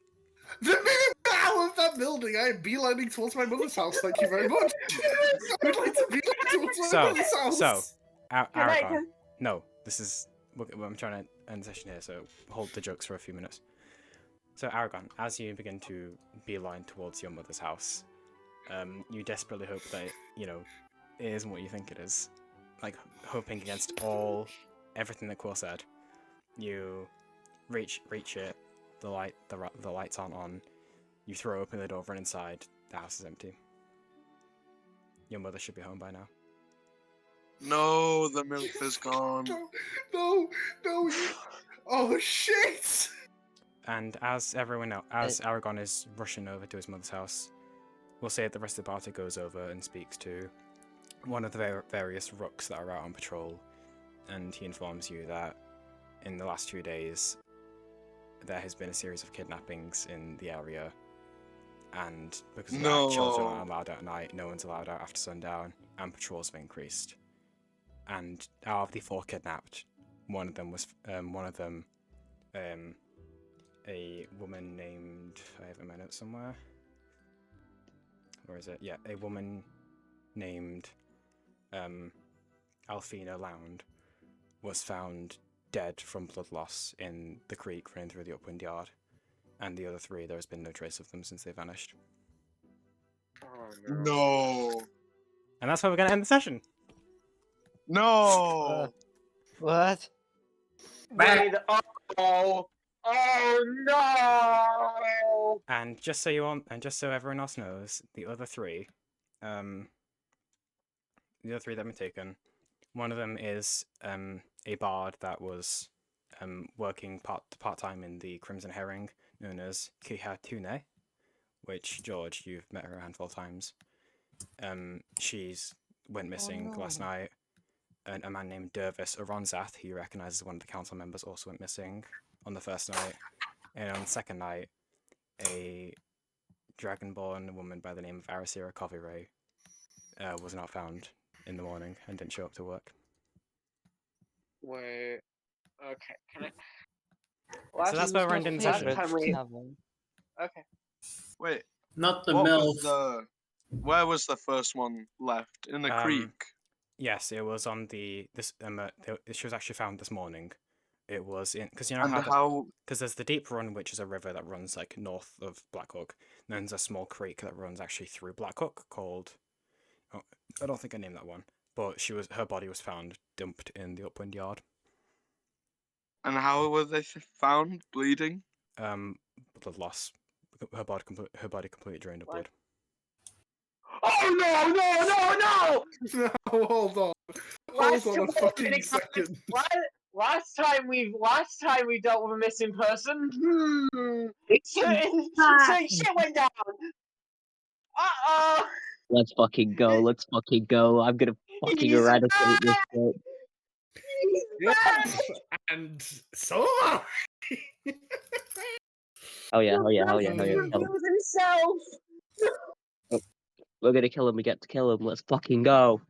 Speaker 3: The minute out of that building, I am beelining towards my mother's house. Thank you very much. I would like to beeline towards my mother's house.
Speaker 4: So,
Speaker 2: Good night,
Speaker 4: Aragon. No, this is. I'm trying to end the session here, so hold the jokes for a few minutes. So, Aragon, as you begin to beeline towards your mother's house, you desperately hope that it isn't what you think it is. Like hoping against everything that Quill said. You reach it. The lights aren't on. You throw open the door, run inside. The house is empty. Your mother should be home by now.
Speaker 5: No, the milk is gone.
Speaker 3: No. Oh shit!
Speaker 4: And as Aragon is rushing over to his mother's house, we'll say that the rest of the party goes over and speaks to one of the various rooks that are out on patrol, and he informs you that in the last 2 days there has been a series of kidnappings in the area, and because of that, children aren't allowed out at night, no one's allowed out after sundown, and patrols have increased. And out of the 4 kidnapped, one of them a woman named, I have a minute somewhere. Where is it? Yeah, a woman named Alfina Lound was found dead from blood loss in the creek running through the upwind yard. And the other 3, there has been no trace of them since they vanished.
Speaker 5: Oh, no.
Speaker 4: And that's where we're going to end the session.
Speaker 5: No.
Speaker 10: What?
Speaker 2: Wait, oh no!
Speaker 4: And just so everyone else knows, the other 3 that have been taken, one of them is a bard that was working part-time in the Crimson Herring, known as Kihatune, which, George, you've met her a handful of times. She's went missing last night. And a man named Dervis Oronzath, who you recognise as one of the council members, also went missing on the first night. And on the second night, a dragonborn woman by the name of Arasira Kovire was not found in the morning and didn't show up to work.
Speaker 2: Wait. Okay. Can I?
Speaker 4: So that's where we're ending the session.
Speaker 2: Okay.
Speaker 5: Wait.
Speaker 15: Not the
Speaker 5: what
Speaker 15: milk.
Speaker 5: Where was the first one left? In the creek?
Speaker 4: Yes, it was on she was actually found this morning. It was in because there's the Deep Run, which is a river that runs like north of Blackhook. And then there's a small creek that runs actually through Blackhook called. Oh, I don't think I named that one, but her body was found dumped in the upwind yard.
Speaker 5: And how were they found? Bleeding?
Speaker 4: Blood loss. Her body completely drained of blood.
Speaker 2: Oh no!
Speaker 3: No, hold on. Hold on a fucking second.
Speaker 2: Last time we dealt with a missing person. So shit went down.
Speaker 6: Let's fucking go. Let's fucking go. I'm gonna fucking eradicate this shit.
Speaker 3: Yep. And so am I.
Speaker 6: Oh yeah.
Speaker 2: He killed himself.
Speaker 6: Oh, we're gonna kill him. We get to kill him. Let's fucking go.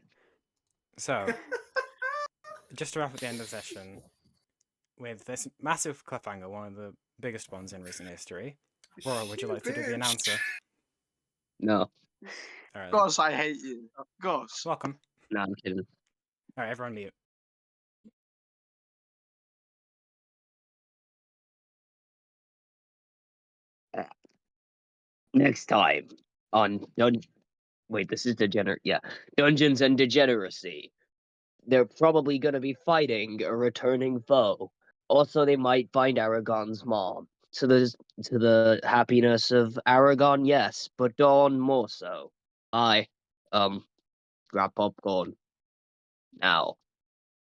Speaker 4: So, just to wrap up the end of the session, with this massive cliffhanger, one of the biggest ones in recent history. Rora, would you like to do the announcer?
Speaker 6: No.
Speaker 4: All right.
Speaker 5: Goss, I hate you. Goss.
Speaker 4: Welcome.
Speaker 6: No, I'm kidding.
Speaker 4: All right, everyone mute.
Speaker 6: Next time on wait, this is Dungeons and Degeneracy. They're probably gonna be fighting a returning foe. Also, they might find Aragon's mom. To the happiness of Aragon, yes, but Dawn more so. grab popcorn. Now.